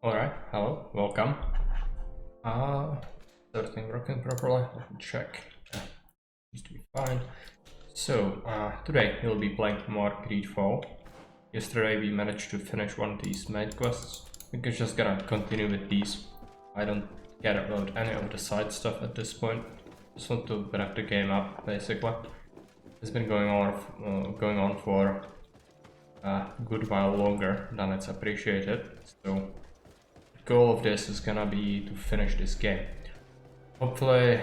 Alright, hello, welcome. Everything working properly? Let me check. Seems to be fine. So, today we'll be playing more greedfall. Yesterday we managed to finish one of these main quests. We're just gonna continue with these. I don't care about any of the side stuff at this point. Just want to wrap the game up, basically. It's been going on for a good while longer than it's appreciated. So, goal of this is gonna be to finish this game. Hopefully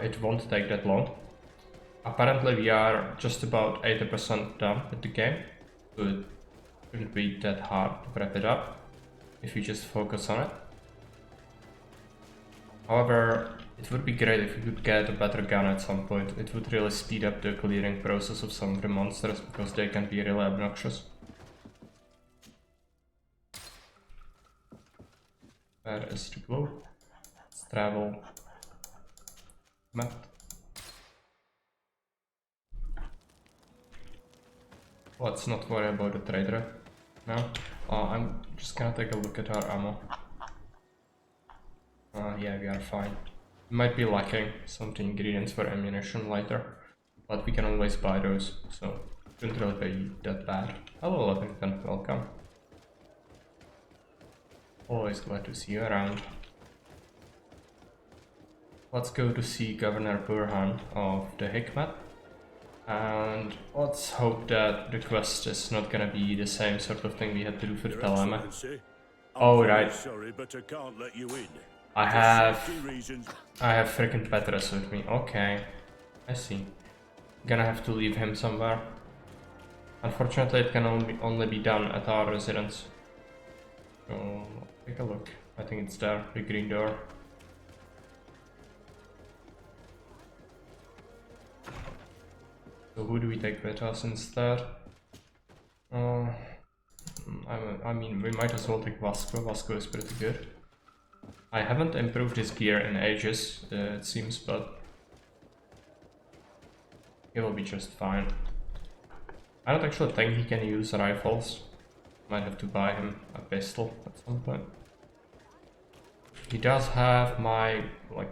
it won't take that long. Apparently we are just about 80% done with the game, so it shouldn't be that hard to wrap it up if you just focus on it. However, it would be great if we could get a better gun at some point. It would really speed up the clearing process of some of the monsters, because they can be really obnoxious. Where is the globe? Let's travel. Map. Let's not worry about the trader now. I'm just gonna take a look at our ammo. Yeah, we are fine. We might be lacking some of the ingredients for ammunition later, but we can always buy those, so it shouldn't really be that bad. Hello, Levington, welcome. Always glad to see you around. Let's go to see Governor Burhan of the Hikmet. And let's hope that the quest is not gonna be the same sort of thing we had to do for the Talama. Oh, right. Sorry, but I can't let you in. I have freaking Petrus with me. Okay, I see. Gonna have to leave him somewhere. Unfortunately, it can only be done at our residence. So, take a look. I think it's there, the green door. So who do we take with us instead? I mean, we might as well take Vasco. Vasco is pretty good. I haven't improved his gear in ages, it seems, but he will be just fine. I don't actually think he can use rifles. Might have to buy him a pistol at some point. He does have my,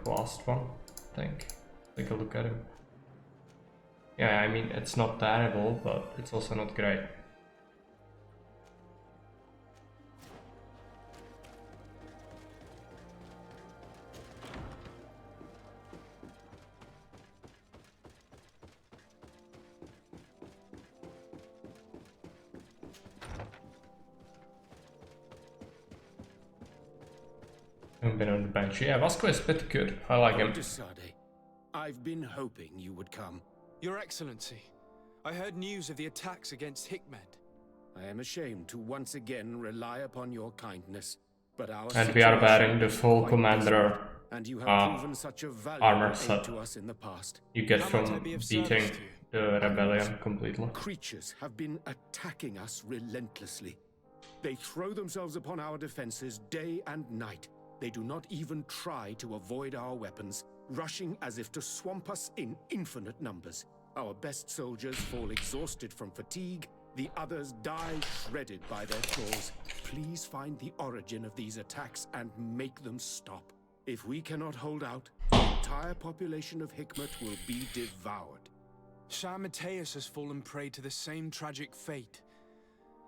last one, I think. Take a look at him. Yeah, I mean, it's not terrible, but it's also not great. I've been on the bench. Yeah, Vasco is pretty good. I like him. I've been hoping you would come. Your Excellency, I heard news of the attacks against Hikmet. I am ashamed to once again rely upon your kindness, but our and we are wearing the full commander and you have proven such a armor set to us in the past. You get from beating the rebellion completely. Creatures have been attacking us relentlessly. They throw themselves upon our defenses day and night. They do not even try to avoid our weapons, rushing as if to swamp us in infinite numbers. Our best soldiers fall exhausted from fatigue, the others die shredded by their claws. Please find the origin of these attacks and make them stop. If we cannot hold out, the entire population of Hikmet will be devoured. Shah Mateus has fallen prey to the same tragic fate.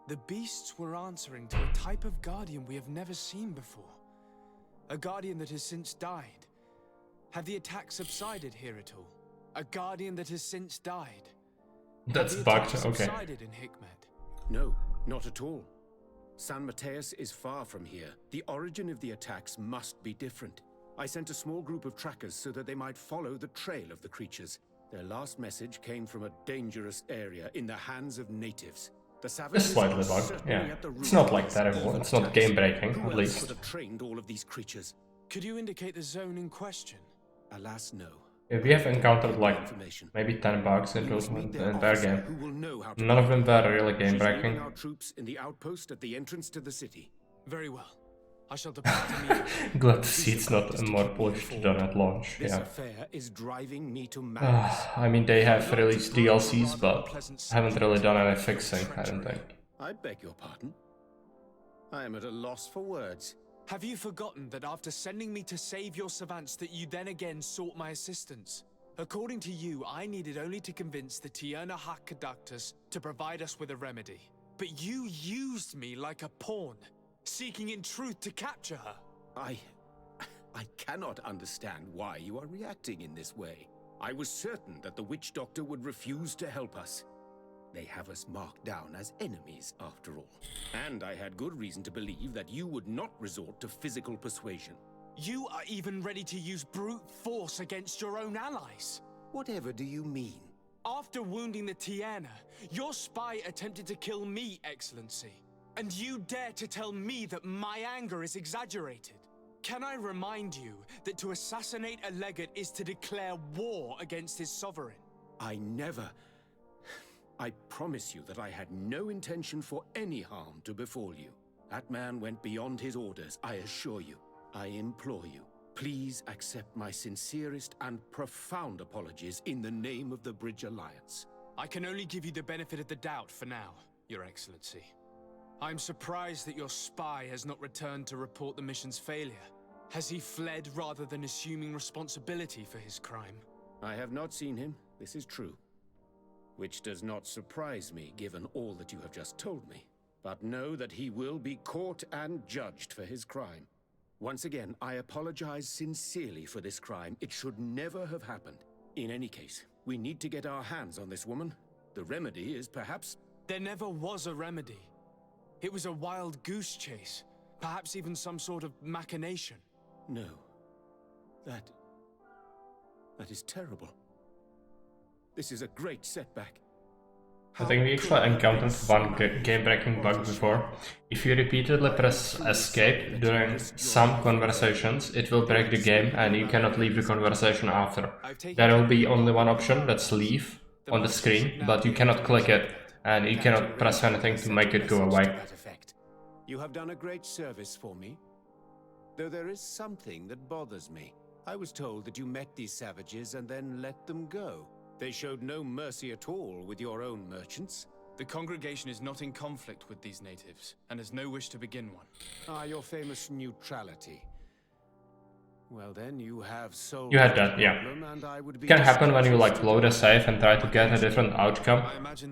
The beasts were answering to a type of guardian we have never seen before. A guardian that has since died. Have the attacks subsided here at all? A guardian that has since died. That's bugged, okay. Subsided in Hikmet? No, not at all. San Mateus is far from here. The origin of the attacks must be different. I sent a small group of trackers so that they might follow the trail of the creatures. Their last message came from a dangerous area in the hands of natives. The savages it's slightly bugged, yeah. It's not like terrible, it's not game breaking, at least. Who else would have trained all of these creatures? Could you indicate the zone in question? Alas, no. Yeah, we have encountered maybe 10 bugs in total in the entire game. None of them were really game breaking. Our troops in the outpost at the entrance to the city. Very well. I shall depart immediately. Glad to see it's not more polished than at launch. This yeah. affair is driving me to madness. I mean, they have released DLCs, but haven't really done any fixing, I don't think. I beg your pardon. I am at a loss for words. Have you forgotten that after sending me to save your savants that you then again sought my assistance? According to you, I needed only to convince the Tierna Conductors to provide us with a remedy. But you used me like a pawn, seeking in truth to capture her. I cannot understand why you are reacting in this way. I was certain that the witch doctor would refuse to help us. They have us marked down as enemies, after all. And I had good reason to believe that you would not resort to physical persuasion. You are even ready to use brute force against your own allies. Whatever do you mean? After wounding the Tierna, your spy attempted to kill me, Excellency. And you dare to tell me that my anger is exaggerated? Can I remind you that to assassinate a legate is to declare war against his sovereign? I promise you that I had no intention for any harm to befall you. That man went beyond his orders, I assure you. I implore you, please accept my sincerest and profound apologies in the name of the Bridge Alliance. I can only give you the benefit of the doubt for now, Your Excellency. I'm surprised that your spy has not returned to report the mission's failure. Has he fled rather than assuming responsibility for his crime? I have not seen him, this is true. Which does not surprise me, given all that you have just told me. But know that he will be caught and judged for his crime. Once again, I apologize sincerely for this crime. It should never have happened. In any case, we need to get our hands on this woman. The remedy is perhaps... There never was a remedy. It was a wild goose chase. Perhaps even some sort of machination. No. That is terrible. This is a great setback. I think we actually encountered one game-breaking bug before. If you repeatedly press escape during some conversations, it will break the game and you cannot leave the conversation after. There will be only one option, that's leave, on the screen, but you cannot click it and you cannot press anything to make it go away. You have done a great service for me. Though there is something that bothers me. I was told that you met these savages and then let them go. They showed no mercy at all with your own merchants. The congregation is not in conflict with these natives, and has no wish to begin one. Ah, your famous neutrality. Well then, you have solved You had that, yeah. It can happen when you like load a save and try to get a different outcome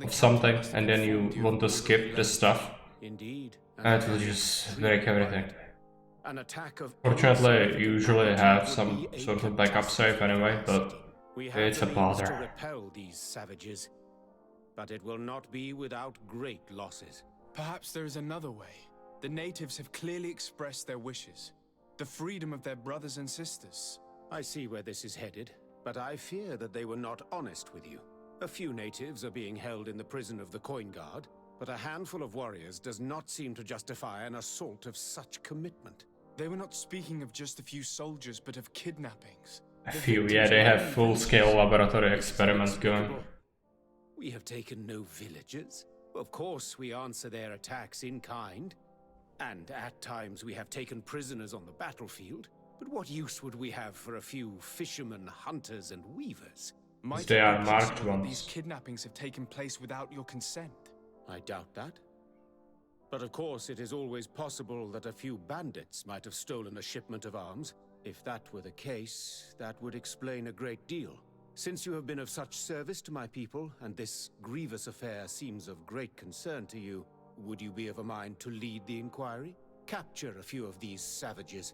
of something, and then you want to skip the stuff. Indeed. And it will just break everything. An attack of Fortunately, you usually have some sort of backup save anyway, but it's a bother. to repel these savages, but it will not be without great losses. Perhaps there is another way. The natives have clearly expressed their wishes. The freedom of their brothers and sisters. I see where this is headed, but I fear that they were not honest with you. A few natives are being held in the prison of the Coin Guard, but a handful of warriors does not seem to justify an assault of such commitment. They were not speaking of just a few soldiers, but of kidnappings. A few, yeah, they have full-scale laboratory experiments going. We have taken no villages. Of course, we answer their attacks in kind. And at times we have taken prisoners on the battlefield. But what use would we have for a few fishermen, hunters, and weavers? Might They it are be marked possible that ones. these kidnappings have taken place without your consent? I doubt that. But of course, it is always possible that a few bandits might have stolen a shipment of arms. If that were the case, that would explain a great deal. Since you have been of such service to my people, and this grievous affair seems of great concern to you, would you be of a mind to lead the inquiry? Capture a few of these savages.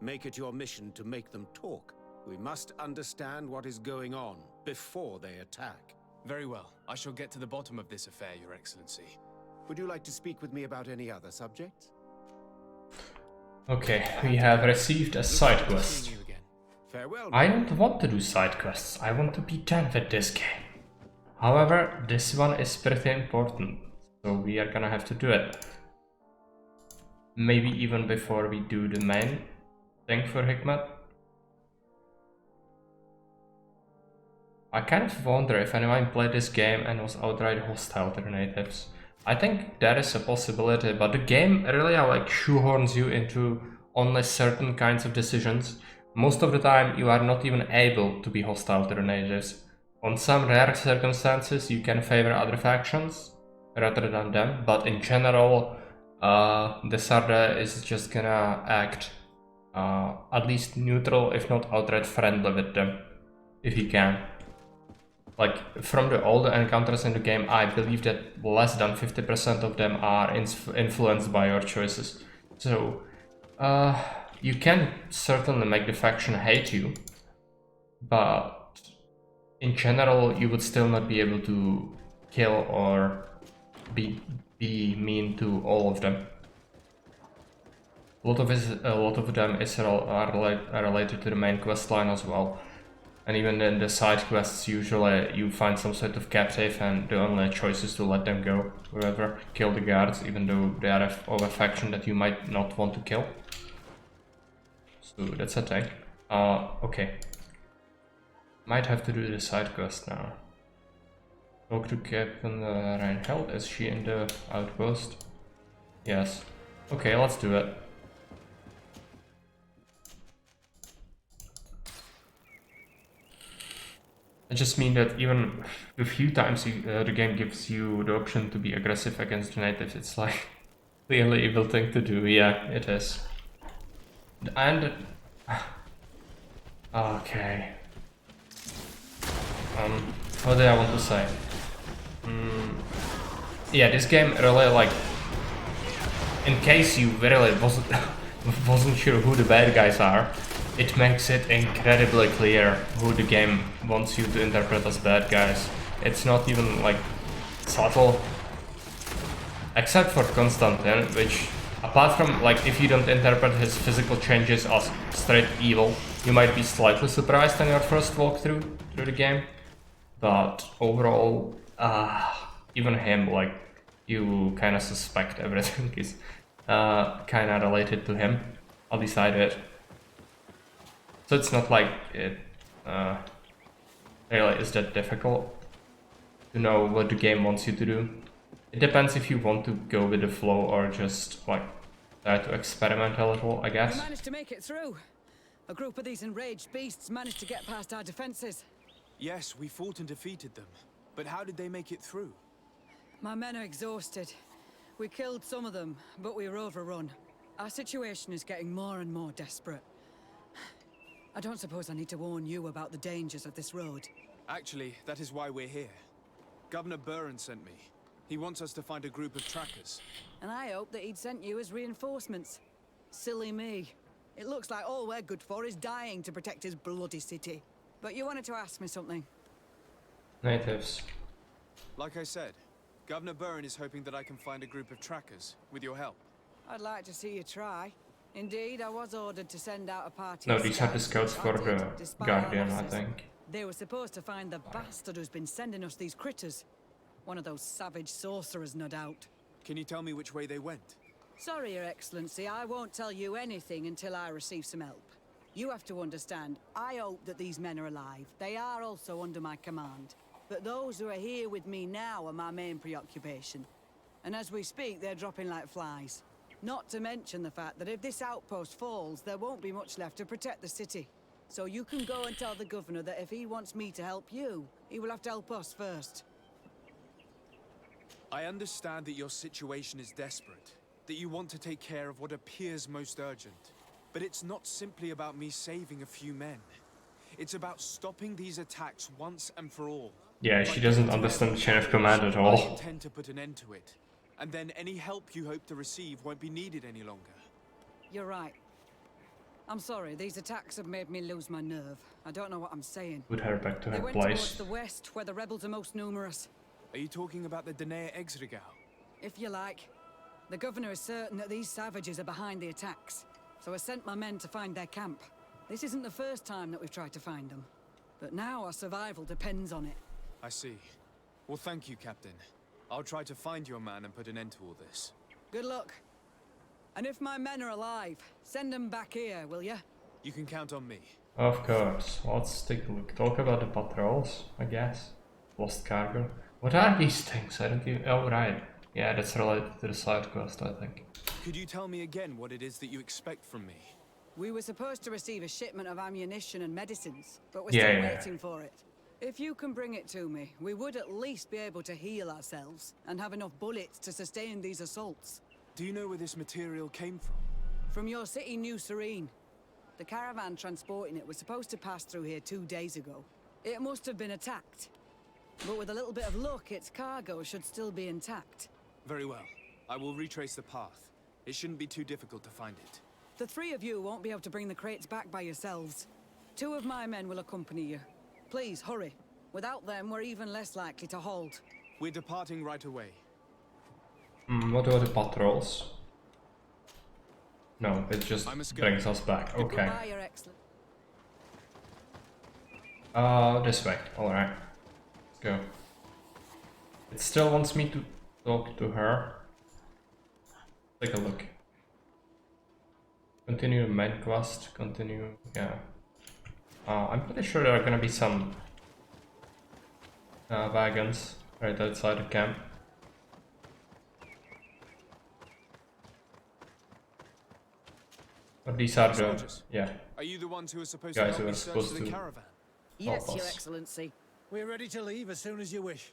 Make it your mission to make them talk. We must understand what is going on before they attack. Very well. I shall get to the bottom of this affair, Your Excellency. Would you like to speak with me about any other subjects? Okay, we have received a side quest. Seeing you again. Farewell. I don't want to do side quests, I want to be done with this game. However, this one is pretty important, so we are gonna have to do it. Maybe even before we do the main thing for Hikmet. I kind of wonder if anyone played this game and was outright hostile to the natives. I think there is a possibility, but the game really like shoehorns you into only certain kinds of decisions. Most of the time you are not even able to be hostile to the natives. On some rare circumstances you can favor other factions rather than them, but in general Desarde is just gonna act at least neutral, if not outright friendly with them, if he can. Like, from the older encounters in the game, I believe that less than 50% of them are influenced by your choices. So, you can certainly make the faction hate you, but in general, you would still not be able to kill or be mean to all of them. A lot of them are related to the main quest line as well. And even in the side quests, usually you find some sort of captive and the only choice is to let them go. Whoever, kill the guards, even though they are of a faction that you might not want to kill. So that's a thing. Okay. Might have to do the side quest now. Talk to Captain Reinheld. Is she in the outpost? Yes. Okay, let's do it. I just mean that even a few times the game gives you the option to be aggressive against the natives, it's like clearly evil thing to do. Yeah, it is. And okay. What did I want to say? Yeah, this game really, like, in case you really wasn't sure who the bad guys are, it makes it incredibly clear who the game wants you to interpret as bad guys. It's not even like subtle, except for Constantine, which, apart from, like, if you don't interpret his physical changes as straight evil, you might be slightly surprised on your first walkthrough through the game. But overall, even him, like, you kind of suspect everything is kind of related to him. At least I did. So it's not like it really is that difficult to know what the game wants you to do. It depends if you want to go with the flow or just, like, try to experiment a little, I guess. We managed to make it through. A group of these enraged beasts managed to get past our defenses. Yes, we fought and defeated them. But how did they make it through? My men are exhausted. We killed some of them, but we were overrun. Our situation is getting more and more desperate. I don't suppose I need to warn you about the dangers of this road. Actually, that is why we're here. Governor Burren sent me. He wants us to find a group of trackers. And I hope that he'd sent you as reinforcements. Silly me. It looks like all we're good for is dying to protect his bloody city. But you wanted to ask me something. Natives. Like I said, Governor Burren is hoping that I can find a group of trackers, with your help. I'd like to see you try. Indeed, I was ordered to send out a party. No, these are the scouts for the Guardian, I think. They were supposed to find the bastard who's been sending us these critters. One of those savage sorcerers, no doubt. Can you tell me which way they went? Sorry, Your Excellency, I won't tell you anything until I receive some help. You have to understand, I hope that these men are alive. They are also under my command. But those who are here with me now are my main preoccupation. And as we speak, they're dropping like flies. Not to mention the fact that if this outpost falls, there won't be much left to protect the city. So you can go and tell the governor that if he wants me to help you, he will have to help us first. I understand that your situation is desperate, that you want to take care of what appears most urgent. But it's not simply about me saving a few men. It's about stopping these attacks once and for all. Yeah, she doesn't understand the chain of command at I all. intend to put an end to it. And then any help you hope to receive won't be needed any longer. You're right. I'm sorry, these attacks have made me lose my nerve. I don't know what I'm saying. Put her back to They her went towards place. the west, where the rebels are most numerous. Are you talking about the Danea Exregau? If you like. The governor is certain that these savages are behind the attacks, so I sent my men to find their camp. This isn't the first time that we've tried to find them, but now our survival depends on it. I see. Well, thank you, Captain. I'll try to find your man and put an end to all this. Good luck. And if my men are alive, send them back here, will ya? You can count on me. Of course. Let's take a look. Talk about the patrols, I guess. Lost cargo. What are these things? I don't even... Oh, right. Yeah, that's related to the side quest, I think. Could you tell me again what it is that you expect from me? We were supposed to receive a shipment of ammunition and medicines, but we're Yeah, still yeah. waiting for it. If you can bring it to me, we would at least be able to heal ourselves and have enough bullets to sustain these assaults. Do you know where this material came from? From your city, New Serene. The caravan transporting it was supposed to pass through here 2 days ago. It must have been attacked. But with a little bit of luck, its cargo should still be intact. Very well. I will retrace the path. It shouldn't be too difficult to find it. The three of you won't be able to bring the crates back by yourselves. 2 of my men will accompany you. Please, hurry. Without them, we're even less likely to hold. We're departing right away. What are the patrols? No, it just I must go. brings us back. Okay. Goodbye, Your Excellency. This way. Alright. Let's go. It still wants me to talk to her. Take a look. Continue main quest. Continue. Yeah. I'm pretty sure there are gonna be some wagons right outside the camp. But these are the Soldiers. yeah. Are you the ones who are supposed Guys to who help are me search supposed for the to- caravan? Yes, us. Your Excellency. We're ready to leave as soon as you wish.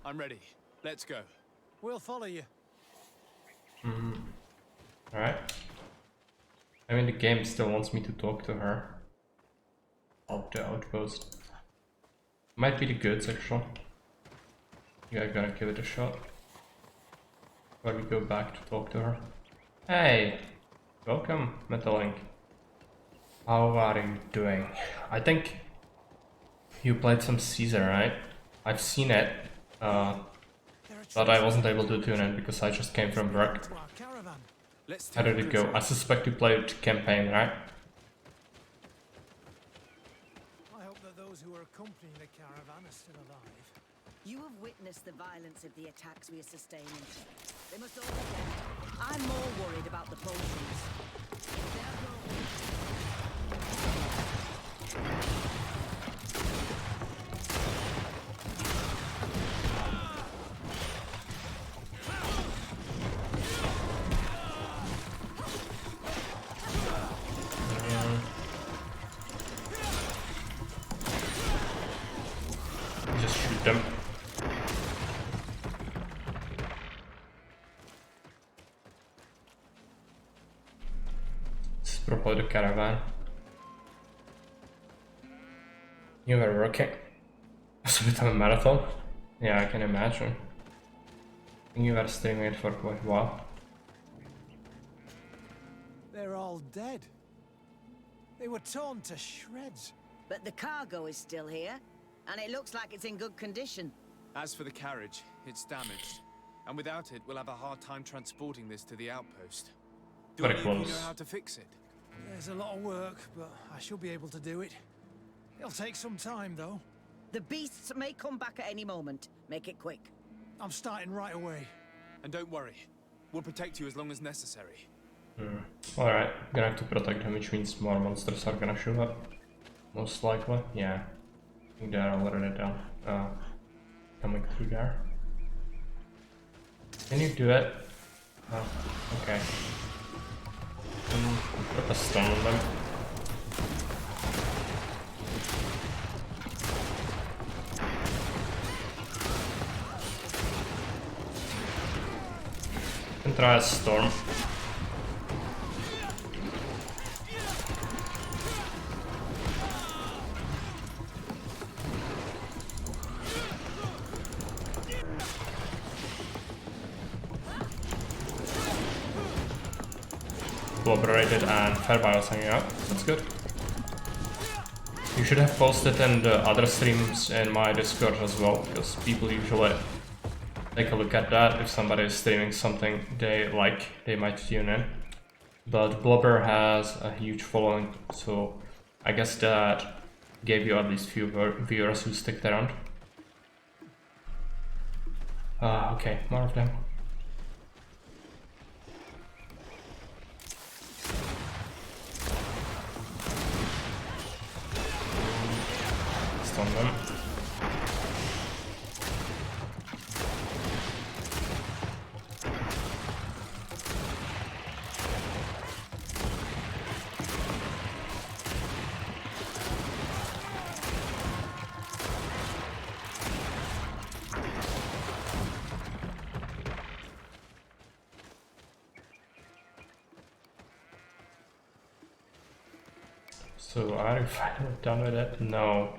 I'm ready. Let's go. We'll follow you. Alright. I mean, the game still wants me to talk to her. Of the outpost. Might be the goods, actually. Yeah, I'm gonna give it a shot. Where we go back to talk to her. Hey! Welcome, Metalink. How are you doing? I think you played some Caesar, right? I've seen it, but I wasn't able to tune in because I just came from work. To our caravan. Let's How take did a it good go? I look. suspect you played campaign, right? I hope that those who are accompanying the caravan are still alive. You have witnessed the violence of the attacks we are sustaining. They must all be dead. I'm more worried about the potions. They have no- Just shoot them. This is probably the caravan. You were working. Was a bit of a marathon? Yeah, I can imagine. You were staying it for quite a while. They're all dead. They were torn to shreds. But the cargo is still here, and it looks like it's in good condition. As for the carriage, it's damaged. And without it, we'll have a hard time transporting this to the outpost. Do Very any of you close. know how to fix it? There's a lot of work, but I should be able to do it. It'll take some time, though. The beasts may come back at any moment. Make it quick. I'm starting right away. And don't worry. We'll protect you as long as necessary. Alright, I'm gonna have to protect them, which means more monsters are gonna show up. Most likely, yeah. I think they're already down. Coming through there. Can you do it? Oh, okay. Put a stun on them. And try a storm. Collaborated and Fairbile's hanging out. That's good. You should have posted in the other streams in my Discord as well, because people usually take a look at that. If somebody is streaming something they like, they might tune in. But Blobber has a huge following, so I guess that gave you at least few viewers who stick around. Okay, more of them. Stun them. So are you finally done with it? No,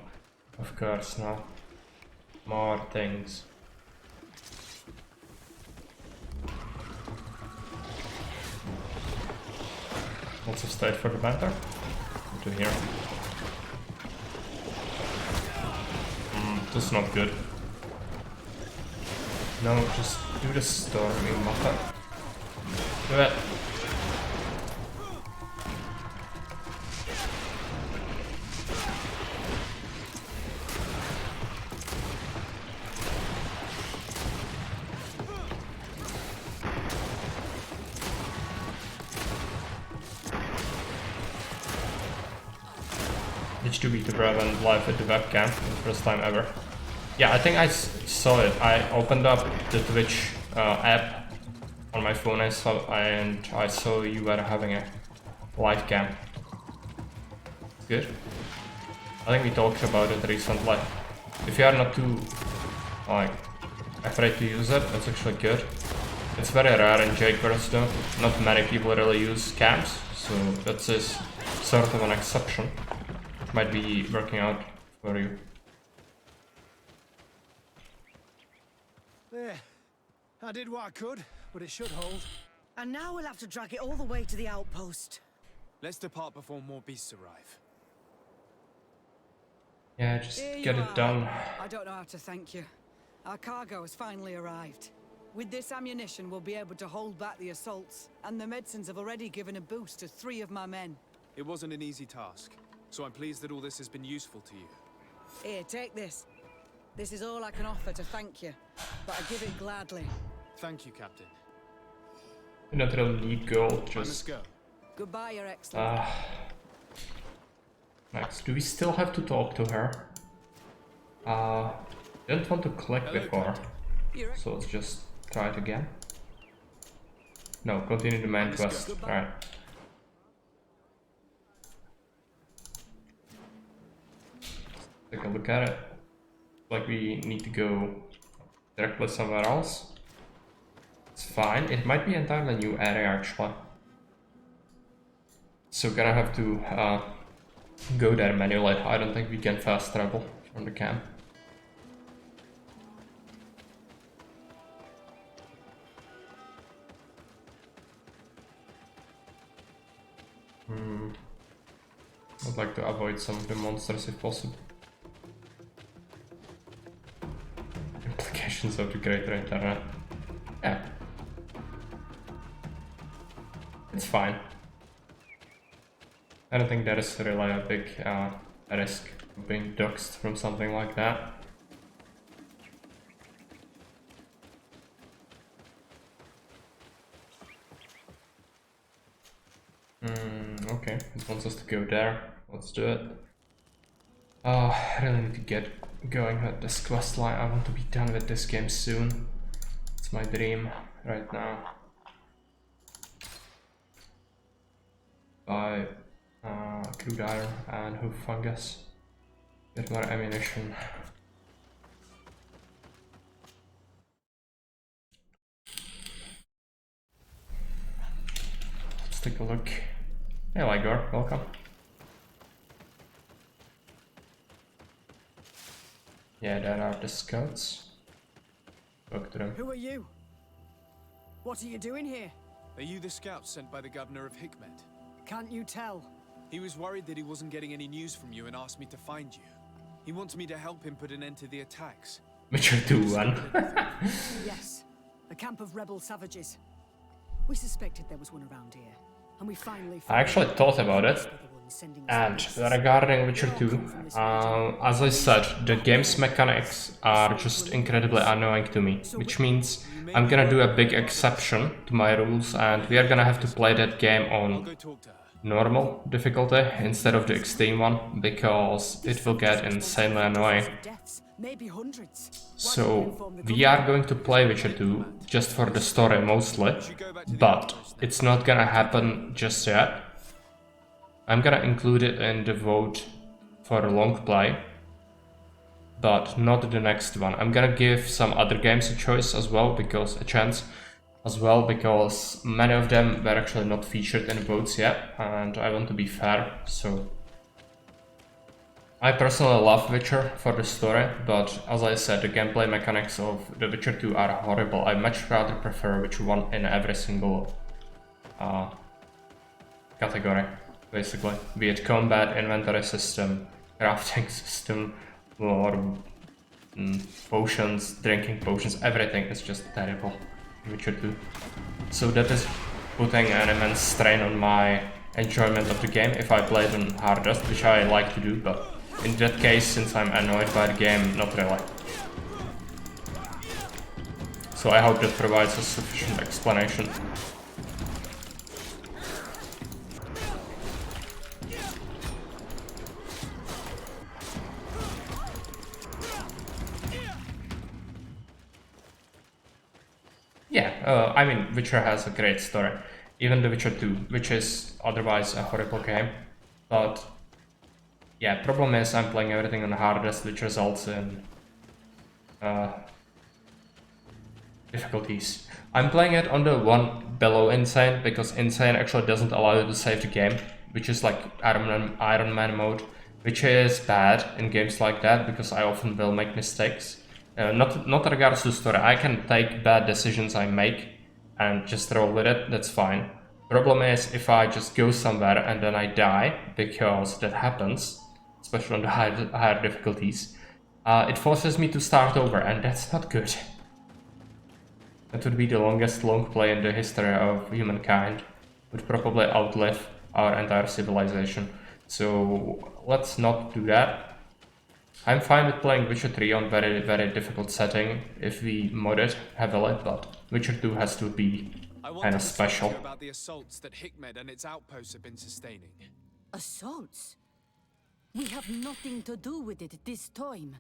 of course not. More things. Also stayed for the banter. To here. This is not good. No, just do the storming method. Do it. To beat the Revan live at the webcam for the first time ever. Yeah, I think I saw it. I opened up the Twitch app on my phone and I saw you were having a live cam. Good. I think we talked about it recently. If you are not too like afraid to use it, it's actually good. It's very rare in jQuery though. Not many people really use cams, so that's sort of an exception. Might be working out for you. There. I did what I could, but it should hold. And now we'll have to drag it all the way to the outpost. Let's depart before more beasts arrive. Yeah, just Here get you it are. done. I don't know how to thank you. Our cargo has finally arrived. With this ammunition, we'll be able to hold back the assaults, and the medicines have already given a boost to 3 of my men. It wasn't an easy task, so I'm pleased that all this has been useful to you. Here, take this. This is all I can offer to thank you, but I give it gladly. Thank you, Captain. You don't really need gold, I must just... go. Goodbye, Your Excellency. Next, do we still have to talk to her? Didn't want to click before, so let's just try it again. No, continue the main quest. Alright. Take a look at it. Like we need to go directly somewhere else. It's fine. It might be an entirely new area actually. So gonna have to go there manually. I don't think we can fast travel from the camp. I'd like to avoid some of the monsters if possible. Implications of the greater internet. Yeah. It's fine. I don't think that is really a big risk of being doxxed from something like that. Okay, it wants us to go there. Let's do it. I really need to get going with this quest line. I want to be done with this game soon. It's my dream right now. Buy crude iron and hoof fungus. Get more ammunition. Let's take a look. Hey Ligor, welcome. Yeah, there are the scouts. Talk to them. Who are you? What are you doing here? Are you the scout sent by the governor of Hikmet? Can't you tell? He was worried that he wasn't getting any news from you and asked me to find you. He wants me to help him put an end to the attacks. Witcher 2 one. Yes, a camp of rebel savages. We suspected there was one around here, and we finally I actually thought about it. And regarding Witcher 2, as I said, the game's mechanics are just incredibly annoying to me, which means I'm gonna do a big exception to my rules and we are gonna have to play that game on normal difficulty instead of the extreme one, because it will get insanely annoying. So we are going to play Witcher 2 just for the story mostly, but it's not gonna happen just yet. I'm gonna include it in the vote for a long play, but not the next one. I'm gonna give some other games a choice as well, because many of them were actually not featured in the votes yet, and I want to be fair, so I personally love Witcher for the story, but as I said, the gameplay mechanics of The Witcher 2 are horrible. I much rather prefer Witcher 1 in every single category, basically. Be it combat, inventory system, crafting system, or potions, drinking potions, everything is just terrible in Witcher 2. So that is putting an immense strain on my enjoyment of the game if I play it on hardest, which I like to do, but in that case, since I'm annoyed by the game, not really. So I hope that provides a sufficient explanation. Yeah, I mean, Witcher has a great story. Even The Witcher 2, which is otherwise a horrible game. But yeah, problem is I'm playing everything on hardest, which results in difficulties. I'm playing it on the one below Insane, because Insane actually doesn't allow you to save the game, which is like Iron Man mode, which is bad in games like that, because I often will make mistakes. Not regards to story, I can take bad decisions I make and just roll with it, that's fine. Problem is if I just go somewhere and then I die, because that happens, especially on the higher difficulties, it forces me to start over, and that's not good. That would be the longest long play in the history of humankind, would probably outlive our entire civilization. So let's not do that. I'm fine with playing Witcher 3 on very difficult setting if we mod it heavily, but Witcher 2 has to be kind of special. About the assaults that Hikmed and its outposts have been sustaining. Assaults? We have nothing to do with it this time.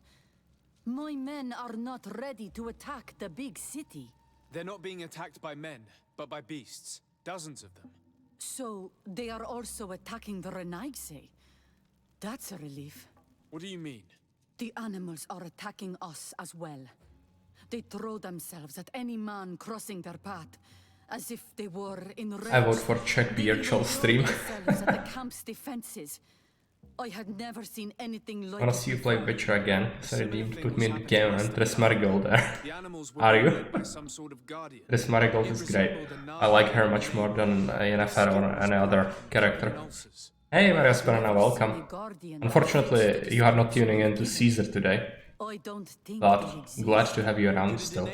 My men are not ready to attack the big city. They're not being attacked by men, but by beasts. Dozens of them. So they are also attacking the Renaigse. That's a relief. What do you mean? The animals are attacking us as well. They throw themselves at any man crossing their path, as if they were in rage. I vote for check the actual stream. At the camp's defenses. I had never seen anything like I wanna see you play Witcher again. Sorry, Dean, put me in the game and Triss Marigold there. Are you? Triss Marigold is great. I like her much more than Yennefer or any other character. Hey Maria Sperana, welcome. Unfortunately, you are not tuning in to Caesar today, but glad to have you around still.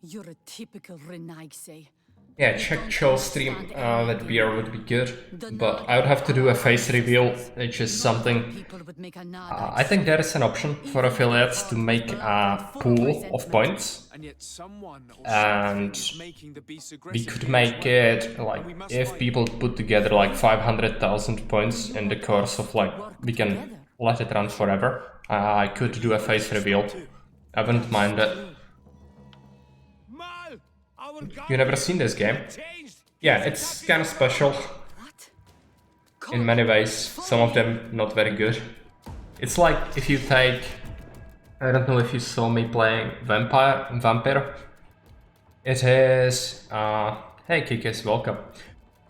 You're a typical Renaigse. Yeah, check Chill stream with beer would be good, but I would have to do a face reveal, which is something... I think there is an option for affiliates to make a pool of points, and we could make it like, if people put together like 500,000 points in the course of like, we can let it run forever. I could do a face reveal, I wouldn't mind it. You never seen this game? Yeah, it's kind of special in many ways, some of them not very good. It's like if you take, I don't know if you saw me playing Vampire. It is, hey Kikis, welcome.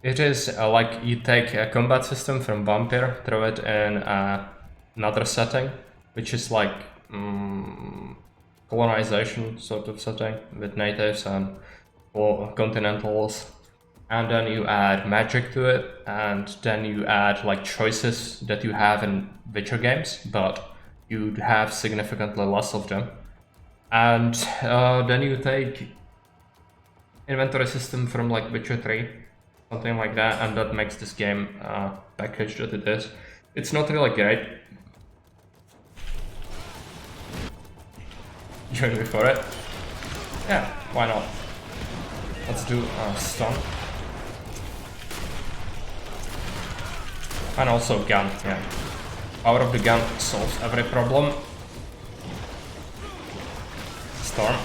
It is like you take a combat system from Vampire, throw it in another setting, which is like colonization sort of setting with natives and continentals, and then you add magic to it, and then you add like choices that you have in Witcher games, but you have significantly less of them. And then you take inventory system from like Witcher 3, something like that, and that makes this game package that it is. It's not really great. Join me for it? Yeah, why not? Let's do stun. And also gun, yeah. Power of the gun solves every problem. Storm.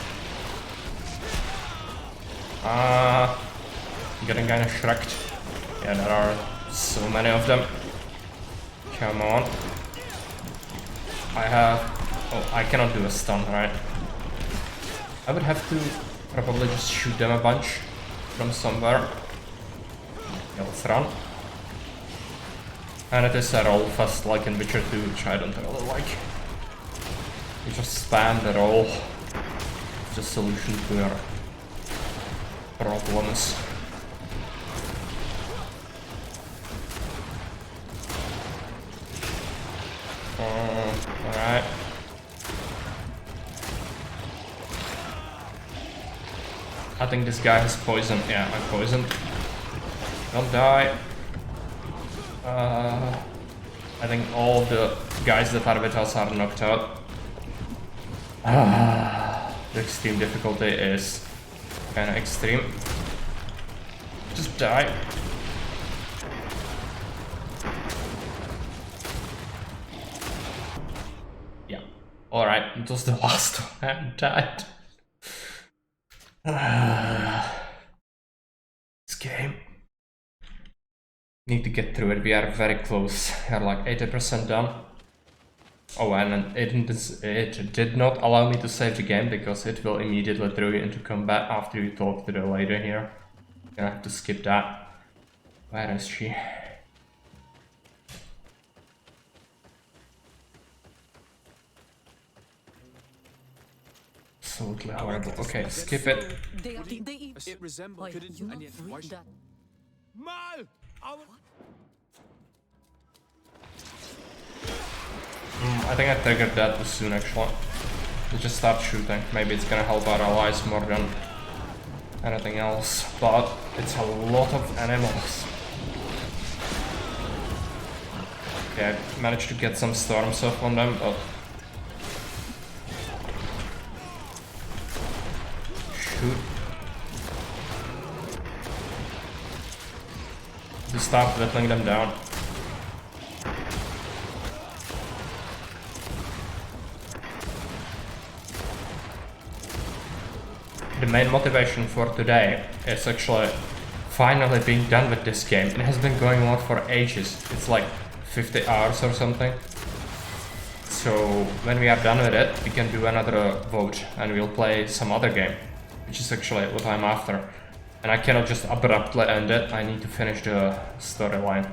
Getting kinda shreked. Yeah, there are so many of them. Come on. Oh, I cannot do a stun, right? I would have to probably just shoot them a bunch from somewhere. Yeah, let's run. And it is a roll fast like in Witcher 2, which I don't really like. You just spam the roll. It's the solution to your problems. Alright. I think this guy has poison. Yeah, I'm poisoned. Don't die. I think all the guys that are with us are knocked out. The extreme difficulty is kinda extreme. Just die. Yeah. Alright, it was the last one I died. This game. Need to get through it. We are very close. We are like 80% done. Oh, and it did not allow me to save the game because it will immediately throw you into combat after you talk to the lady here. Gonna have to skip that. Where is she? Absolutely horrible. Okay, skip it. It resembled. Couldn't you and yet why should- that? Mal! I think I triggered that too soon actually. Let's just start shooting. Maybe it's gonna help our allies more than anything else. But it's a lot of animals. Okay, I managed to get some storms off on them, but... Shoot. Just start whittling them down. The main motivation for today is actually finally being done with this game. It has been going on for ages. It's like 50 hours or something. So when we are done with it, we can do another vote and we'll play some other game, which is actually what I'm after. And I cannot just abruptly end it. I need to finish the storyline.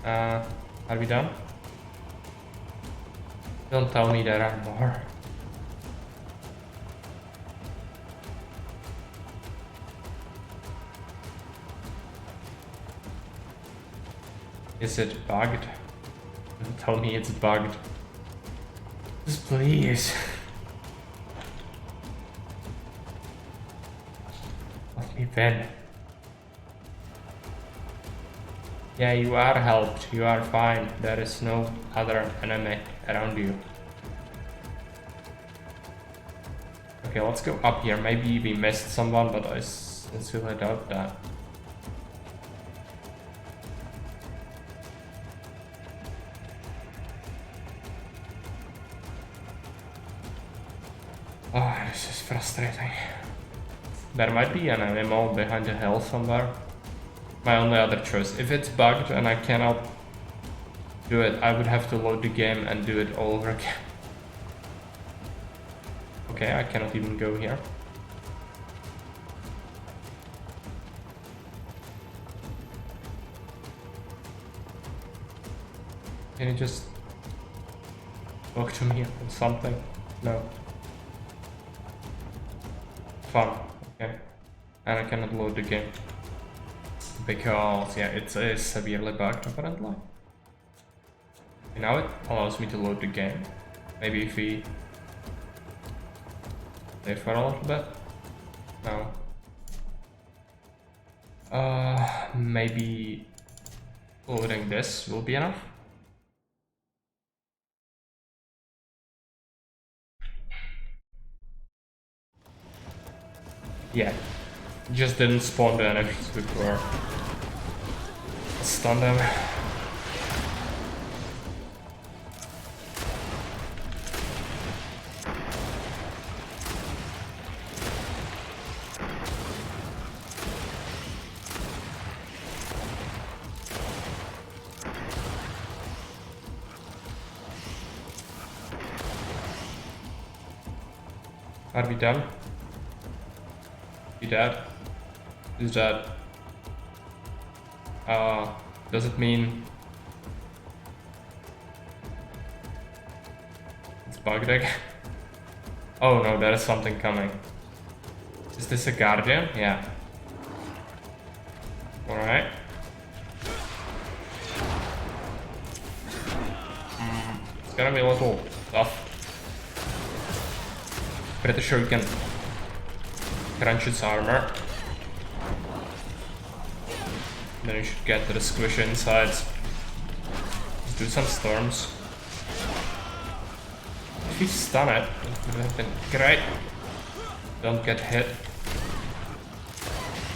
Are we done? Don't tell me there are more. Is it bugged? Don't tell me it's bugged. Just please. Let me win. Yeah, you are helped. You are fine. There is no other enemy around you. Okay, let's go up here. Maybe we missed someone, but I sincerely doubt that. Oh, this is frustrating. There might be an animal behind the hill somewhere. My only other choice. If it's bugged and I cannot do it, I would have to load the game and do it all over again. Okay, I cannot even go here. Can you just talk to me or something? No. Fun. Okay. And I cannot load the game. Because, yeah, it's severely bugged apparently. Now it allows me to load the game. Maybe if we wait for a little bit. No. Maybe loading this will be enough. Yeah, just didn't spawn the enemies before. Stun them. Are we done? He dead? Who's dead? Does it mean it's bugged again? Oh no, there is something coming. Is this a guardian? Yeah. Alright. It's gonna be a little tough. Pretty sure you can crunch its armor. Then you should get to the squish insides. Let's do some storms. If you stun it, it would have been great. Don't get hit.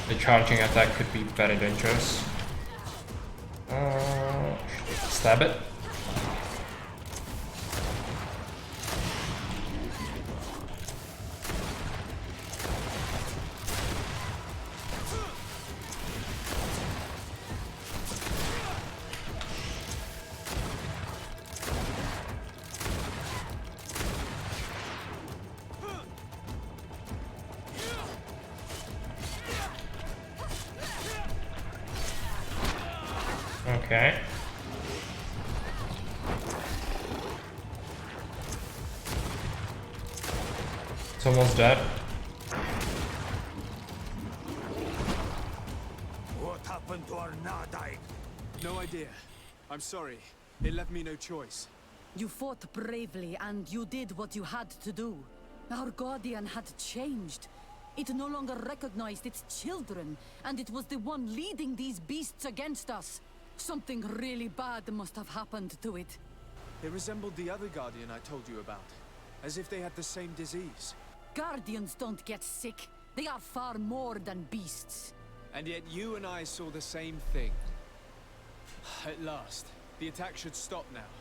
The charging attack could be very dangerous. Stab it. Okay. It's almost dead. What happened to our Nadaik? No idea. I'm sorry. It left me no choice. You fought bravely and you did what you had to do. Our guardian had changed. It no longer recognized its children, and it was the one leading these beasts against us. Something really bad must have happened to it. It resembled the other Guardian I told you about, as if they had the same disease. Guardians don't get sick. They are far more than beasts. And yet you and I saw the same thing. At last, the attack should stop now.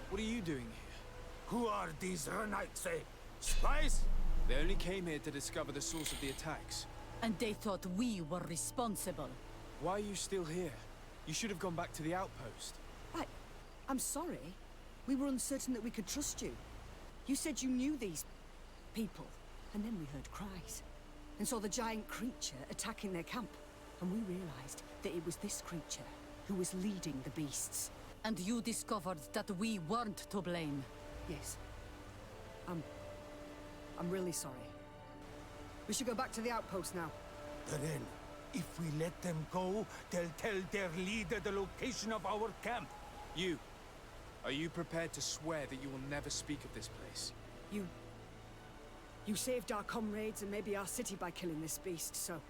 What are you doing here? Who are these Renaitse? Spies? They only came here to discover the source of the attacks. And they thought we were responsible. Why are you still here? You should have gone back to the outpost. I'm sorry. We were uncertain that we could trust you. You said you knew these people, and then we heard cries, and saw the giant creature attacking their camp. And we realized that it was this creature who was leading the beasts. And you discovered that we weren't to blame. Yes. I'm really sorry. We should go back to the outpost now. Then, if we let them go, they'll tell their leader the location of our camp. Are you prepared to swear that you will never speak of this place? You saved our comrades and maybe our city by killing this beast, so...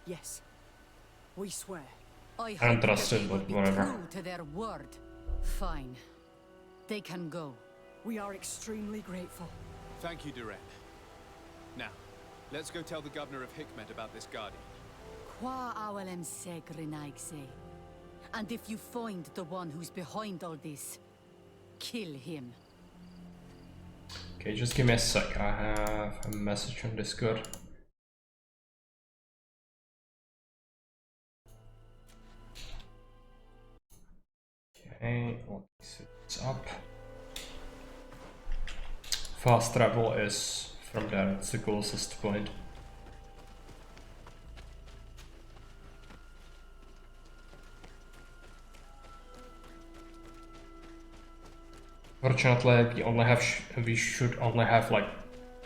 Yes. We swear. I don't hope trust that it, they will but be whatever. true to their word. Fine. They can go. We are extremely grateful. Thank you, Duran. Now, let's go tell the governor of Hikmet about this Guardian. Qua awalem segrenaigse. And if you find the one who's behind all this, kill him. Okay, just give me a sec. I have a message on Discord. Okay, it's up. Fast travel is from there, it's the closest point. Fortunately, we should only have like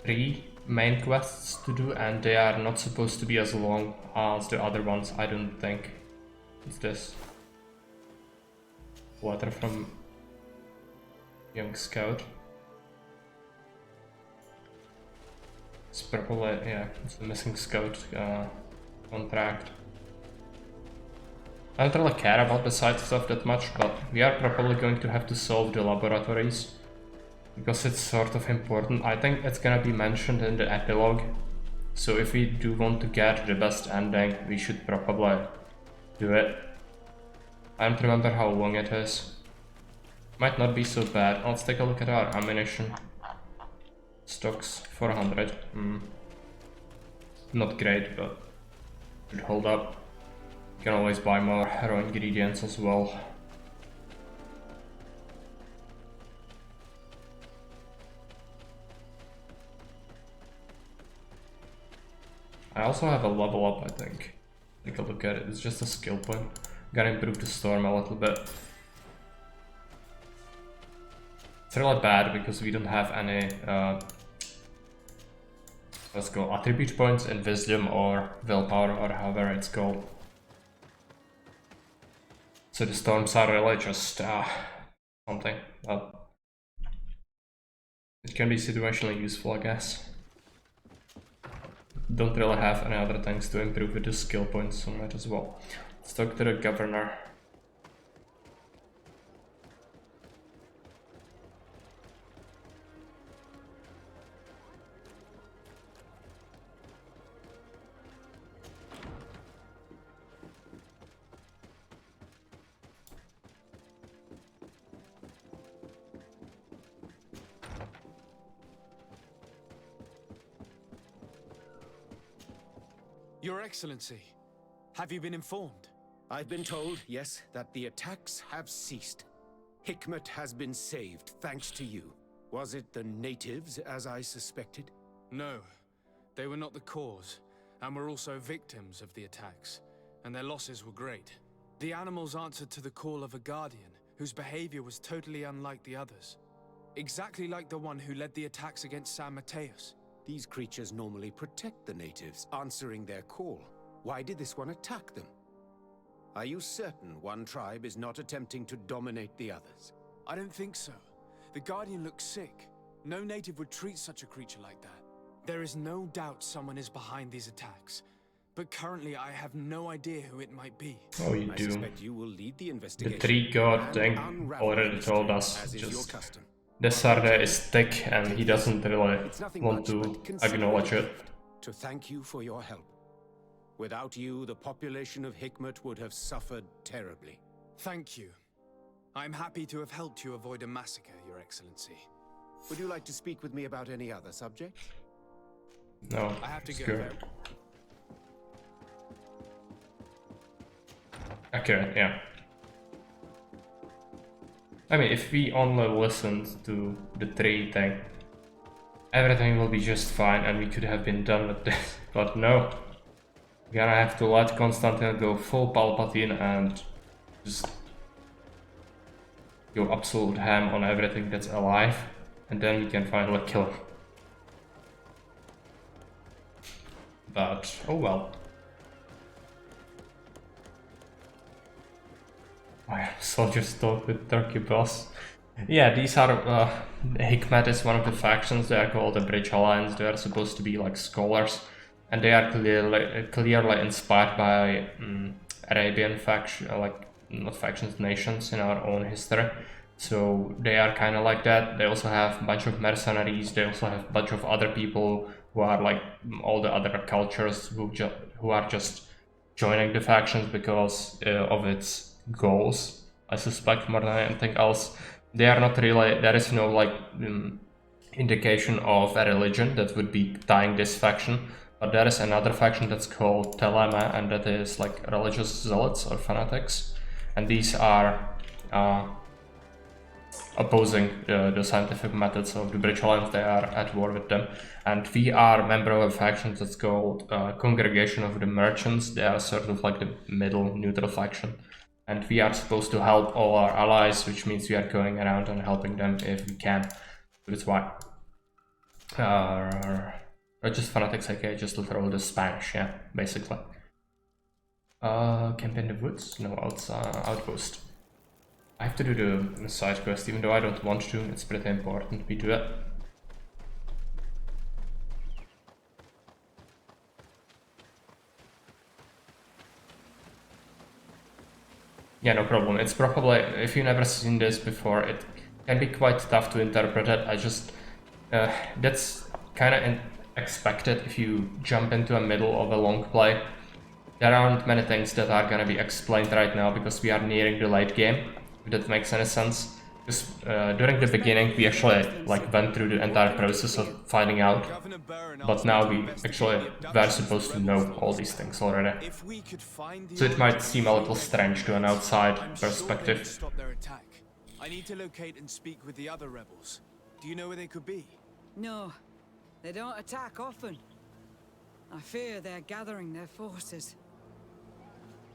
3 main quests to do, and they are not supposed to be as long as the other ones, I don't think. Is this water from young scout? It's probably, yeah, it's the missing scout contract. I don't really care about the side stuff that much, but we are probably going to have to solve the laboratories because it's sort of important. I think it's gonna be mentioned in the epilogue, so if we do want to get the best ending, we should probably do it. I don't remember how long it is. Might not be so bad. Let's take a look at our ammunition. Stocks 400. Not great, but should hold up. You can always buy more raw ingredients as well. I also have a level up, I think. Take a look at it, it's just a skill point. Gotta improve the storm a little bit. It's really bad because we don't have any let's go attribute points in wisdom or willpower or however it's called. So the storms are really just something, but it can be situationally useful, I guess. Don't really have any other things to improve with the skill points, so might as well. Let's talk to the governor. Your Excellency, have you been informed? I've been told, yes, that the attacks have ceased. Hikmet has been saved, thanks to you. Was it the natives, as I suspected? No, they were not the cause, and were also victims of the attacks, and their losses were great. The animals answered to the call of a guardian, whose behavior was totally unlike the others. Exactly like the one who led the attacks against San Mateus. These creatures normally protect the natives, answering their call. Why did this one attack them? Are you certain one tribe is not attempting to dominate the others? I don't think so. The Guardian looks sick. No native would treat such a creature like that. There is no doubt someone is behind these attacks. But currently I have no idea who it might be. Oh, you I do. suspect you will lead the The investigation. tree god and thing unravel already the told mystery, us. as is your Just custom. Desarde is thick and he doesn't really It's nothing want much, to but consider acknowledge a it. gift to thank you for your help. Without you, the population of Hikmet would have suffered terribly. Thank you. I'm happy to have helped you avoid a massacre, Your Excellency. Would you like to speak with me about any other subject? No, I have to it's go. good. Accurate, yeah. I mean, if we only listened to the tree thing, everything will be just fine and we could have been done with this. But no. We're gonna have to let Constantine go full Palpatine and just go absolute ham on everything that's alive. And then we can finally kill him. But, oh well. Soldiers talk with Turkey boss. Yeah, these are Hikmet is one of the factions. They are called the Bridge Alliance. They are supposed to be like scholars, and they are clearly inspired by Arabian faction, like not factions, nations in our own history. So they are kind of like that. They also have a bunch of mercenaries. They also have a bunch of other people who are like all the other cultures who are just joining the factions because of its goals, I suspect, more than anything else. They are not really, there is no like indication of a religion that would be tying this faction, but there is another faction that's called Telema, and that is like religious zealots or fanatics, and these are opposing the scientific methods of the Bridge Alliance. They are at war with them, and we are a member of a faction that's called Congregation of the Merchants. They are sort of like the middle neutral faction. And we are supposed to help all our allies, which means we are going around and helping them if we can. That's why. Just fanatics, okay, just literally the Spanish, yeah, basically. Camp in the woods? No, outpost. I have to do the side quest, even though I don't want to. It's pretty important we do it. Yeah, no problem. It's probably, if you've never seen this before, it can be quite tough to interpret it. I just, that's kind of expected if you jump into the middle of a long play. There aren't many things that are gonna be explained right now because we are nearing the late game, if that makes any sense. Because during the beginning we actually like went through the entire process of finding out, but now we actually were supposed to know all these things already. So it might seem a little strange to an outside perspective. Stop their attack. I need to locate and speak with the other rebels. Do you know where they could be? No, they don't attack often. I fear they're gathering their forces.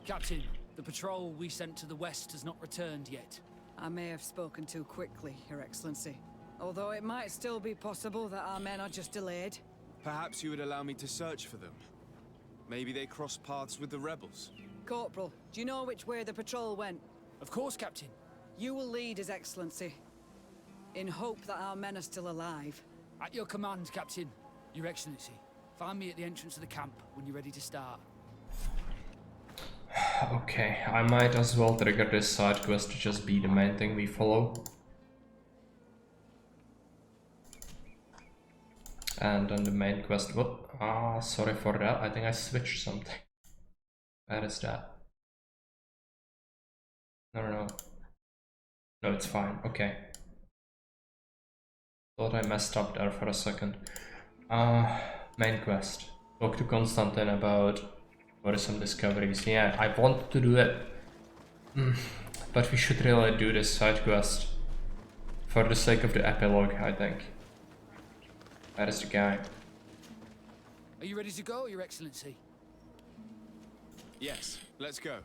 Captain, the patrol we sent to the west has not returned yet. I may have spoken too quickly, Your Excellency. Although it might still be possible that our men are just delayed. Perhaps you would allow me to search for them. Maybe they crossed paths with the rebels. Corporal, do you know which way the patrol went? Of course, Captain. You will lead, His Excellency. In hope that our men are still alive. At your command, Captain. Your Excellency. Find me at the entrance of the camp when you're ready to start. Okay, I might as well trigger this side quest to just be the main thing we follow. And then the main quest, whoop, sorry for that, I think I switched something. Where is that? No, it's fine, okay. Thought I messed up there for a second. Main quest. Talk to Constantine about some discoveries. Yeah, I want to do it. But we should really do this side quest. For the sake of the epilogue, I think. Where is the guy? Are you ready to go, Your Excellency? Yes, let's go.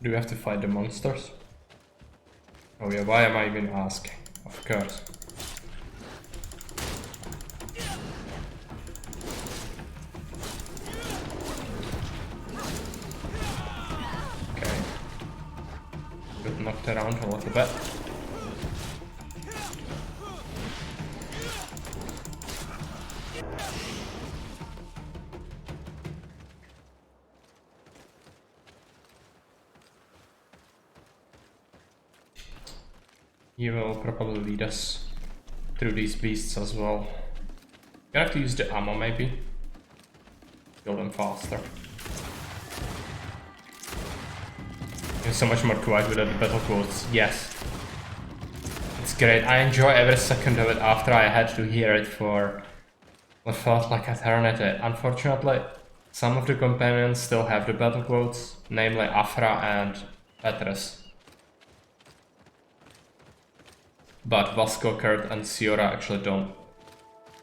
Do we have to fight the monsters? Oh yeah, why am I even asking? Of course. Okay. Got knocked around a little bit. He will probably lead us through these beasts as well. Gonna have to use the ammo maybe. Kill them faster. You're so much more quiet without the battle quotes. Yes. It's great. I enjoy every second of it after I had to hear it for what felt like eternity. Unfortunately, some of the companions still have the battle quotes, namely Afra and Petrus. But Vasco, Kurt and Siora actually don't.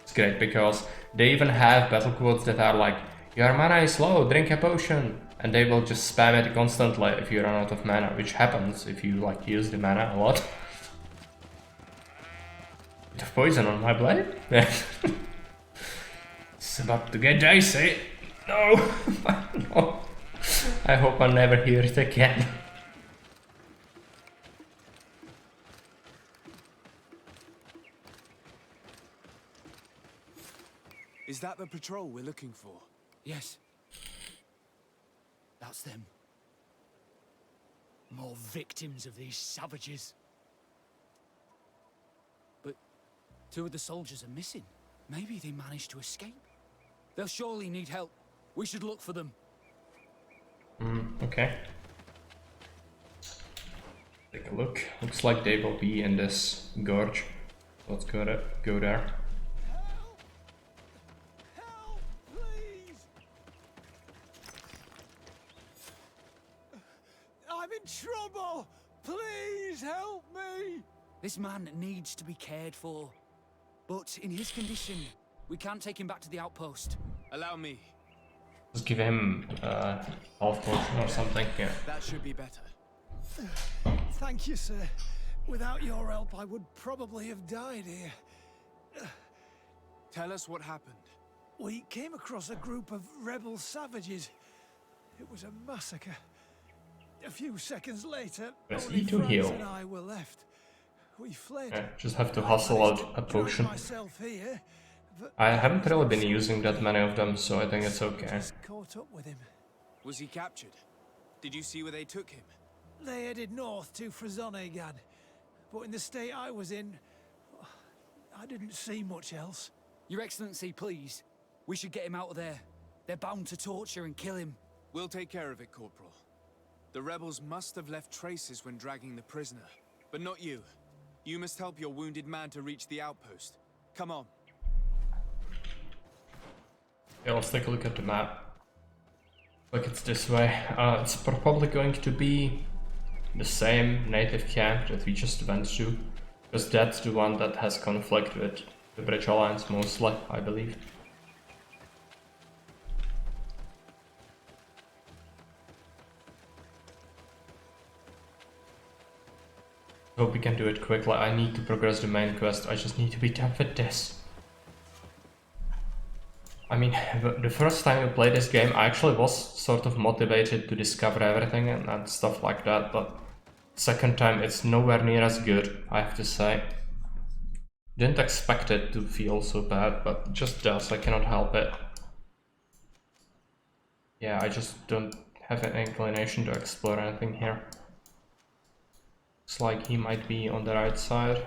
It's great because they even have battle quotes that are like, your mana is low, drink a potion. And they will just spam it constantly if you run out of mana, which happens if you like use the mana a lot. Bit of poison on my blade? It's about to get dicey. No! No. I hope I never hear it again. Is that the patrol we're looking for? Yes. That's them. More victims of these savages. But 2 of the soldiers are missing. Maybe they managed to escape. They'll surely need help. We should look for them. Okay. Take a look. Looks like they will be in this gorge. Let's go there. I'm in trouble! Please help me! This man needs to be cared for. But in his condition, we can't take him back to the outpost. Allow me. Just give him health potion or something. Yeah. That should be better. Thank you, sir. Without your help, I would probably have died here. Tell us what happened. We came across a group of rebel savages. It was a massacre. A few seconds later, Press only E to Franz heal. and I were left. We fled. Yeah, just have to I hustle managed out to a drag potion. myself here, but I haven't really been using that many of them, so I think it's okay. just caught up with him. Was he captured? Did you see where they took him? They headed north to Frazonegan, but in the state I was in, I didn't see much else. Your Excellency, please. We should get him out of there. They're bound to torture and kill him. We'll take care of it, Corporal. The rebels must have left traces when dragging the prisoner. But not you. You must help your wounded man to reach the outpost. Come on. Yeah, let's take a look at the map. Look, it's this way. It's probably going to be the same native camp that we just went to, because that's the one that has conflict with the Bridge Alliance mostly, I believe. Hope we can do it quickly. I need to progress the main quest. I just need to be done with this. I mean, the first time I played this game, I actually was sort of motivated to discover everything and stuff like that, but second time it's nowhere near as good, I have to say. Didn't expect it to feel so bad, but it just does. I cannot help it. Yeah, I just don't have an inclination to explore anything here. Looks like he might be on the right side.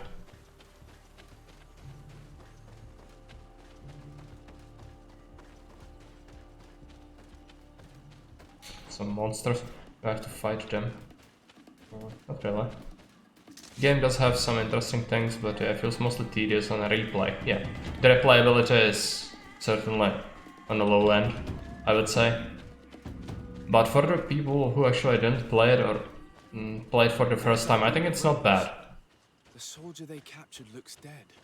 Some monsters. Do I have to fight them? Not really. The game does have some interesting things, but yeah, it feels mostly tedious on a replay. Yeah, the replayability is certainly on the low end, I would say. But for the people who actually didn't play it or played for the first time, I think it's not bad. The soldier they captured looks dead.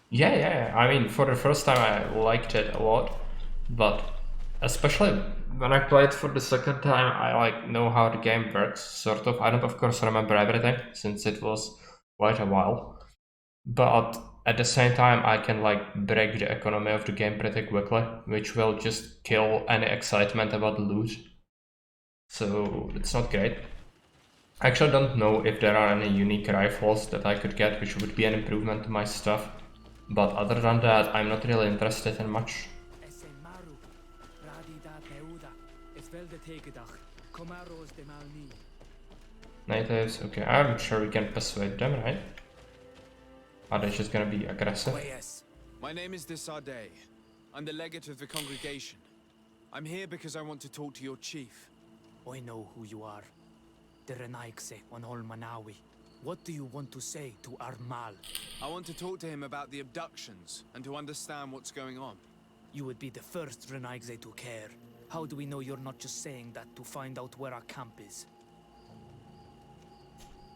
Yeah. I mean, for the first time I liked it a lot, but especially when I played for the second time, I know how the game works, sort of. I don't, of course, remember everything since it was quite a while, but at the same time, I can break the economy of the game pretty quickly, which will just kill any excitement about the loot. So it's not great. I actually don't know if there are any unique rifles that I could get, which would be an improvement to my stuff. But other than that, I'm not really interested in much. Natives, okay, I'm sure we can persuade them, right? Are they just gonna be aggressive? Yes. My name is Desardet. I'm the legate of the congregation. I'm here because I want to talk to your chief. I know who you are. The Renaigse on Manawi. What do you want to say to Armal? I want to talk to him about the abductions and to understand what's going on. You would be the first Renaigse to care. How do we know you're not just saying that to find out where our camp is?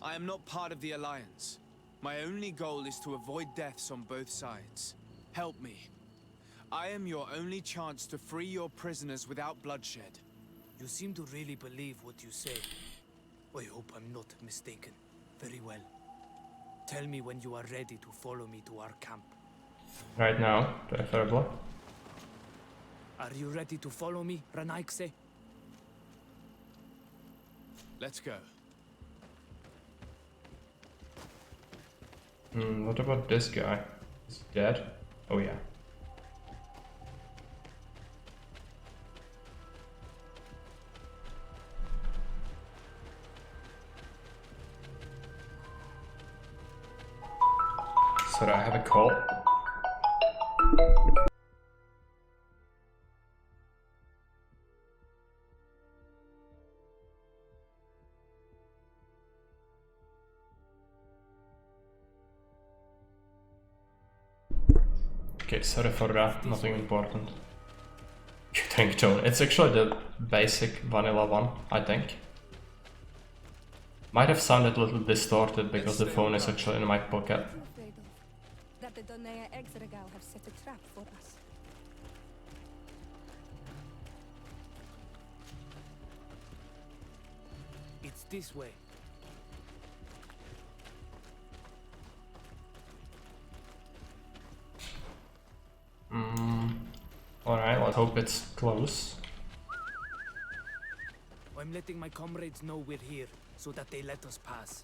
I am not part of the Alliance. My only goal is to avoid deaths on both sides. Help me. I am your only chance to free your prisoners without bloodshed. You seem to really believe what you say. I hope I'm not mistaken. Very well. Tell me when you are ready to follow me to our camp. Right now, preferably. Are you ready to follow me, Renaigse? Let's go. What about this guy? Is he dead? Oh yeah. Sorry, I have a call. Okay, sorry for that, nothing important. You think, Tone? It's actually the basic vanilla one, I think. Might have sounded a little distorted because the phone is actually in my pocket. That the Donea Exregal have set a trap for us. It's this way. Alright, let's hope it's close. I'm letting my comrades know we're here, so that they let us pass.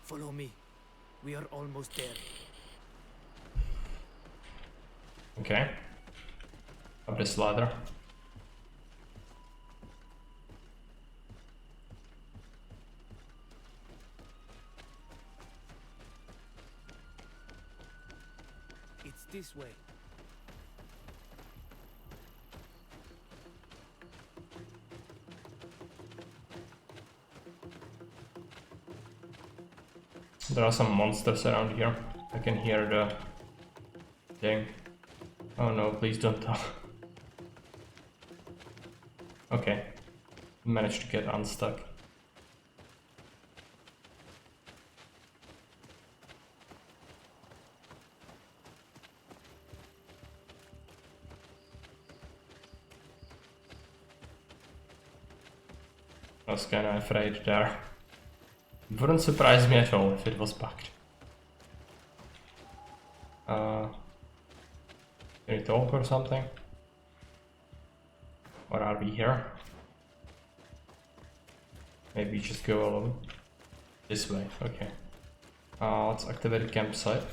Follow me. We are almost there. Okay. Up this ladder. It's this way. there are some monsters around here. I can hear the thing. Oh no, please don't talk. Okay, managed to get unstuck. I was kinda afraid there. It wouldn't surprise me at all if it was bugged. Can we talk or something? Or are we here? Maybe just go alone. This way, okay. Let's activate the campsite.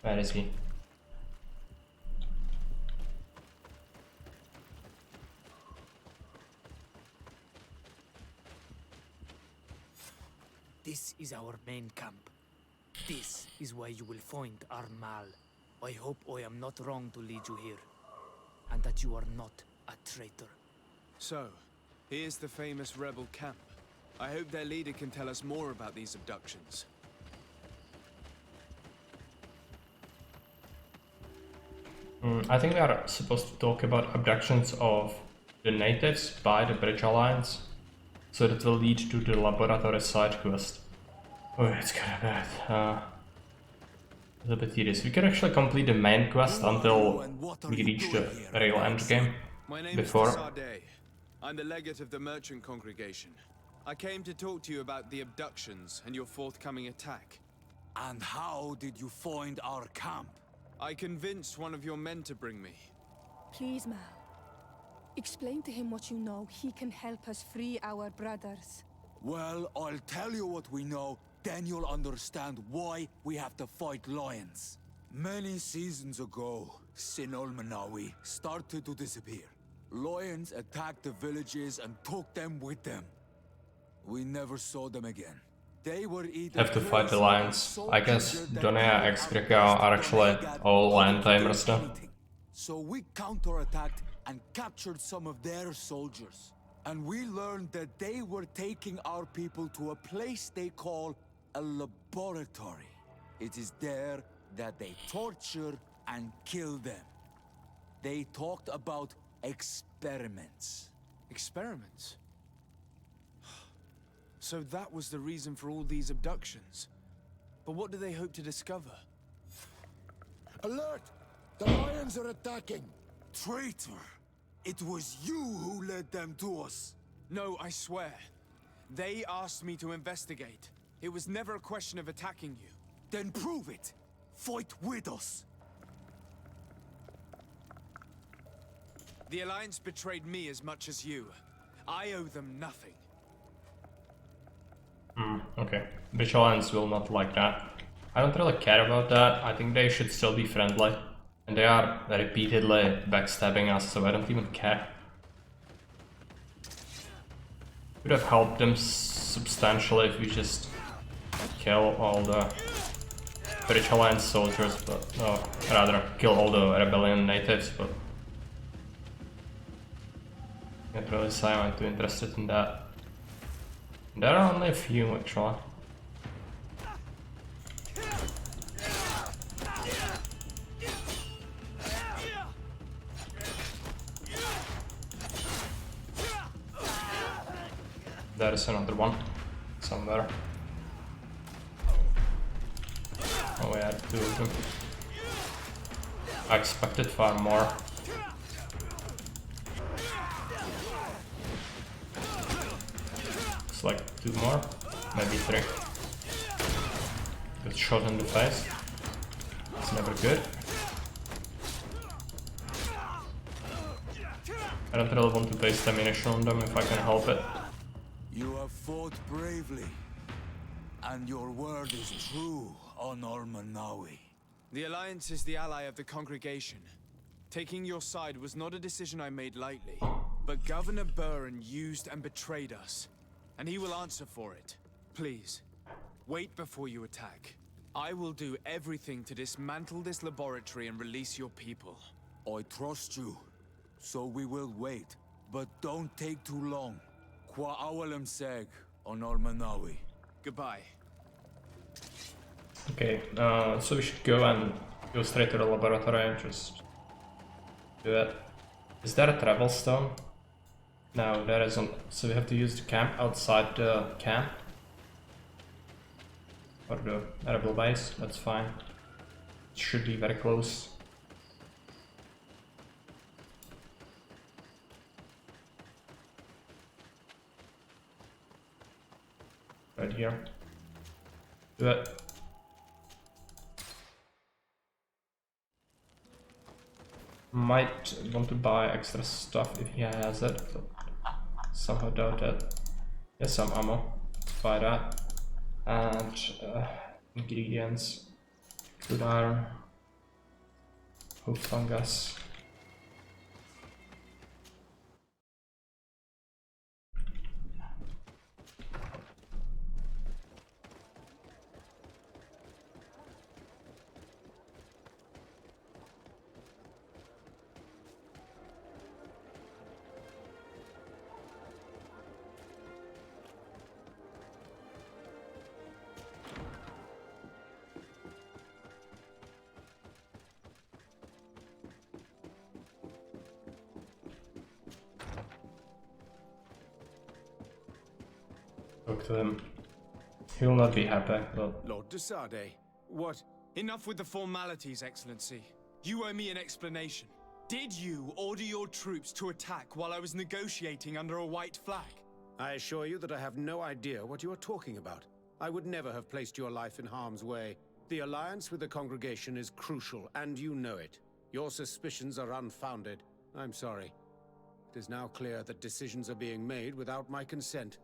Where is he? This is our main camp. This is where you will find our Mal. I hope I am not wrong to lead you here, and that you are not a traitor. So, here's the famous rebel camp. I hope their leader can tell us more about these abductions. I think we are supposed to talk about abductions of the natives by the Bridge Alliance, so that will lead to the laboratory side quest. Oh, it's kinda bad. A little bit tedious. We can actually complete the main quest until we reach the real endgame. My name Before. is Sade. I'm the legate of the merchant congregation. I came to talk to you about the abductions and your forthcoming attack. And how did you find our camp? I convinced one of your men to bring me. Please, Mal. Explain to him what you know. He can help us free our brothers. Well, I'll tell you what we know, then you'll understand why we have to fight lions. Many seasons ago, Sinol Manawi started to disappear. Lions attacked the villages and took them with them. We never saw them again. They were either Have to fight the lions. I guess Donea X Greca are actually all lion tamers though. So we counterattacked and captured some of their soldiers. And we learned that they were taking our people to a place they call a laboratory. It is there that they torture and kill them. They talked about experiments. Experiments? So that was the reason for all these abductions. But what do they hope to discover? Alert! The lions are attacking! Traitor! It was you who led them to us! No, I swear. They asked me to investigate. It was never a question of attacking you. Then prove it! Fight with us! The Alliance betrayed me as much as you. I owe them nothing. Okay. Bridge Alliance will not like that. I don't really care about that. I think they should still be friendly. And they are repeatedly backstabbing us, so I don't even care. Would have helped them substantially if we just kill all the Bridge Alliance soldiers, but no, rather kill all the rebellion natives, but can't really say I'm too interested in that. There are only a few actually. There's another one somewhere. Oh, we had two of them. I expected far more. It's like two more, maybe three. Got shot in the face. It's never good. I don't really want to waste ammunition on them if I can help it. You have fought bravely, and your word is true, Honor Manawi. The Alliance is the ally of the congregation. Taking your side was not a decision I made lightly, but Governor Burren used and betrayed us, and he will answer for it. Please, wait before you attack. I will do everything to dismantle this laboratory and release your people. I trust you, so we will wait, but don't take too long. Qua awalem seg, on Ormanawi. Goodbye. Okay, so we should go and go straight to the laboratory and just do it. Is there a travel stone? No, there isn't. So we have to use the camp outside the camp. Or the rebel base, that's fine. It should be very close. Right here. Do it. Might want to buy extra stuff if he has it, but somehow doubt it. Here's some ammo. Buy that. And ingredients. Crude iron. Hoof fungus. Talk to him. He will not be happy, but... Lord de Sade, what? Enough with the formalities, Excellency. You owe me an explanation. Did you order your troops to attack while I was negotiating under a white flag? I assure you that I have no idea what you are talking about. I would never have placed your life in harm's way. The alliance with the congregation is crucial, and you know it. Your suspicions are unfounded. I'm sorry. It is now clear that decisions are being made without my consent.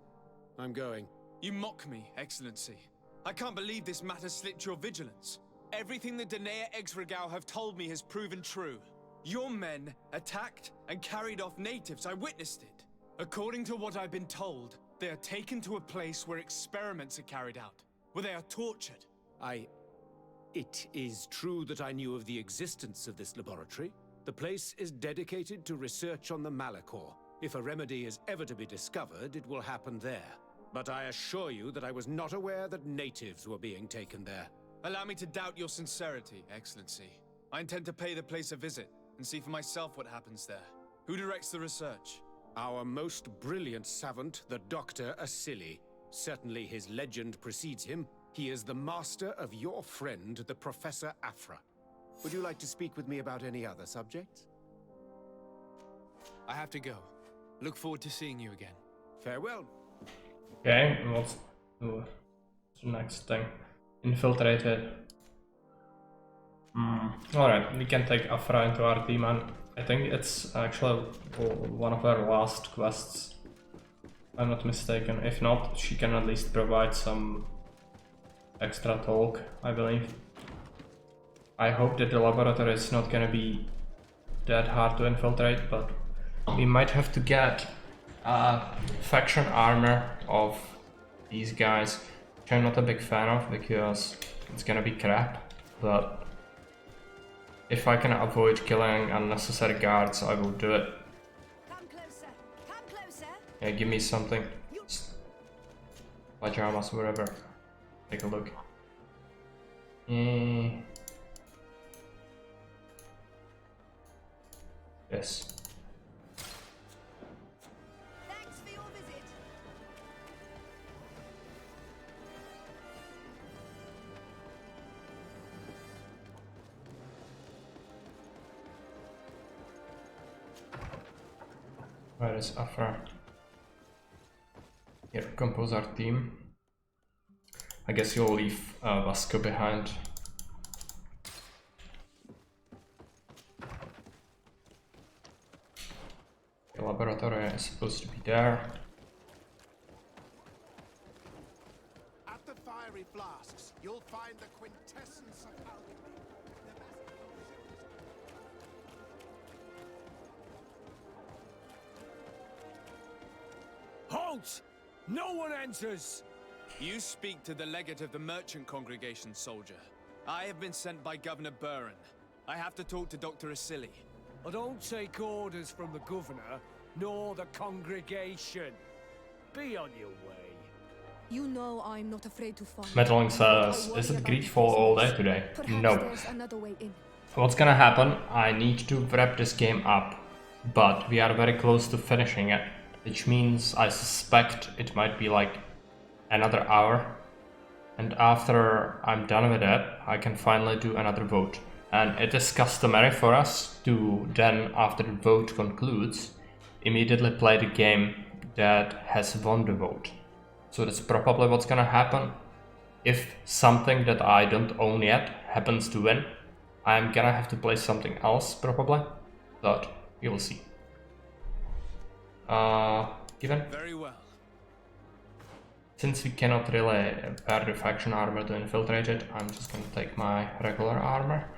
I'm going. You mock me, Excellency. I can't believe this matter slipped your vigilance. Everything the Danea Exregao have told me has proven true. Your men attacked and carried off natives. I witnessed it. According to what I've been told, they are taken to a place where experiments are carried out, where they are tortured. It is true that I knew of the existence of this laboratory. The place is dedicated to research on the Malachor. If a remedy is ever to be discovered, it will happen there. But I assure you that I was not aware that natives were being taken there. Allow me to doubt your sincerity, Excellency. I intend to pay the place a visit and see for myself what happens there. Who directs the research? Our most brilliant savant, the Dr. Asili. Certainly his legend precedes him. He is the master of your friend, the Professor Afra. Would you like to speak with me about any other subjects? I have to go. Look forward to seeing you again. Farewell. Okay, what's the next thing? Infiltrated. Alright, we can take Afra into our team, and I think it's actually one of our last quests, if I'm not mistaken. If not, she can at least provide some extra talk, I believe. I hope that the laboratory is not gonna be that hard to infiltrate, but we might have to get faction armor of these guys, which I'm not a big fan of because it's gonna be crap, but if I can avoid killing unnecessary guards, I will do it. Come closer. Come closer. Yeah, give me something. Pajamas, wherever. Take a look. Yes. Thanks for your visit. Where is Afra? Here, compose our team. I guess you'll leave Vasco behind. The laboratory is supposed to be there. At the fiery flasks, you'll find the quintessence of alchemy. Halt! No one enters! You speak to the legate of the merchant congregation, soldier. I have been sent by Governor Buren. I have to talk to Dr. Asili. I don't take orders from the governor, nor the congregation. Be on your way. You know I'm not afraid to fight. Metalling says, is it greedfall all day today? No. There's another way in. What's gonna happen? I need to wrap this game up, but we are very close to finishing it, which means I suspect it might be like another hour. And after I'm done with it, I can finally do another vote. And it is customary for us to then, after the vote concludes, immediately play the game that has won the vote. So that's probably what's gonna happen. If something that I don't own yet happens to win, I'm gonna have to play something else probably, but we will see. Given? Very well. Since we cannot really wear the faction armor to infiltrate it, I'm just gonna take my regular armor.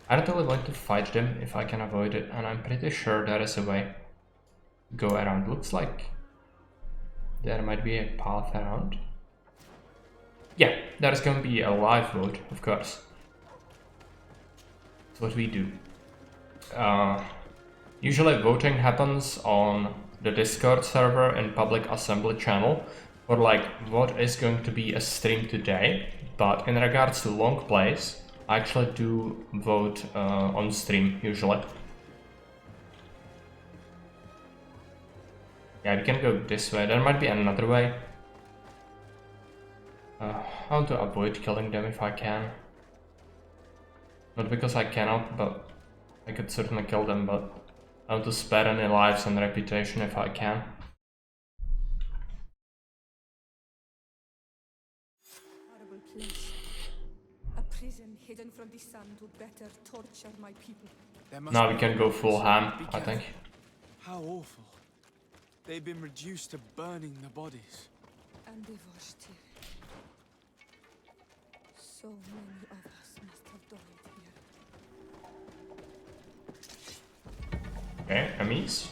I don't really want to fight them if I can avoid it, and I'm pretty sure there is a way to go around. Looks like there might be a path around. Yeah, there's gonna be a live vote, of course. That's what we do. Usually voting happens on the Discord server and public assembly channel for like what is going to be a stream today, but in regards to long plays, I actually do vote on stream usually. Yeah, we can go this way. There might be another way. I want to avoid killing them if I can. Not because I cannot, but I could certainly kill them, but I want to spare any lives and reputation if I can. Horrible place. A prison hidden from the sun to better torture my people. Now we can go full ham, I think. How awful. They've been reduced to burning the bodies. And divorced here. So many of us must have died here. Okay, enemies.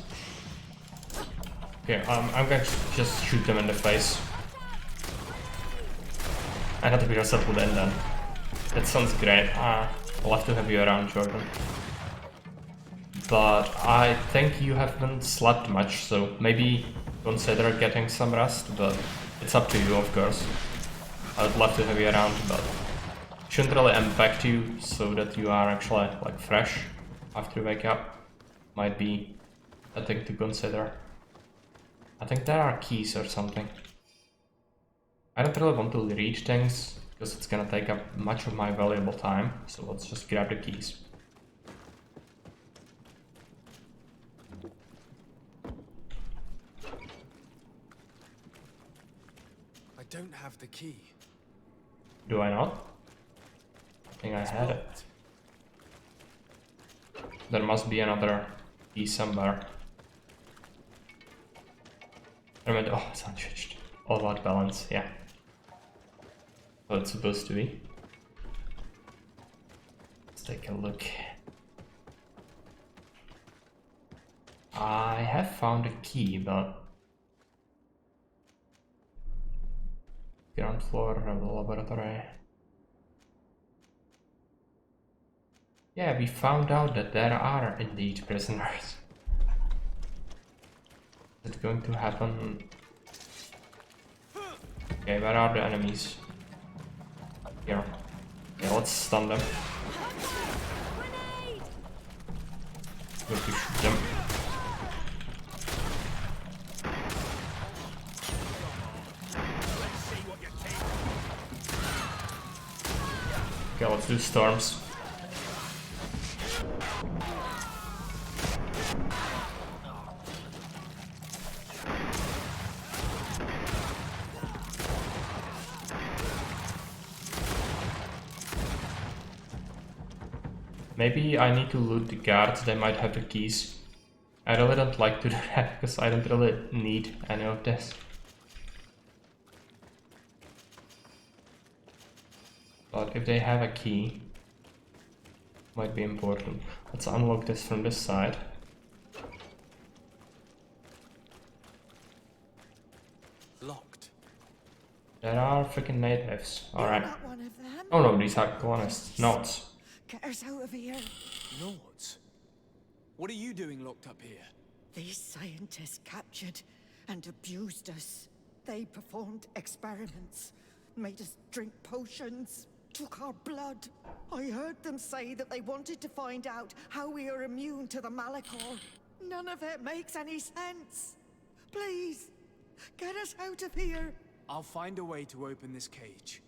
Okay, I'm going to just shoot them in the face. I had to be settled in then. That sounds great. I'll have to have you around, Jordan. But I think you haven't slept much, so maybe consider getting some rest, but it's up to you, of course. I would love to have you around, but shouldn't really impact you so that you are actually like fresh after you wake up. Might be a thing to consider. I think there are keys or something. I don't really want to read things because it's gonna take up much of my valuable time, so let's just grab the keys. I don't have the key. Do I not? I think I had it. There must be another key somewhere. Oh, it's unchanged. All about balance, yeah. What it's supposed to be. Let's take a look. I have found a key, but ground floor of the laboratory. Yeah, we found out that there are indeed prisoners. Is it going to happen? Okay, where are the enemies? Here. Okay, let's stun them. Going to shoot them. Okay, let's do storms. Maybe I need to loot the guards, they might have the keys. I really don't like to do that because I don't really need any of this. But if they have a key, might be important. Let's unlock this from this side. Locked. There are freaking natives. Alright. Oh no, these are colonists. Notes. Get us out of here. Nords? What are you doing locked up here? These scientists captured and abused us. They performed experiments, made us drink potions, took our blood. I heard them say that they wanted to find out how we are immune to the Malachor. None of it makes any sense. Please, get us out of here. I'll find a way to open this cage.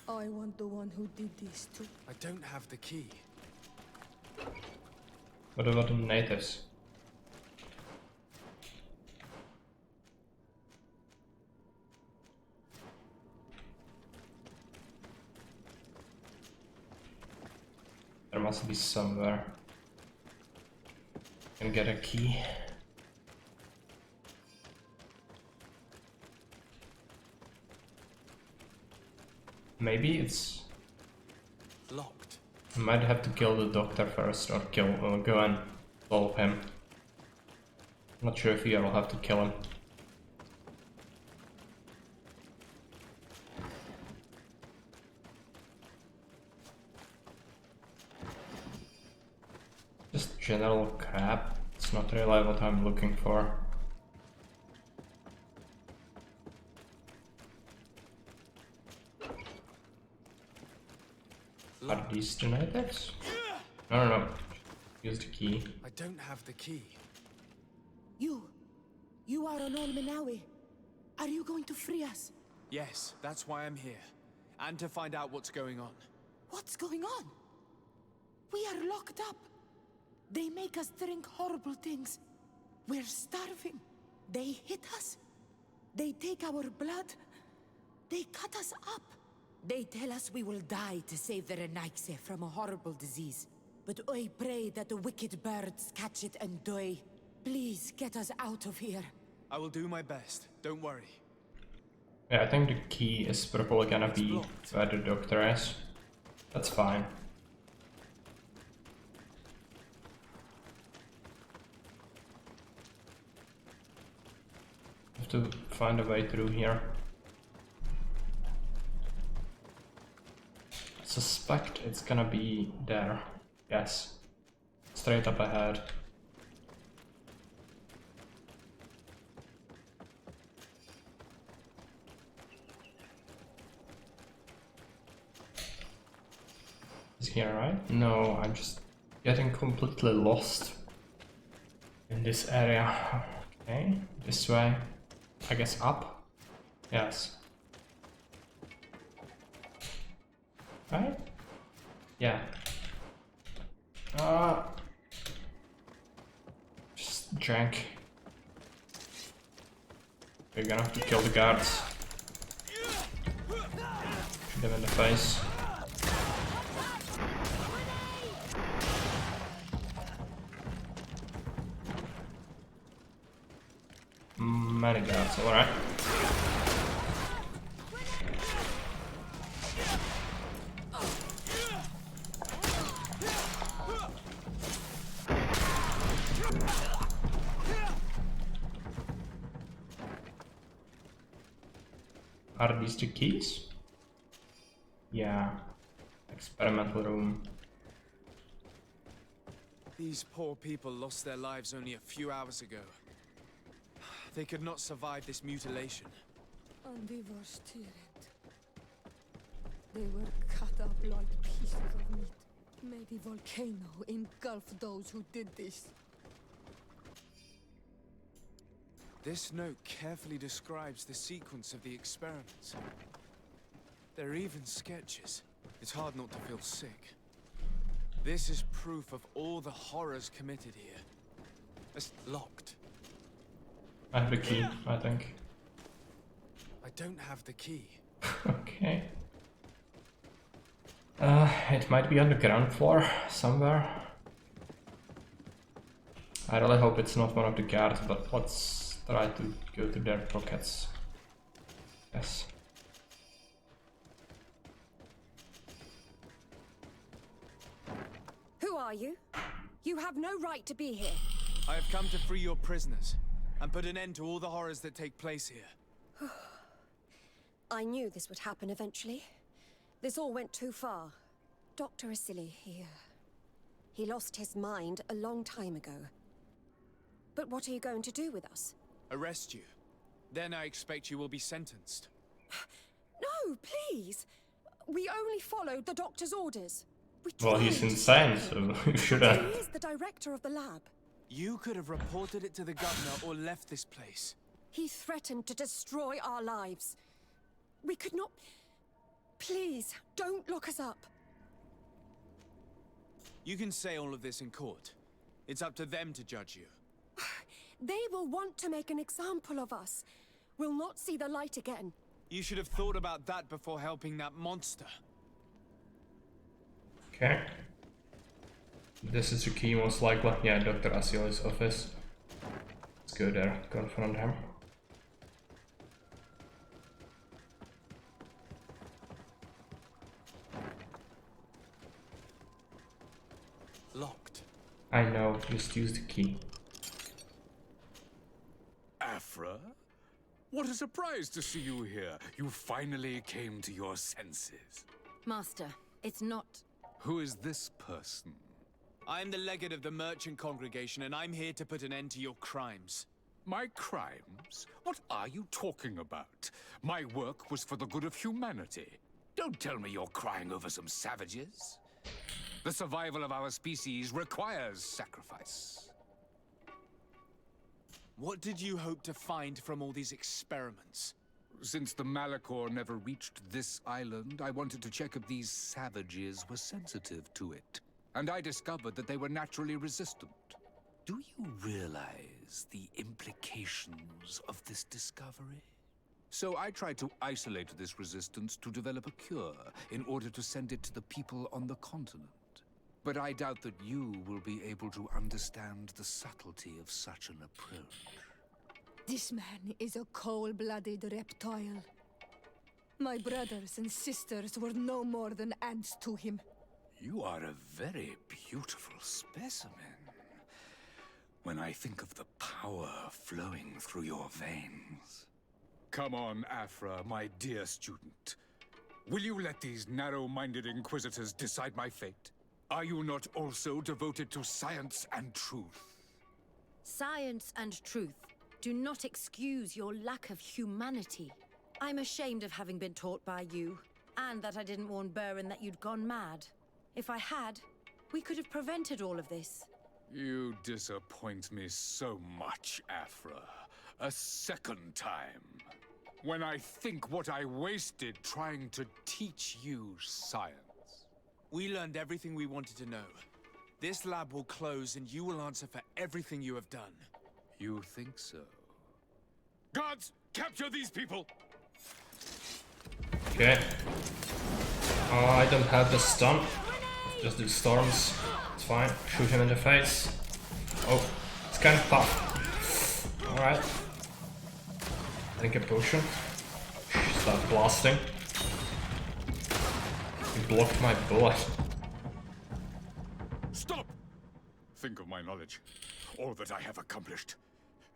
I want the one who did this too. I don't have the key. What about the natives? There must be somewhere. Can get a key. Maybe it's locked. I might have to kill the doctor first, or go and solve him. Not sure if here I'll have to kill him. Just general crap. It's not really what I'm looking for. Are these the natives? No. Use the key. I don't have the key. You are an Olmenawi. Are you going to free us? Yes, that's why I'm here. And to find out what's going on. What's going on? We are locked up. They make us drink horrible things. We're starving. They hit us. They take our blood. They cut us up. They tell us we will die to save the Renaigse from a horrible disease. But I pray that the wicked birds catch it and die. Please get us out of here. I will do my best. Don't worry. Yeah, I think the key is probably gonna be where the doctor is. That's fine. Have to find a way through here. Suspect it's gonna be there. Yes. Straight up ahead. Is here right? No, I'm just getting completely lost in this area. Okay, this way. I guess up? Yes. Right? Yeah. Just drink. We're gonna have to kill the guards. Shoot them in the face. Many guards, alright. Are these the keys? Yeah. Experimental room. These poor people lost their lives only a few hours ago. They could not survive this mutilation. And they were steered. They were cut up like pieces of meat. May the volcano engulf those who did this. This note carefully describes the sequence of the experiments. There are even sketches. It's hard not to feel sick. This is proof of all the horrors committed here. It's locked. I have the key, I think. I don't have the key. Okay. It might be on the ground floor somewhere. I really hope it's not one of the guards, but let's try to go to their pockets. Yes. Who are you? You have no right to be here. I have come to free your prisoners and put an end to all the horrors that take place here. I knew this would happen eventually. This all went too far. Dr. Asili, he lost his mind a long time ago. But what are you going to do with us? Arrest you. Then I expect you will be sentenced. No, please. We only followed the doctor's orders. We Well, he's tried to insane, stop so him. you should And have. he is the director of the lab. You could have reported it to the governor or left this place. He threatened to destroy our lives. We could not... Please, don't lock us up. You can say all of this in court. It's up to them to judge you. They will want to make an example of us. We'll not see the light again. You should have thought about that before helping that monster. Okay. This is the key, most likely. Yeah, Dr. Asioli's office. Let's go there, confront him. Locked. I know, just use the key. Afra? What a surprise to see you here. You finally came to your senses. Master, it's not... Who is this person? I'm the legate of the merchant congregation, and I'm here to put an end to your crimes. My crimes? What are you talking about? My work was for the good of humanity. Don't tell me you're crying over some savages. The survival of our species requires sacrifice. What did you hope to find from all these experiments? Since the Malachor never reached this island, I wanted to check if these savages were sensitive to it. And I discovered that they were naturally resistant. Do you realize the implications of this discovery? So I tried to isolate this resistance to develop a cure in order to send it to the people on the continent. But I doubt that you will be able to understand the subtlety of such an approach. This man is a cold-blooded reptile. My brothers and sisters were no more than ants to him. You are a very beautiful specimen. When I think of the power flowing through your veins. Come on, Afra, my dear student. Will you let these narrow-minded inquisitors decide my fate? Are you not also devoted to science and truth? Science and truth do not excuse your lack of humanity. I'm ashamed of having been taught by you, and that I didn't warn Burin that you'd gone mad. If I had, we could have prevented all of this. You disappoint me so much, Afra. A second time. When I think what I wasted trying to teach you science. We learned everything we wanted to know. This lab will close and you will answer for everything you have done. You think so? Guards, capture these people! Okay. I don't have the stun. Just do storms. It's fine. Shoot him in the face. Oh, it's kind of tough. Alright. Drink a potion. Start blasting. He blocked my bullet. Stop! Think of my knowledge. All that I have accomplished.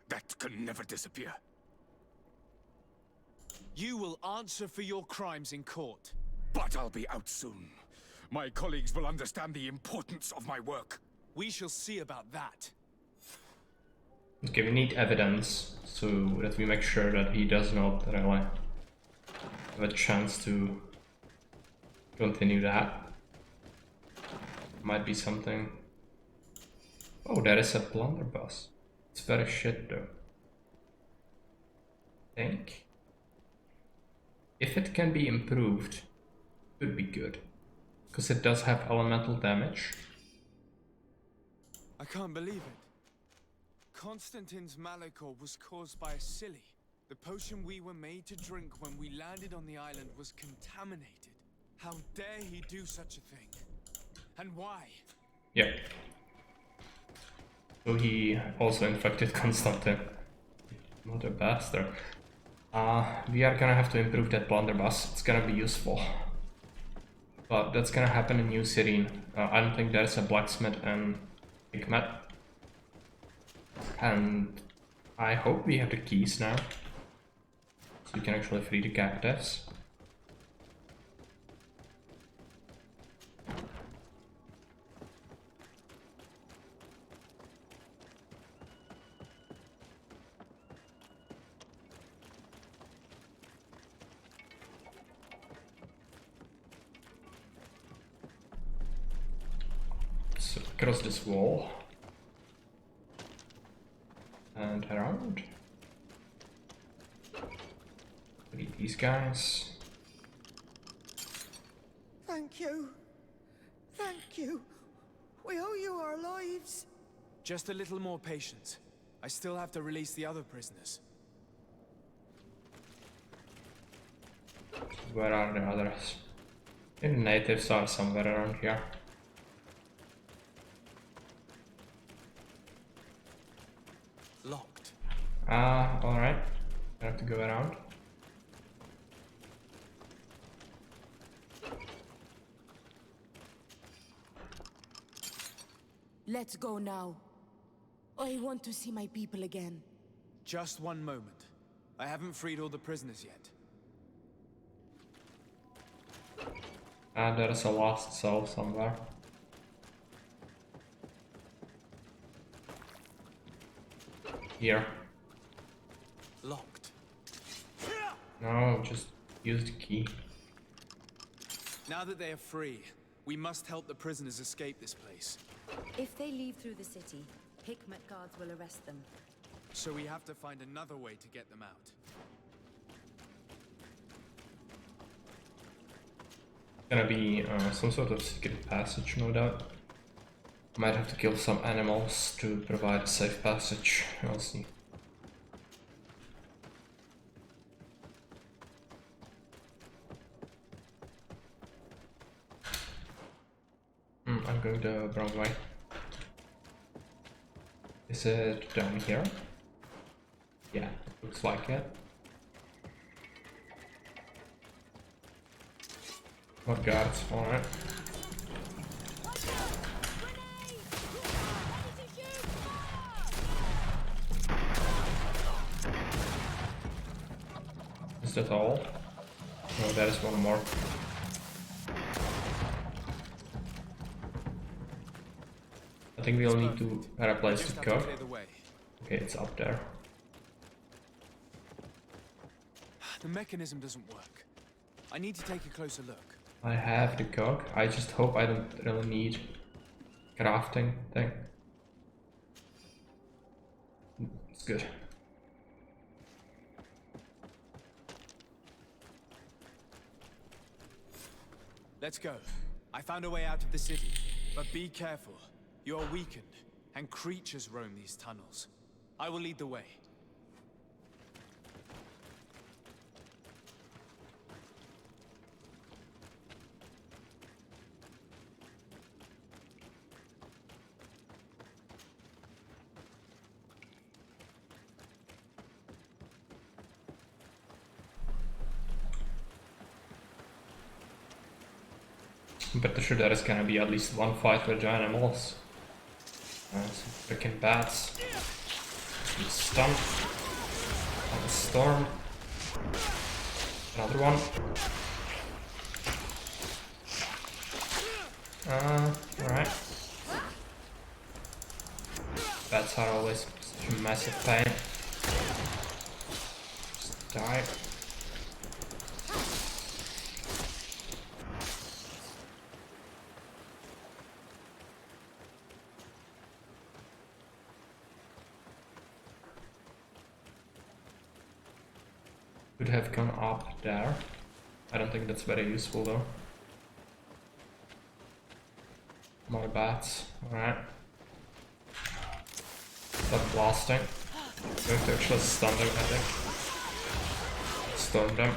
That can never disappear. You will answer for your crimes in court. But I'll be out soon. My colleagues will understand the importance of my work. We shall see about that. Okay, we need evidence so that we make sure that he does not really have a chance to continue that. Might be something. Oh, there is a blunderbuss. It's very shit though. I think if it can be improved, it would be good. Because it does have elemental damage. I can't believe it. Constantine's Malachor was caused by a silly. The potion we were made to drink when we landed on the island was contaminated. How dare he do such a thing? And why? Yeah. So he also infected Constantine. What a bastard. We are gonna have to improve that blunderbuss. It's gonna be useful. But that's gonna happen in New City. I don't think there's a blacksmith in Hikmet. And I hope we have the keys now. So we can actually free the captives. across this wall. And around. Meet these guys. Thank you. Thank you. We owe you our lives. Just a little more patience. I still have to release the other prisoners. Where are the others? I think the natives are somewhere around here. Locked. Alright. I have to go around. Let's go now. I want to see my people again. Just one moment. I haven't freed all the prisoners yet. There's a lost soul somewhere. Here. Locked. No, just use the key. Now that they are free, we must help the prisoners escape this place. If they leave through the city, Hikmet guards will arrest them. So we have to find another way to get them out. Gonna be some sort of secret passage, no doubt. Might have to kill some animals to provide a safe passage. We'll see. I'm going the wrong way. Is it down here? Yeah, looks like it. More guards, alright. Is that all? No, there is one more. I think we'll need to replace the cook. Okay, it's up there. The mechanism doesn't work. I need to take a closer look. I have the cook. I just hope I don't really need crafting thing. It's good. Let's go. I found a way out of the city, but be careful. You are weakened, and creatures roam these tunnels. I will lead the way. I'm pretty sure there is gonna be at least one fight with the animals. Some freaking bats. Some stun. And a storm. Another one. Alright. Bats are always such a massive pain. Just die. Could have gone up there. I don't think that's very useful though. More bats, alright. Stop blasting. We have to actually stun them, I think. Storm them.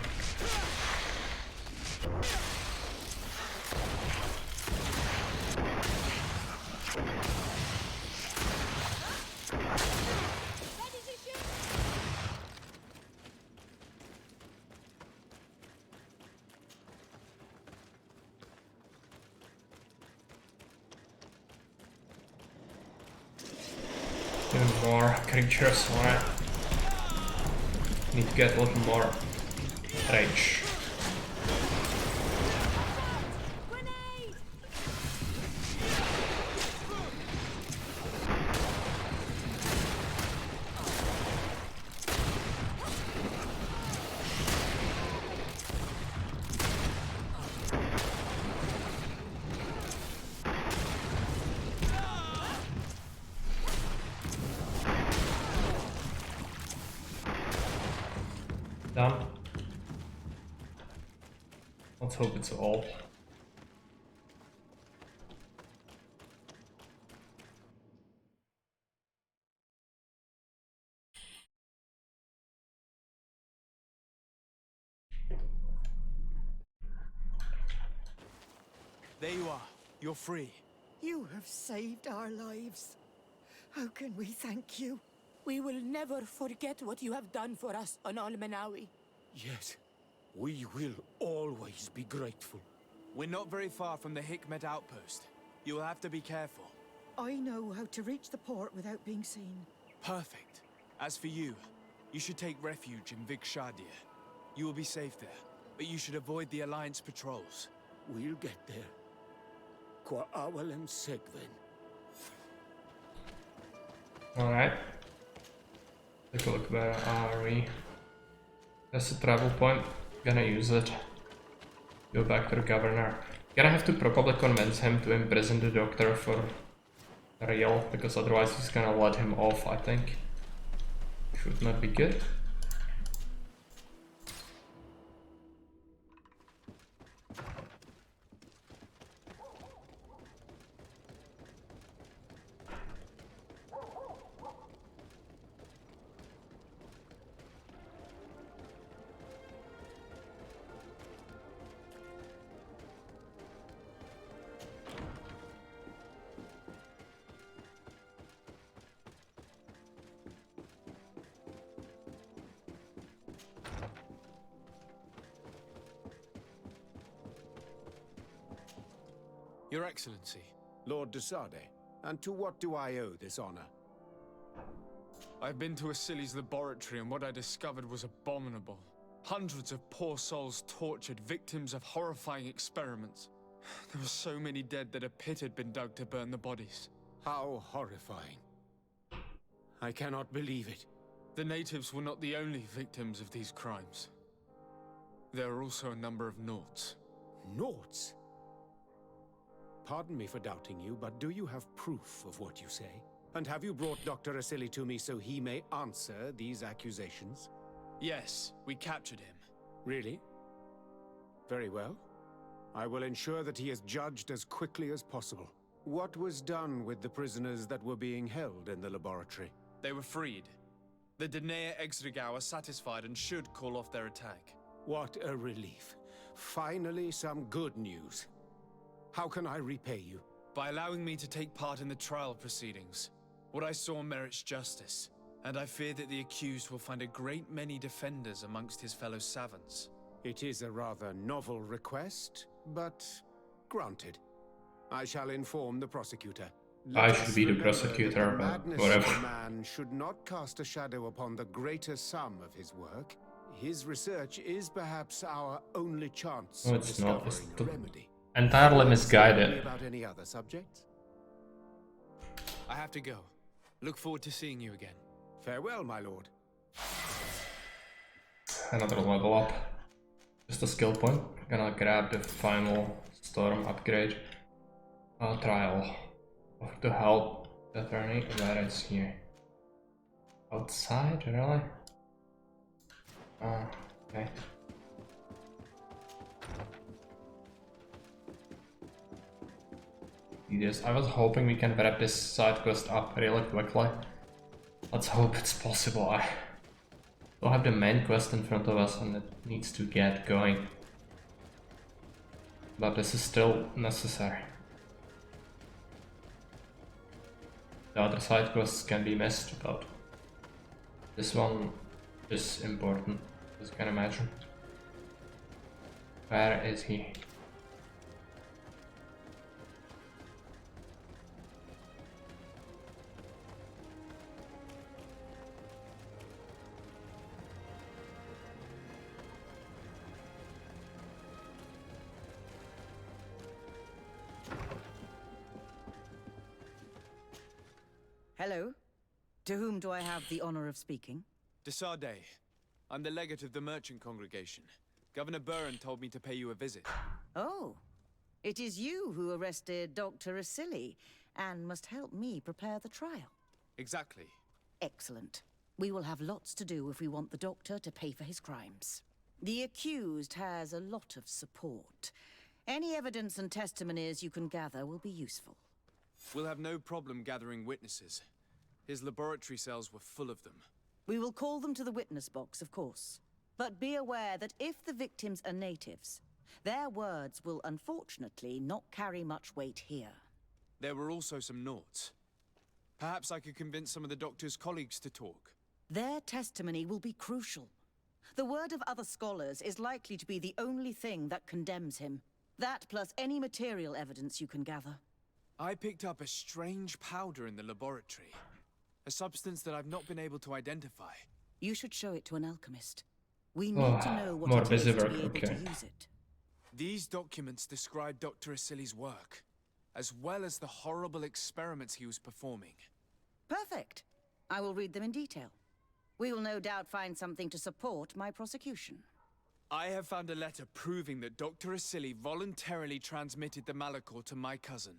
Even more creatures, alright. Need to get a little more rage. Done. Let's hope it's all. There you are. You're free. You have saved our lives. How can we thank you? We will never forget what you have done for us on Almenawi. Yes, we will always be grateful. We're not very far from the Hikmet outpost. You'll have to be careful. I know how to reach the port without being seen. Perfect. As for you, you should take refuge in Vikshadia. You will be safe there, but you should avoid the Alliance patrols. We'll get there. Qua awalem segven. Alright. Take a look where are we? There's a travel point. Gonna use it. Go back to the governor. Gonna have to probably convince him to imprison the doctor for real, because otherwise he's gonna let him off, I think. Should not be good. Your Excellency. Lord de Sade, and to what do I owe this honor? I've been to Asili's laboratory and what I discovered was abominable. Hundreds of poor souls tortured, victims of horrifying experiments. There were so many dead that a pit had been dug to burn the bodies. How horrifying. I cannot believe it. The natives were not the only victims of these crimes. There are also a number of Naughts. Naughts? Pardon me for doubting you, but do you have proof of what you say? And have you brought Dr. Asili to me so he may answer these accusations? Yes, we captured him. Really? Very well. I will ensure that he is judged as quickly as possible. What was done with the prisoners that were being held in the laboratory? They were freed. The Dinea Exregau are satisfied and should call off their attack. What a relief. Finally, some good news. How can I repay you? By allowing me to take part in the trial proceedings. What I saw merits justice, and I fear that the accused will find a great many defenders amongst his fellow savants. It is a rather novel request, but granted. I shall inform the prosecutor. I should be the prosecutor, but whatever. The man should not cast a shadow upon the greater sum of his work. His research is perhaps our only chance No, of it's not. discovering It's a remedy. entirely misguided. About any other subjects? I have to go. Look forward to seeing you again. Farewell, my lord. Another level up. Just a skill point. Gonna grab the final storm upgrade. Trial. Offer to help the attorney. Where is he? Outside, really? Okay. Yes, I was hoping we can wrap this side quest up really quickly. Let's hope it's possible. I don't have the main quest in front of us and it needs to get going. But this is still necessary. The other side quests can be missed, but this one is important, as you can imagine. Where is he? Hello. To whom do I have the honor of speaking? De Sade. I'm the legate of the merchant congregation. Governor Buran told me to pay you a visit. Oh, it is you who arrested Dr. Asili and must help me prepare the trial. Exactly. Excellent. We will have lots to do if we want the Doctor to pay for his crimes. The accused has a lot of support. Any evidence and testimonies you can gather will be useful. We'll have no problem gathering witnesses. His laboratory cells were full of them. We will call them to the witness box, of course. But be aware that if the victims are natives, their words will unfortunately not carry much weight here. There were also some Nauts. Perhaps I could convince some of the Doctor's colleagues to talk. Their testimony will be crucial. The word of other scholars is likely to be the only thing that condemns him. That plus any material evidence you can gather. I picked up a strange powder in the laboratory. A substance that I've not been able to identify. You should show it to an alchemist. We need to know what more it is busy to work, be able okay. to use it. These documents describe Dr. Asili's work, as well as the horrible experiments he was performing. Perfect. I will read them in detail. We will no doubt find something to support my prosecution. I have found a letter proving that Dr. Asili voluntarily transmitted the Malachor to my cousin,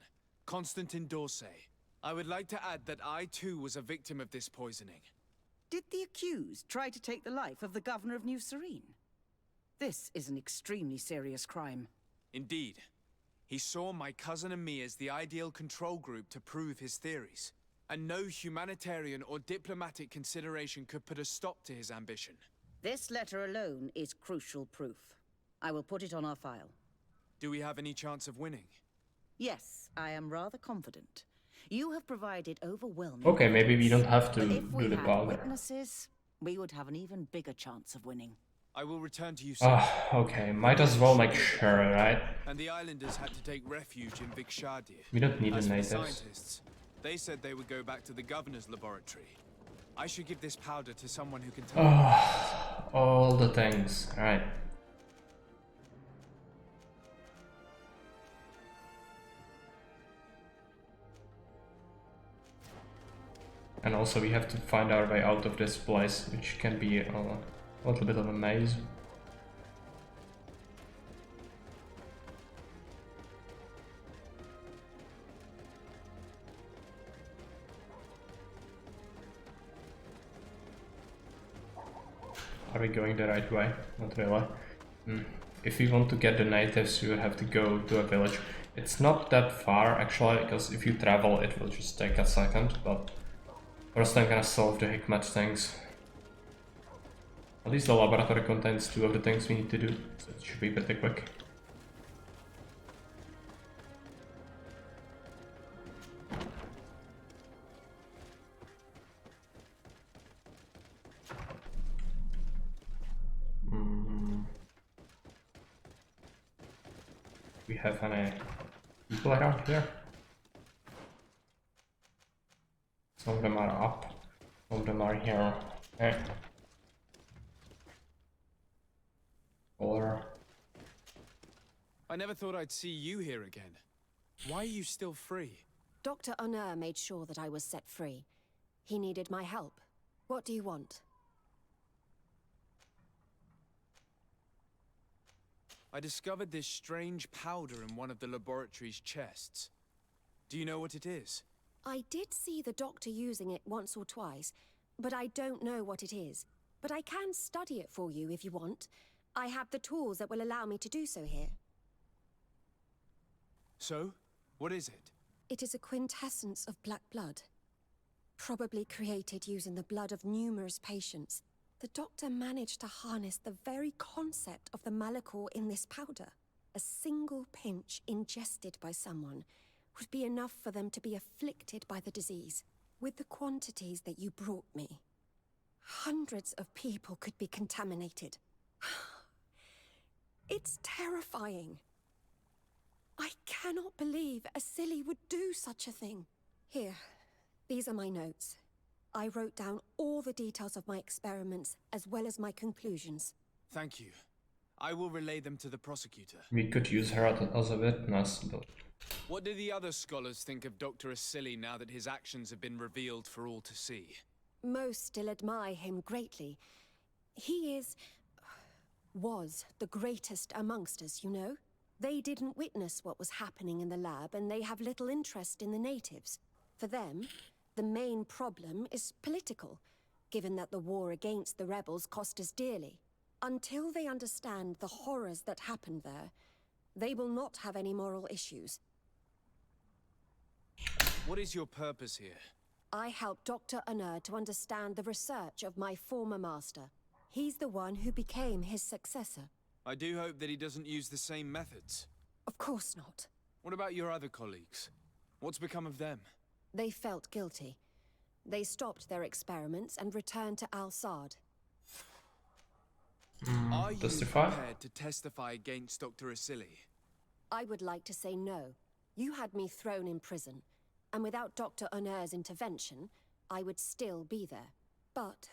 Constantin d'Orsay. I would like to add that I too was a victim of this poisoning. Did the accused try to take the life of the governor of New Serene? This is an extremely serious crime. Indeed. He saw my cousin and me as the ideal control group to prove his theories. And no humanitarian or diplomatic consideration could put a stop to his ambition. This letter alone is crucial proof. I will put it on our file. Do we have any chance of winning? Yes, I am rather confident. You have provided overwhelming Okay, maybe we don't have to but if we do the had powder. witnesses, we would have an even bigger chance of winning. I will return to you soon. Ah, okay, might as well make sure, right? And the islanders had to take refuge in Vikshadir. We don't need As the for natives. scientists, they said they would go back to the governor's laboratory. I should give this powder to someone who can tell me. All the things, right. And also we have to find our way out of this place, which can be a little bit of a maze. Are we going the right way? Not really. If we want to get the natives, we will have to go to a village. It's not that far actually, because if you travel it will just take a second, but first I'm gonna solve the Hikmet things. At least the laboratory contains 2 of the things we need to do, so it should be pretty quick. We have any people around here? Some of them are up, some of them are here. Okay. Or I never thought I'd see you here again. Why are you still free? Dr. Honor made sure that I was set free. He needed my help. What do you want? I discovered this strange powder in one of the laboratory's chests. Do you know what it is? I did see the doctor using it once or twice, but I don't know what it is. But I can study it for you if you want. I have the tools that will allow me to do so here. So, what is it? It is a quintessence of black blood. Probably created using the blood of numerous patients. The doctor managed to harness the very concept of the Malachor in this powder. A single pinch ingested by someone would be enough for them to be afflicted by the disease. With the quantities that you brought me, hundreds of people could be contaminated. It's terrifying. I cannot believe Asili would do such a thing. Here, these are my notes. I wrote down all the details of my experiments, as well as my conclusions. Thank you. I will relay them to the prosecutor. we could use her as a witness, but What do the other scholars think of Dr. Asili now that his actions have been revealed for all to see? Most still admire him greatly. He was the greatest amongst us, you know? They didn't witness what was happening in the lab, and they have little interest in the natives. For them, the main problem is political. given that the war against the rebels cost us dearly. Until they understand the horrors that happened there, they will not have any moral issues. What is your purpose here? I helped Dr. Unur to understand the research of my former master. He's the one who became his successor. I do hope that he doesn't use the same methods. Of course not. What about your other colleagues? What's become of them? They felt guilty. They stopped their experiments and returned to Al-Sad. Are you prepared to testify against Dr. Asili? I would like to say no. You had me thrown in prison, and without Dr. Unur's intervention, I would still be there. But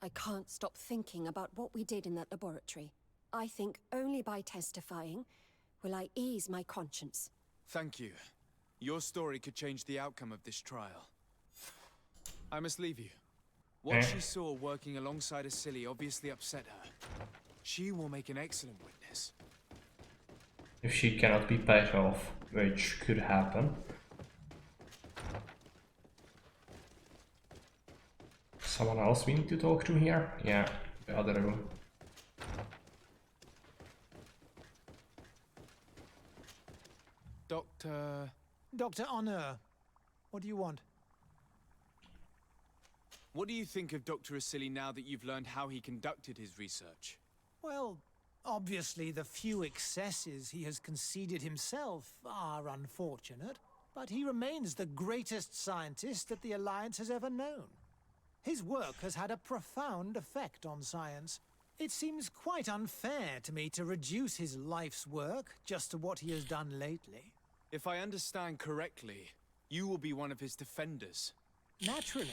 I can't stop thinking about what we did in that laboratory. I think only by testifying will I ease my conscience. Thank you. Your story could change the outcome of this trial. I must leave you. What she saw working alongside Asili obviously upset her. She will make an excellent witness. If she cannot be paid off, which could happen. Someone else we need to talk to here? Yeah, the other room. Dr. Unur, what do you want? What do you think of Dr. Asili now that you've learned how he conducted his research? Well, obviously the few excesses he has conceded himself are unfortunate, but he remains the greatest scientist that the Alliance has ever known. His work has had a profound effect on science. It seems quite unfair to me to reduce his life's work just to what he has done lately. If I understand correctly, you will be one of his defenders. Naturally.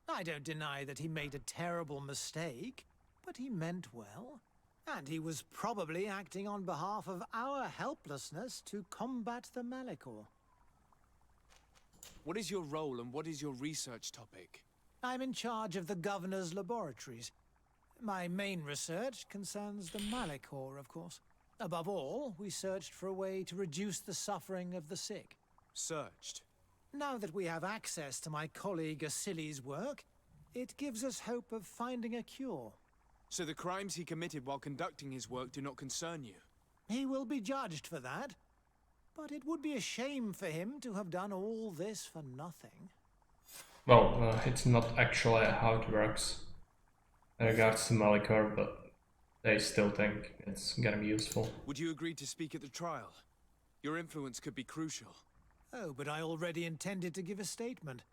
I don't deny that he made a terrible mistake, but he meant well. And he was probably acting on behalf of our helplessness to combat the Malachor. What is your role and what is your research topic? I'm in charge of the Governor's laboratories. My main research concerns the Malachor, of course. Above all, we searched for a way to reduce the suffering of the sick. Searched? Now that we have access to my colleague Asili's work, it gives us hope of finding a cure. So the crimes he committed while conducting his work do not concern you? He will be judged for that. But it would be a shame for him to have done all this for nothing. Well, it's not actually how it works in regards to Malachor, but they still think it's gonna be useful. Would you agree to speak at the trial? Your influence could be crucial. Oh, but I already intended to give a statement.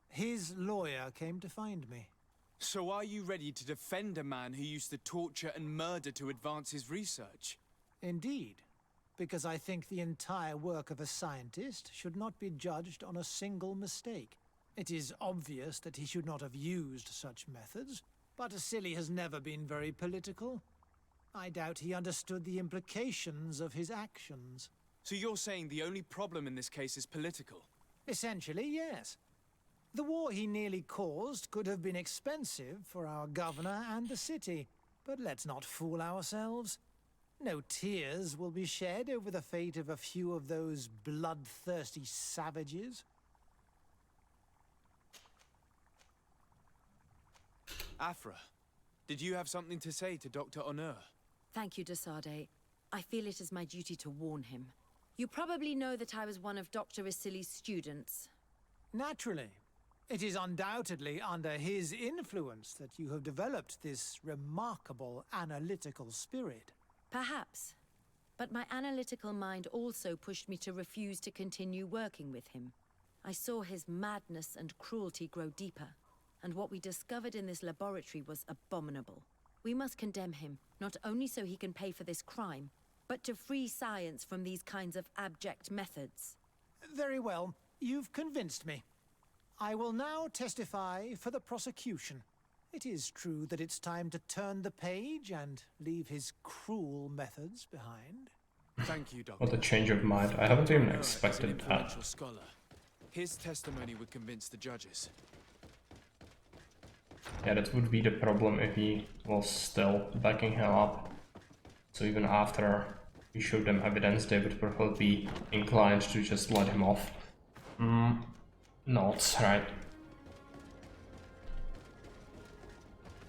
His lawyer came to find me. So are you ready to defend a man who used to torture and murder to advance his research? Indeed, because I think the entire work of a scientist should not be judged on a single mistake. It is obvious that he should not have used such methods, but Asili has never been very political. I doubt he understood the implications of his actions. So you're saying the only problem in this case is political? Essentially, yes. The war he nearly caused could have been expensive for our governor and the city, but let's not fool ourselves. No tears will be shed over the fate of a few of those bloodthirsty savages. Afra, did you have something to say to Dr. Unur? Thank you, Desade. I feel it is my duty to warn him. You probably know that I was one of Dr. Asili's students. Naturally. It is undoubtedly under his influence that you have developed this remarkable analytical spirit. Perhaps. But my analytical mind also pushed me to refuse to continue working with him. I saw his madness and cruelty grow deeper, and what we discovered in this laboratory was abominable. We must condemn him, not only so he can pay for this crime, but to free science from these kinds of abject methods. Very well. You've convinced me. I will now testify for the prosecution. It is true that it's time to turn the page and leave his cruel methods behind. Thank you, Doctor. What a change of mind. I haven't even expected that. Scholar. His testimony would convince the judges. Yeah, that would be the problem if he was still backing him up. So even after we showed them evidence, they would probably be inclined to just let him off. Not, right?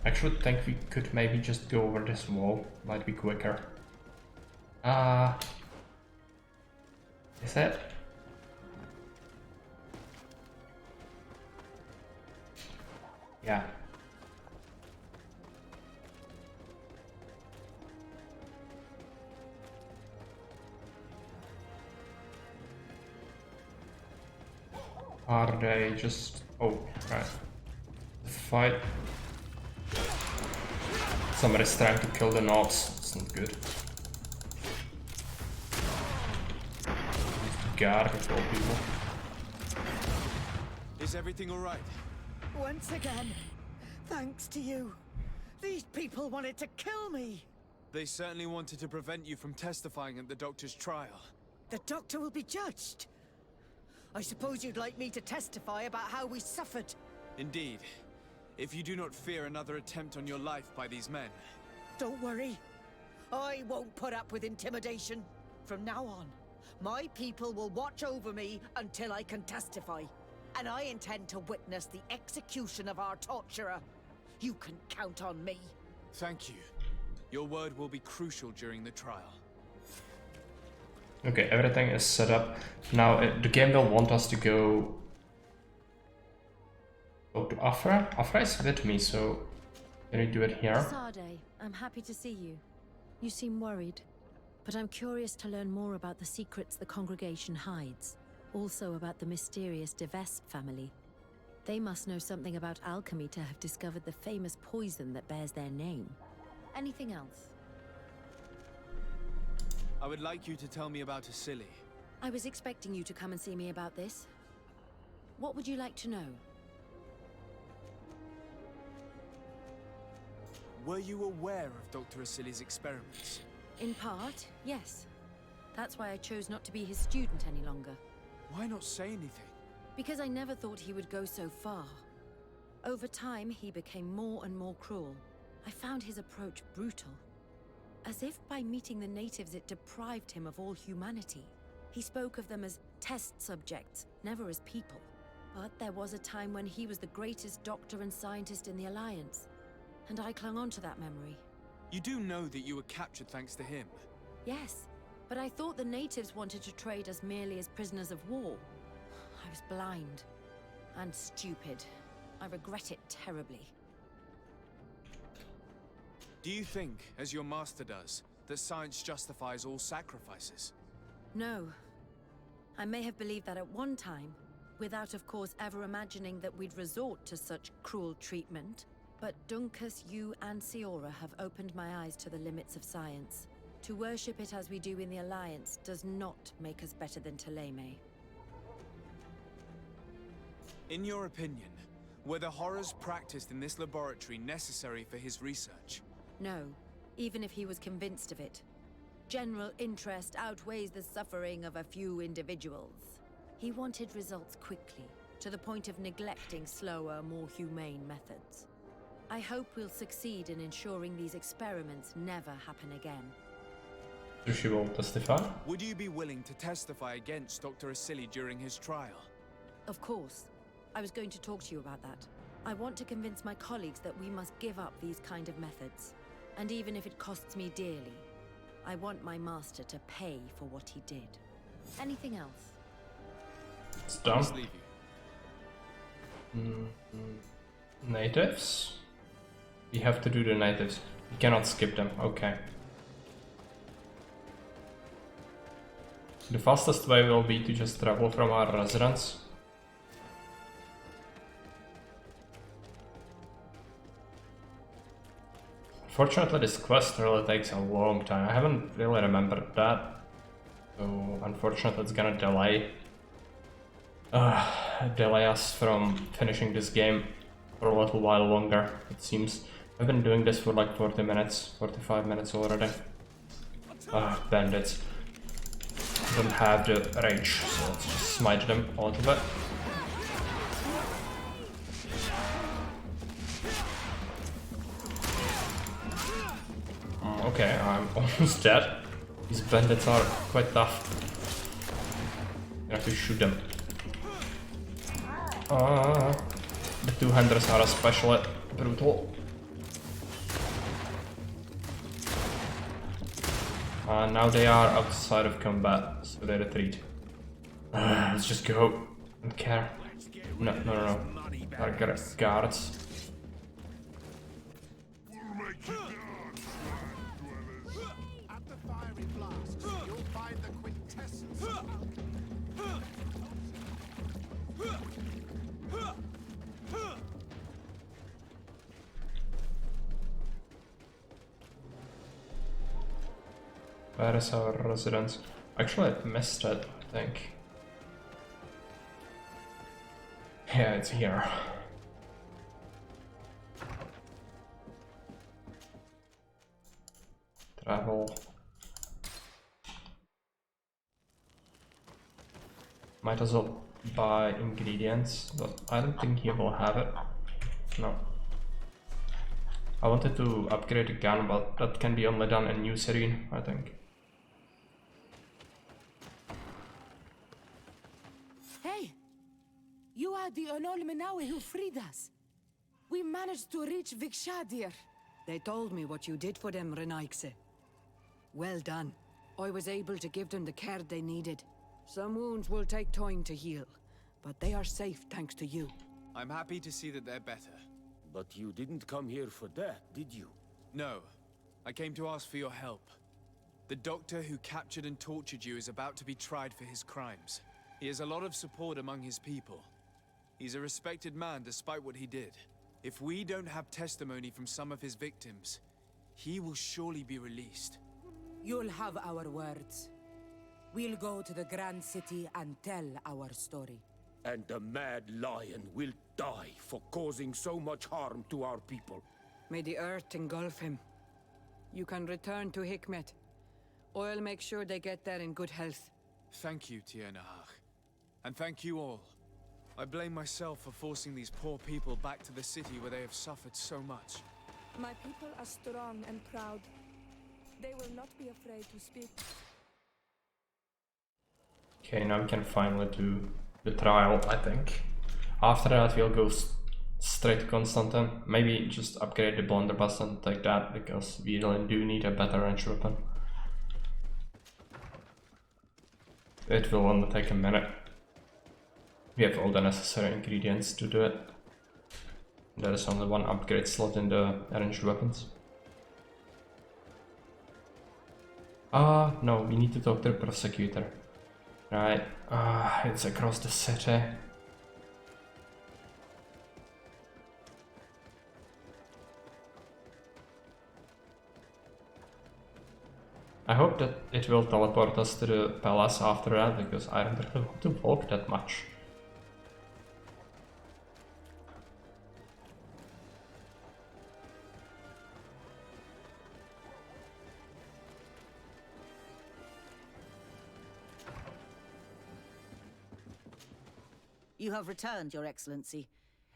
actually think we could maybe just go over this wall. Might be quicker. Is it? Yeah. Are they just... Oh, right. The fight. Somebody's trying to kill the knobs. It's not good. God, of all people. Is everything all right? Once again, thanks to you. These people wanted to kill me. They certainly wanted to prevent you from testifying at the Doctor's trial. The Doctor will be judged. I suppose you'd like me to testify about how we suffered. Indeed. If you do not fear another attempt on your life by these men. Don't worry. I won't put up with intimidation. From now on, my people will watch over me until I can testify. And I intend to witness the execution of our torturer. You can count on me. Thank you. Your word will be crucial during the trial. Okay, everything is set up. Now, the game will want us to go to Afra. Afra is with me, so can we do it here? Sade, I'm happy to see you. You seem worried, but I'm curious to learn more about the secrets the congregation hides. Also about the mysterious Devesp family. They must know something about alchemy to have discovered the famous poison that bears their name. Anything else? I would like you to tell me about Asili. I was expecting you to come and see me about this. What would you like to know? Were you aware of Dr. Asili's experiments? In part, yes. That's why I chose not to be his student any longer. Why not say anything? Because I never thought he would go so far. Over time, he became more and more cruel. I found his approach brutal. As if by meeting the natives it deprived him of all humanity. He spoke of them as test subjects, never as people. But there was a time when he was the greatest doctor and scientist in the Alliance. And I clung on to that memory. You do know that you were captured thanks to him? Yes, but I thought the natives wanted to trade us merely as prisoners of war. I was blind. And stupid. I regret it terribly. Do you think, as your master does, that science justifies all sacrifices? No. I may have believed that at one time, without of course ever imagining that we'd resort to such cruel treatment. But Dunkus, you and Siora have opened my eyes to the limits of science. To worship it as we do in the Alliance does not make us better than Thélème. In your opinion, were the horrors practiced in this laboratory necessary for his research? No, even if he was convinced of it. General interest outweighs the suffering of a few individuals. He wanted results quickly, to the point of neglecting slower, more humane methods. I hope we'll succeed in ensuring these experiments never happen again. So she will testify? Would you be willing to testify against Dr. Asili during his trial? Of course. I was going to talk to you about that. I want to convince my colleagues that we must give up these kind of methods. And even if it costs me dearly, I want my master to pay for what he did. Anything else? It's done. Natives? We have to do the natives. We cannot skip them. Okay. The fastest way will be to just travel from our residence. Unfortunately, this quest really takes a long time. I haven't really remembered that. So, unfortunately, it's gonna delay us from finishing this game for a little while longer, it seems. I've been doing this for like 40 minutes, 45 minutes already. Bandits. Don't have the rage, so let's just smite them a little bit. Okay, I'm almost dead. These bandits are quite tough. I have to shoot them. The two-handers are especially brutal. Now they are outside of combat, so they retreat. Let's just go. Don't care. No. I got guards. At the fiery blast, you'll find the quintessence of Where is our residence? Actually, I missed it, I think. Yeah, it's here. Travel. Might as well buy ingredients, but I don't think he will have it. No. I wanted to upgrade the gun, but that can be only done in New Serene, I think. Hey! You are the Onol Menawi who freed us. We managed to reach Vikshadir. They told me what you did for them, Renaikse. Well done. I was able to give them the care they needed. Some wounds will take time to heal, but they are safe thanks to you. I'm happy to see that they're better. But you didn't come here for that, did you? No. I came to ask for your help. The doctor who captured and tortured you is about to be tried for his crimes. He has a lot of support among his people. He's a respected man despite what he did. If we don't have testimony from some of his victims, he will surely be released. You'll have our words. We'll go to the Grand City and tell our story. And the Mad Lion will die for causing so much harm to our people. May the earth engulf him. You can return to Hikmet. I'll make sure they get there in good health. Thank you, Tiernahach. And thank you all. I blame myself for forcing these poor people back to the city where they have suffered so much. My people are strong and proud. They will not be afraid to speak. Okay, now we can finally do the trial, I think. After that, we'll go straight to Constantine. Maybe just upgrade the blunderbuss and take that, because we really do need a better range weapon. It will only take a minute. We have all the necessary ingredients to do it. There is only one upgrade slot in the ranged weapons. No, we need to talk to the prosecutor. Right, it's across the city. I hope that it will teleport us to the palace after that, because I don't really want to walk that much. You have returned, Your Excellency.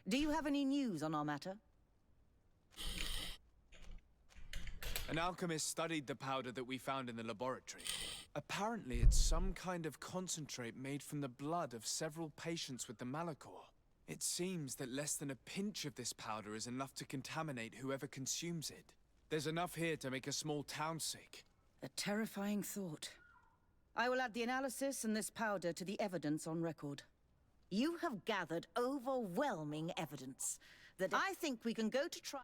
Do you have any news on our matter? An alchemist studied the powder that we found in the laboratory. Apparently, it's some kind of concentrate made from the blood of several patients with the Malachor. It seems that less than a pinch of this powder is enough to contaminate whoever consumes it. There's enough here to make a small town sick. A terrifying thought. I will add the analysis and this powder to the evidence on record. You have gathered overwhelming evidence that I think we can go to trial.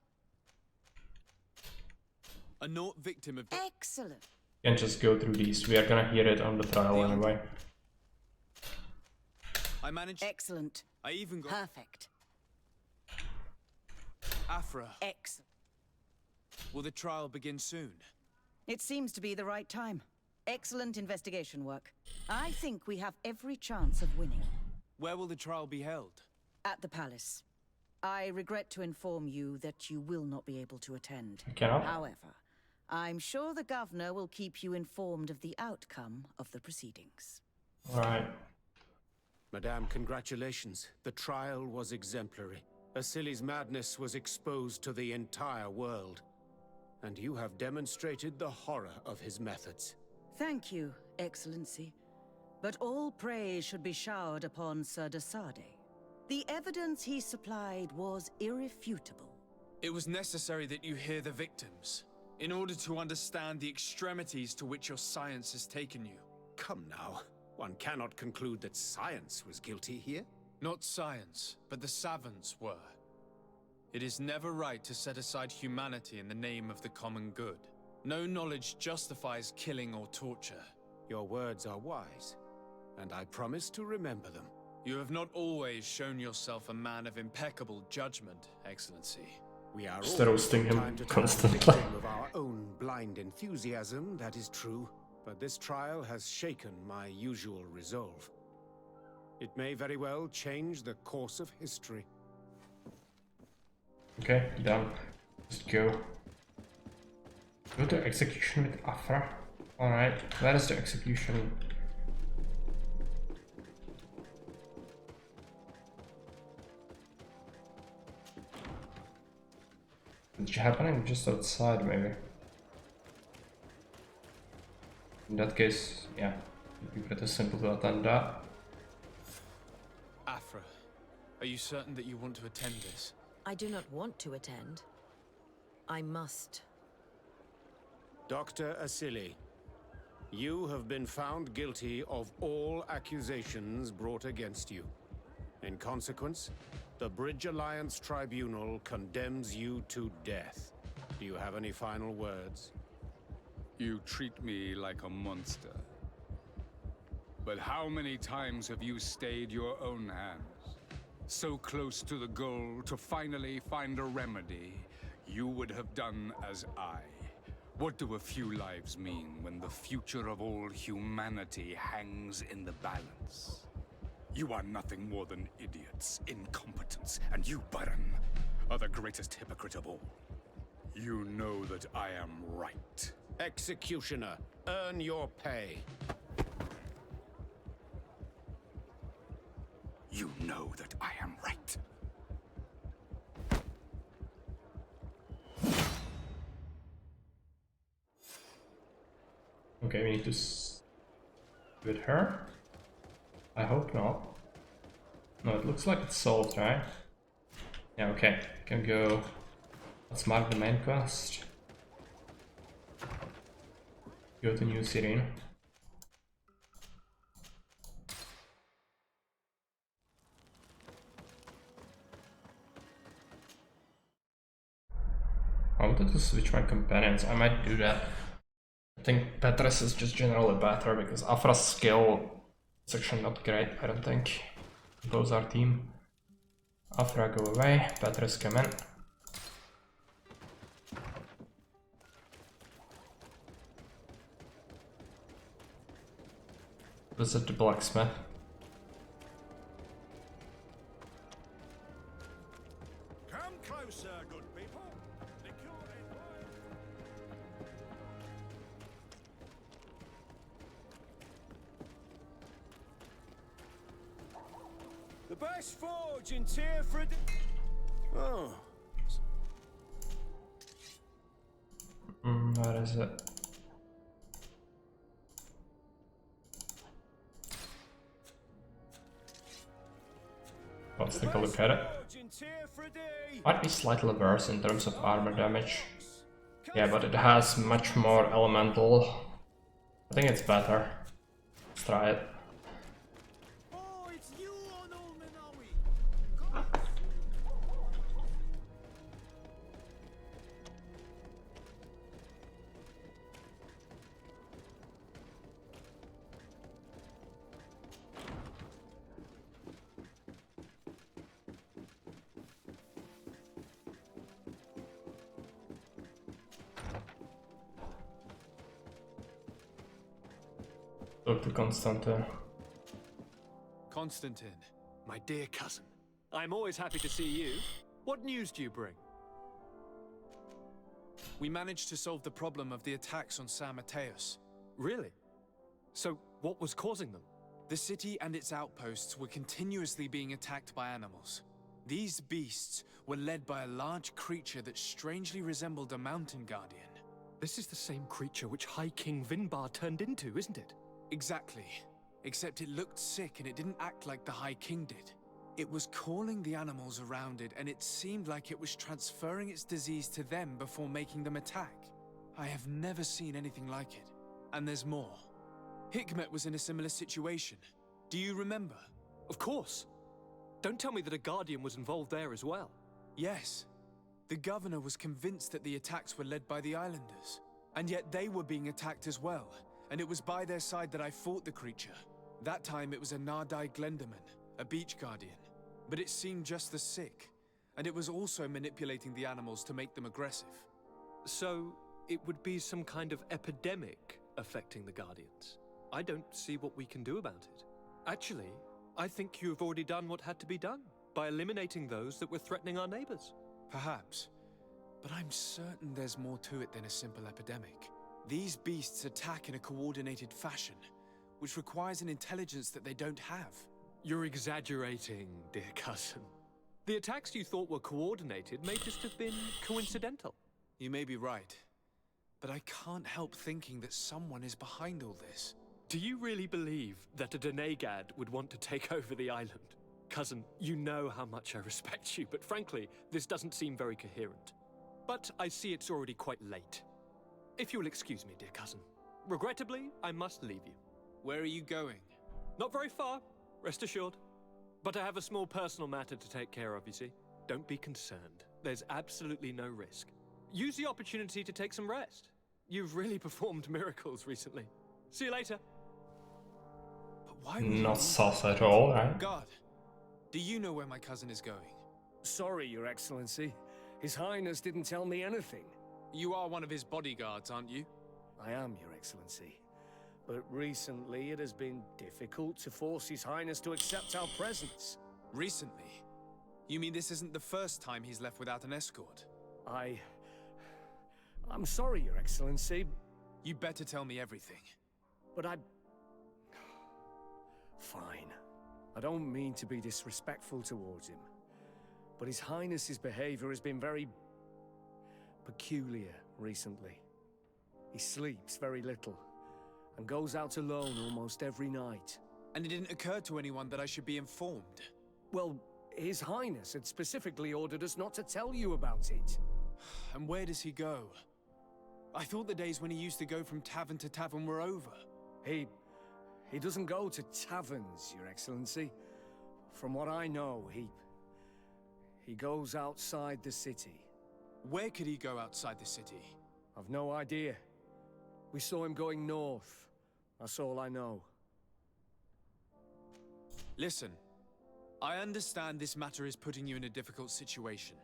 A Nort victim of... Excellent. You can just go through these. We are gonna hear it on the trial anyway. I managed... Excellent. I even got... Perfect. Afra. Excellent. Will the trial begin soon? It seems to be the right time. Excellent investigation work. I think we have every chance of winning. Where will the trial be held? At the palace. I regret to inform you that you will not be able to attend. Cannot. However, I'm sure the governor will keep you informed of the outcome of the proceedings. Right. Madame, congratulations. The trial was exemplary. Asili's madness was exposed to the entire world. And you have demonstrated the horror of his methods. Thank you, Excellency. But all praise should be showered upon Sir Desade. The evidence he supplied was irrefutable. It was necessary that you hear the victims. in order to understand the extremities to which your science has taken you. Come now. One cannot conclude that science was guilty here. Not science, but the savants were. It is never right to set aside humanity in the name of the common good. No knowledge justifies killing or torture. Your words are wise, and I promise to remember them. You have not always shown yourself a man of impeccable judgment, Excellency. We are Just roasting him time to constantly. victim of our own blind enthusiasm, that is true. But this trial has shaken my usual resolve. It may very well change the course of history. Okay, done. Just go. Go to execution with Afra. Alright, where is the execution? It's happening just outside, maybe. In that case, yeah, it'd be pretty simple to attend that. Afra, are you certain that you want to attend this? I do not want to attend. I must. Dr. Asili, you have been found guilty of all accusations brought against you. In consequence, the Bridge Alliance Tribunal condemns you to death. Do you have any final words? You treat me like a monster. But how many times have you stayed your own hands? So close to the goal to finally find a remedy, you would have done as I. What do a few lives mean when the future of all humanity hangs in the balance? You are nothing more than idiots, incompetents, and you, Baron, are the greatest hypocrite of all. You know that I am right. Executioner, earn your pay. You know that I am right. Okay, we need to with her. I hope not. No, it looks like it's solved, right? Yeah, okay. Can go. Let's mark the main quest. Go to New City. I wanted to switch my companions. I might do that. I think Petrus is just generally better because Afra's skill is actually not great, I don't think. Goes our team. Afra go away, Petrus come in. Visit the blacksmith. Come closer, good people. The best forge in Tierford. Oh. Where is it? Let's take a look at it. Might be slightly worse in terms of armor damage. Yeah, but it has much more elemental. I think it's better. Let's try it. Talk to Constantine. Constantine, my dear cousin. I'm always happy to see you. What news do you bring? We managed to solve the problem of the attacks on San Mateus. Really? So, what was causing them? The city and its outposts were continuously being attacked by animals. These beasts were led by a large creature that strangely resembled a mountain guardian. This is the same creature which High King Vinbar turned into, isn't it? Exactly. Except it looked sick and it didn't act like the High King did. It was calling the animals around it, and it seemed like it was transferring its disease to them before making them attack. I have never seen anything like it. And there's more. Hikmet was in a similar situation. Do you remember? Of course. Don't tell me that a Guardian was involved there as well. Yes. The governor was convinced that the attacks were led by the islanders. And yet they were being attacked as well. And it was by their side that I fought the creature. That time it was a Nardai Glenderman, a beach guardian. But it seemed just as sick. And it was also manipulating the animals to make them aggressive. So, it would be some kind of epidemic affecting the Guardians. I don't see what we can do about it. Actually, I think you have already done what had to be done, by eliminating those that were threatening our neighbors. Perhaps. But I'm certain there's more to it than a simple epidemic. These beasts attack in a coordinated fashion, which requires an intelligence that they don't have. You're exaggerating, dear cousin. The attacks you thought were coordinated may just have been coincidental. You may be right. But I can't help thinking that someone is behind all this. Do you really believe that a Denegad would want to take over the island? Cousin, you know how much I respect you, but frankly, this doesn't seem very coherent. But I see it's already quite late. If you'll excuse me, dear cousin. Regrettably, I must leave you. Where are you going? Not very far, rest assured. But I have a small personal matter to take care of, you see. Don't be concerned. There's absolutely no risk. Use the opportunity to take some rest. You've really performed miracles recently. See you later. But why Not sus at all, right? God, do you know where my cousin is going? Sorry, Your Excellency. His Highness didn't tell me anything. You are one of his bodyguards, aren't you? I am, Your Excellency. But recently it has been difficult to force His Highness to accept our presence. Recently? You mean this isn't the first time he's left without an escort? I'm sorry, Your Excellency. You better tell me everything. But Fine. I don't mean to be disrespectful towards him. But His Highness's behavior has been very peculiar recently. He sleeps very little and goes out alone almost every night. And it didn't occur to anyone that I should be informed? Well, His Highness had specifically ordered us not to tell you about it. And where does he go? I thought the days when he used to go from tavern to tavern were over. He doesn't go to taverns, Your Excellency. From what I know, he goes outside the city. Where could he go outside the city? I've no idea. We saw him going north. That's all I know. Listen, I understand this matter is putting you in a difficult situation.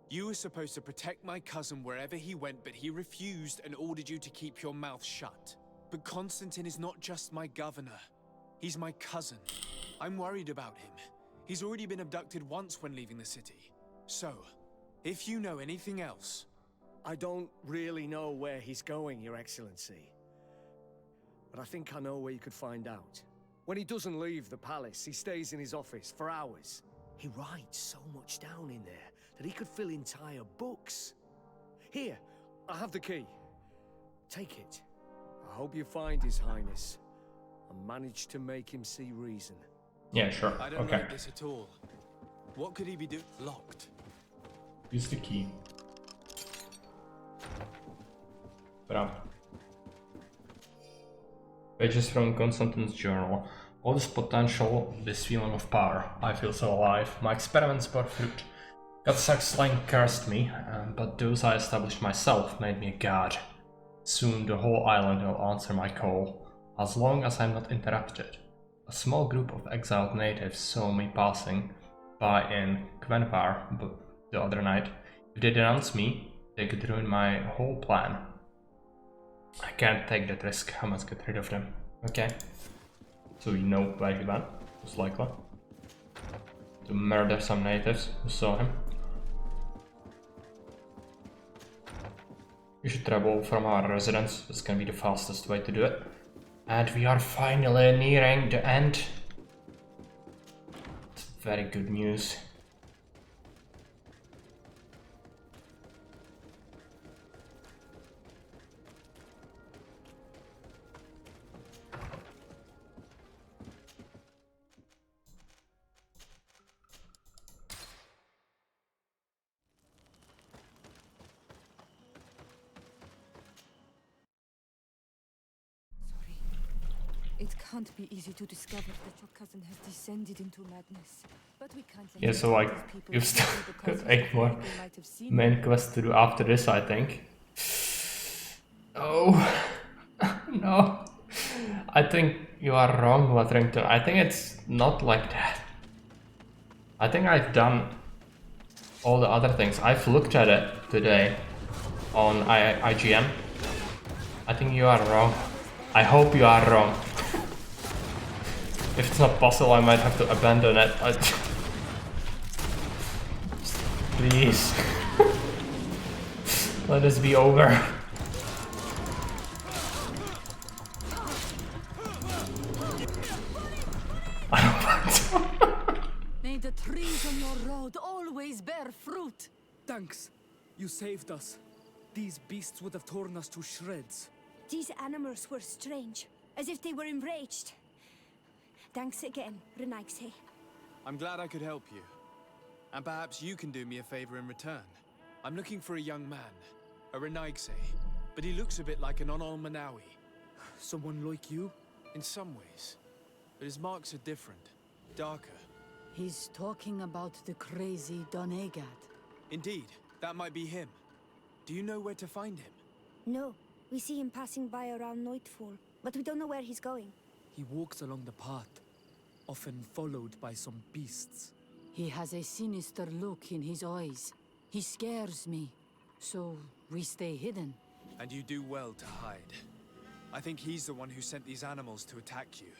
You were supposed to protect my cousin wherever he went, but he refused and ordered you to keep your mouth shut. But Constantine is not just my governor. He's my cousin. I'm worried about him. He's already been abducted once when leaving the city. So, if you know anything else... I don't really know where he's going, Your Excellency. But I think I know where you could find out. When he doesn't leave the palace, he stays in his office for hours. He writes so much down in there that he could fill entire books. Here, I have the key. Take it. I hope you find His Highness and manage to make him see reason. Yeah, sure. I don't Okay. like this at all. What could he be doing? Locked. Use the key. Bravo. Pages from Constantine's journal. All this potential, this feeling of power. I feel so alive. My experiments bore fruit. God's slang cursed me, but those I established myself made me a god. Soon the whole island will answer my call, as long as I'm not interrupted. A small group of exiled natives saw me passing by in Quenpar the other night. If they denounce me, they could ruin my whole plan. I can't take that risk. I must get rid of them. Okay. So you know where he went, most likely. To murder some natives who saw him. We should travel from our residence. This can be the fastest way to do it. And we are finally nearing the end. It's very good news. It can't be easy to discover that your cousin has descended into madness. But we can't let Yeah, so like these people you've still see the got causes 8 of more what they might have seen. main quests to do after this, I think. Oh no. I think you are wrong, Waterington. I think it's not like that. I think I've done all the other things. I've looked at it today on IGN. I think you are wrong. I hope you are wrong. If it's not possible, I might have to abandon it. Please. Let this be over. I don't want to. May the trees on your road always bear fruit. Thanks. You saved us. These beasts would have torn us to shreds. These animals were strange, as if they were enraged. Thanks again, Renaigse. I'm glad I could help you. And perhaps you can do me a favor in return. I'm looking for a young man, a Renaigse, but he looks a bit like an Onol Manawi. Someone like you, in some ways. But his marks are different, darker. He's talking about the crazy Donegad. Indeed, that might be him. Do you know where to find him? No, we see him passing by around nightfall, but we don't know where he's going. He walks along the path, often followed by some beasts. He has a sinister look in his eyes. He scares me, so we stay hidden. And you do well to hide. I think he's the one who sent these animals to attack you.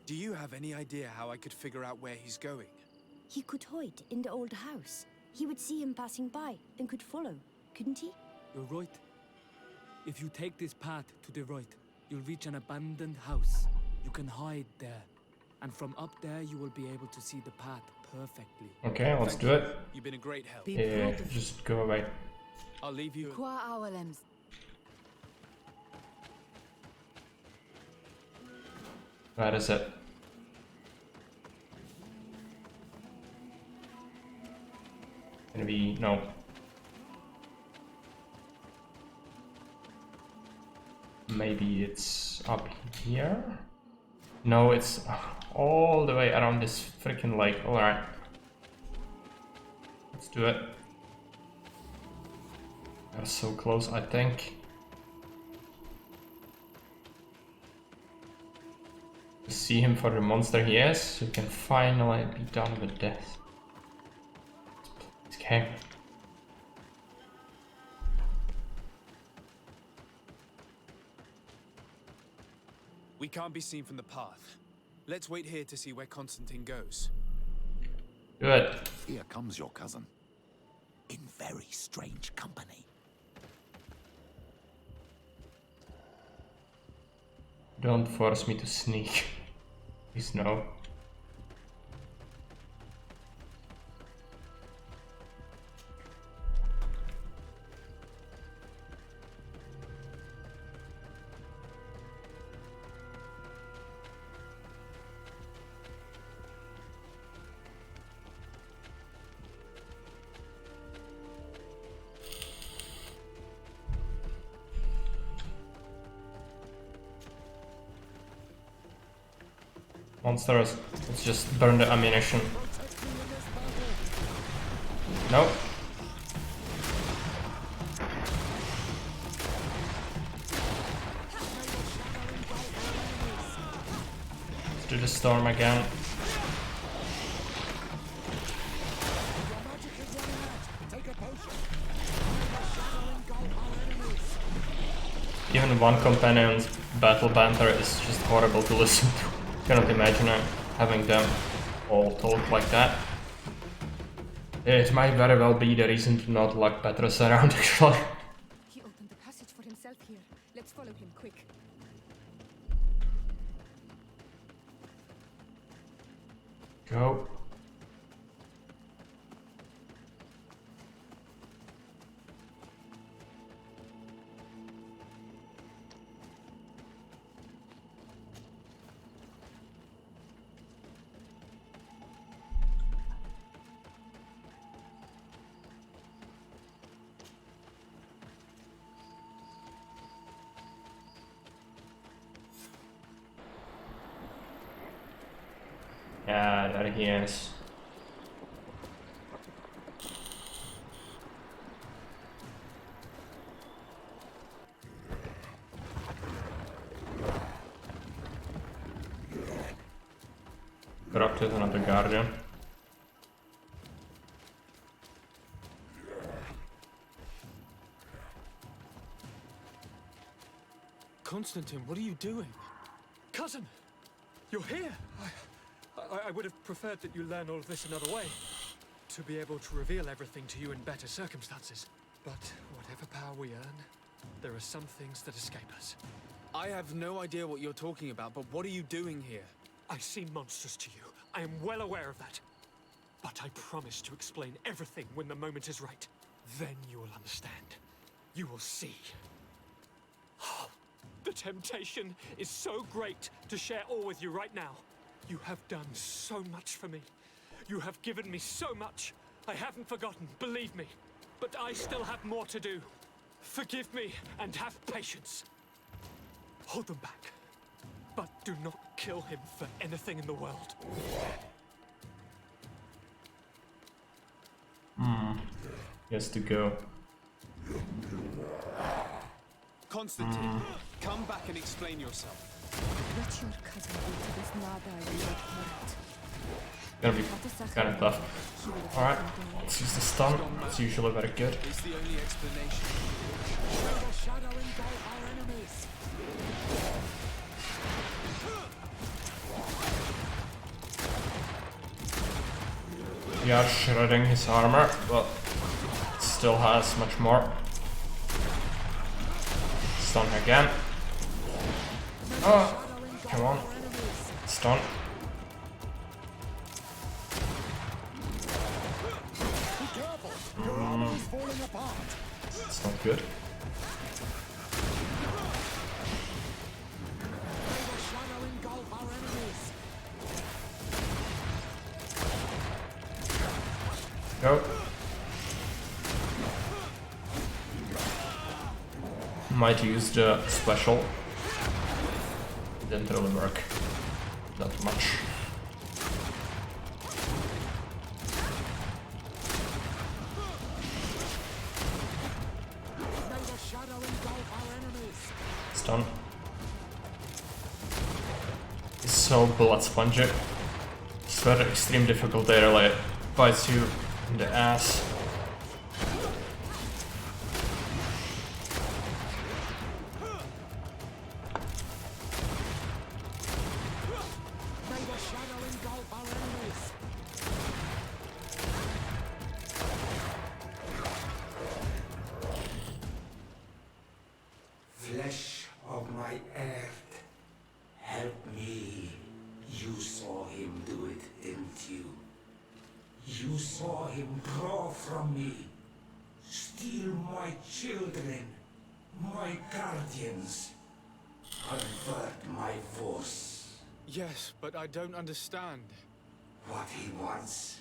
Do you have any idea how I could figure out where he's going? He could hide in the old house. He would see him passing by and could follow, couldn't he? You're right. If you take this path to the right, you'll reach an abandoned house. You can hide there. And from up there, you will be able to see the path perfectly. Okay, let's do it. You've been a great help. Yeah, just go away. I'll leave you. Qua awalems. Where is it? Gonna be no. Maybe it's up here? No, it's all the way around this freaking lake. Alright. Let's do it. We're so close, I think. See him for the monster he is, so we can finally be done with this. Okay. We can't be seen from the path. Let's wait here to see where Constantine goes. Good. Here comes your cousin. In very strange company. Don't force me to sneak. Please no. Monsters, let's just burn the ammunition. Nope. Let's do the storm again. Even one companion's battle banter is just horrible to listen to. Cannot imagine having them all talk like that. It might very well be the reason to not like Petrus around, actually. He opened the passage for himself here. Let's follow him, quick. Go. Yeah, there he is. Corrupted another guardian. Constantine, what are you doing? Cousin! You're here! I would have preferred that you learn all of this another way. To be able to reveal everything to you in better circumstances. But whatever power we earn, there are some things that escape us. I have no idea what you're talking about, but what are you doing here? I seem monstrous to you. I am well aware of that. But I promise to explain everything when the moment is right. Then you will understand. You will see. The temptation is so great to share all with you right now. You have done so much for me. You have given me so much. I haven't forgotten, believe me. But I still have more to do. Forgive me and have patience. Hold them back. But do not kill him for anything in the world. He has to go. Constantine, come back and explain yourself. Let your cousin do to this Nada without hurt. Gonna be kind of tough. Alright, let's use the stun. It's usually very good. It's the only explanation. Shadow engulf our enemies. We are shredding his armor, but still has much more. Stun again. Oh, come on. Stun. It's not good. Go. Might use the special. Didn't really work that much. Stun. It's so blood spongy. It's very extreme difficulty, like bites you in the ass. Flesh of my earth, help me. You saw him do it, didn't you? You saw him draw from me, steal my children, my guardians, convert my force. Yes, but I don't understand. What he wants,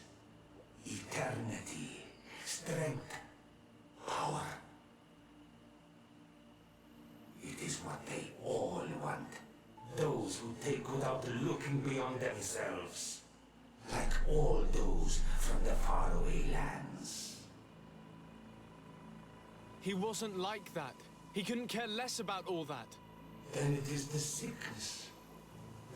eternity, strength, power. It is what they all want. Those who take without looking beyond themselves. Like all those from the faraway lands. He wasn't like that. He couldn't care less about all that. Then it is the sickness,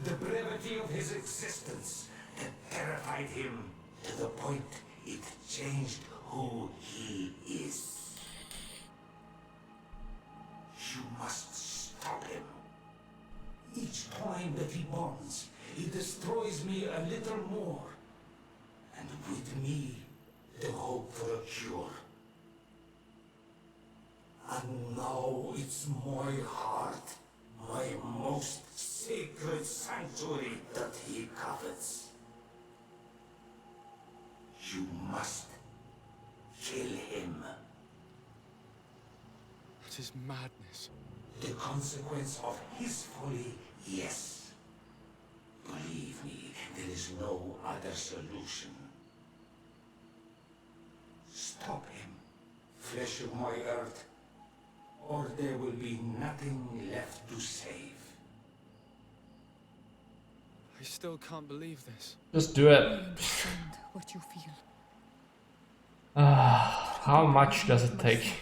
the brevity of his existence that terrified him to the point it changed who he is. You must stop him. Each time that he bonds, he destroys me a little more. And with me, the hope for a cure. And now it's my heart, my most sacred sanctuary that he covets. You must kill him. It is madness. The consequence of his folly, yes. Believe me, there is no other solution. Stop him, flesh of my earth, or there will be nothing left to save. I still can't believe this. Just do I it. understand what you feel. How much does it take?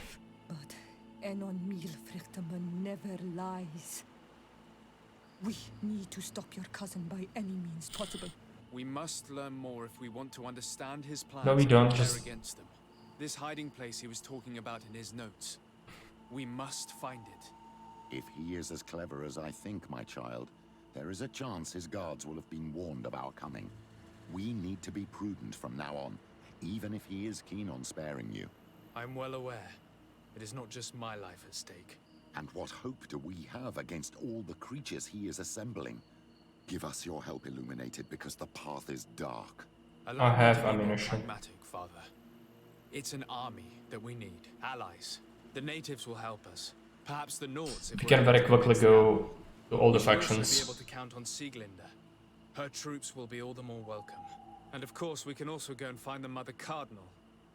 But Enon Mil Frichtaman never lies. We need to stop your cousin by any means possible. We must learn more if we want to understand his plans No, we don't. and prepare Just against them. This hiding place he was talking about in his notes. We must find it. If he is as clever as I think, my child, there is a chance his guards will have been warned of our coming. We need to be prudent from now on, even if he is keen on sparing you. I'm well aware. It is not just my life at stake. And what hope do we have against all the creatures he is assembling? Give us your help, Illuminated, because the path is dark. I have ammunition. Pragmatic, Father. It's an army that we need. Allies. The natives will help us. Perhaps the Nords. We can very quickly go to all the factions. We'll also be able to count on Sieglinde. Her troops will be all the more welcome. And of course, we can also go and find the Mother Cardinal,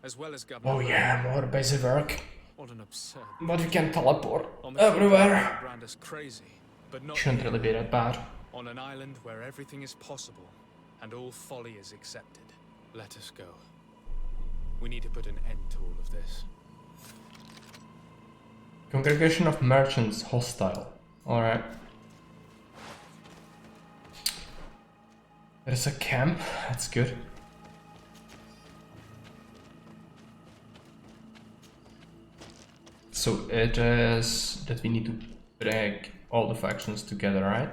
as well as Governor. Oh yeah, more basic work. What an absurd. But we can teleport everywhere. Brand us crazy, but not Shouldn't really be that bad. on an island where everything is possible and all folly is accepted. Let us go. We need to put an end to all of this. Congregation of merchants hostile. Alright. There's a camp, that's good. So it is that we need to drag all the factions together, right?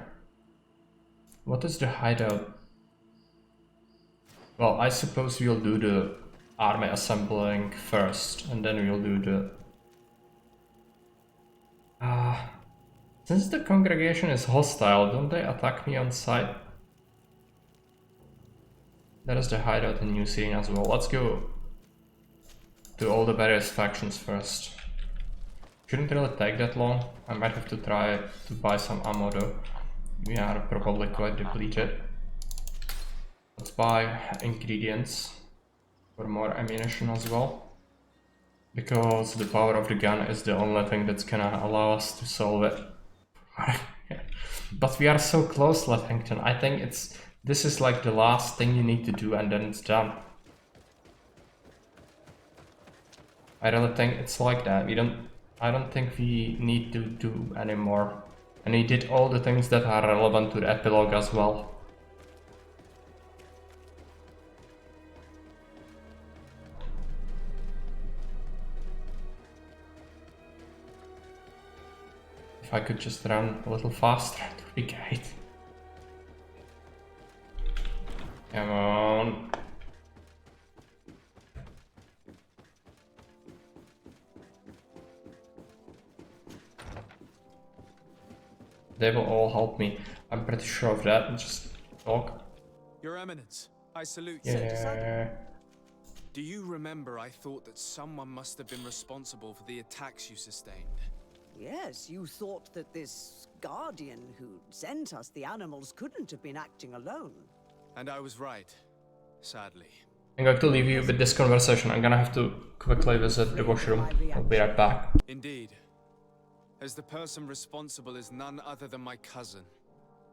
What is the hideout? Well, I suppose we'll do the army assembling first, and then we'll do the... since the congregation is hostile, don't they attack me on sight? That is the hideout in New Scene as well. Let's go to all the various factions first. Shouldn't really take that long. I might have to try to buy some ammo though. We are probably quite depleted. Let's buy ingredients for more ammunition as well. Because the power of the gun is the only thing that's gonna allow us to solve it. But we are so close, Lethington. I think this is like the last thing you need to do and then it's done. I really think it's like that. I don't think we need to do anymore. And he did all the things that are relevant to the epilogue as well. If I could just run a little faster, it would be great. Come on. They will all help me. I'm pretty sure of that. Just talk. Your Eminence, I salute you. Yeah. Do you remember I thought that someone must have been responsible for the attacks you sustained? Yes, you thought that this guardian who sent us the animals couldn't have been acting alone. And I was right, sadly. I'm going to leave you with this conversation. I'm gonna have to quickly visit the washroom. I'll be right back. Indeed. As the person responsible is none other than my cousin,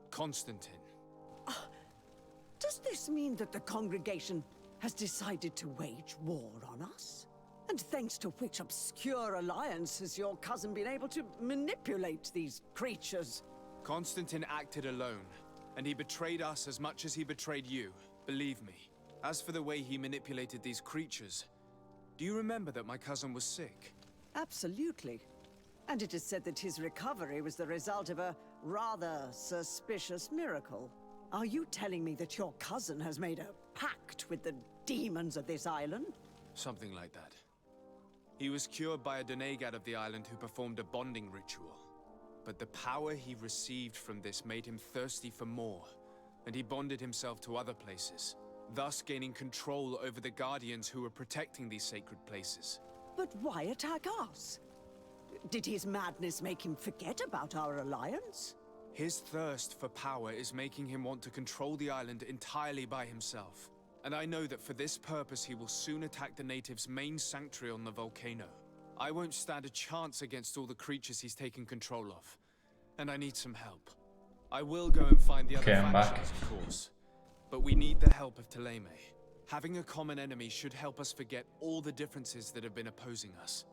Constantine. Does this mean that the congregation has decided to wage war on us? And thanks to which obscure alliance has your cousin been able to manipulate these creatures? Constantine acted alone, and he betrayed us as much as he betrayed you, believe me. As for the way he manipulated these creatures, do you remember that my cousin was sick? Absolutely. And it is said that his recovery was the result of a rather suspicious miracle. Are you telling me that your cousin has made a pact with the demons of this island? Something like that. He was cured by a denegad of the island who performed a bonding ritual. But the power he received from this made him thirsty for more, and he bonded himself to other places, thus gaining control over the guardians who were protecting these sacred places. But why attack us? Did his madness make him forget about our alliance? His thirst for power is making him want to control the island entirely by himself. And I know that for this purpose he will soon attack the natives' main sanctuary on the volcano. I won't stand a chance against all the creatures he's taken control of. And I need some help. I will go and find the other Okay, I'm back. factions, of course. But we need the help of Thélème. Having a common enemy should help us forget all the differences that have been opposing us.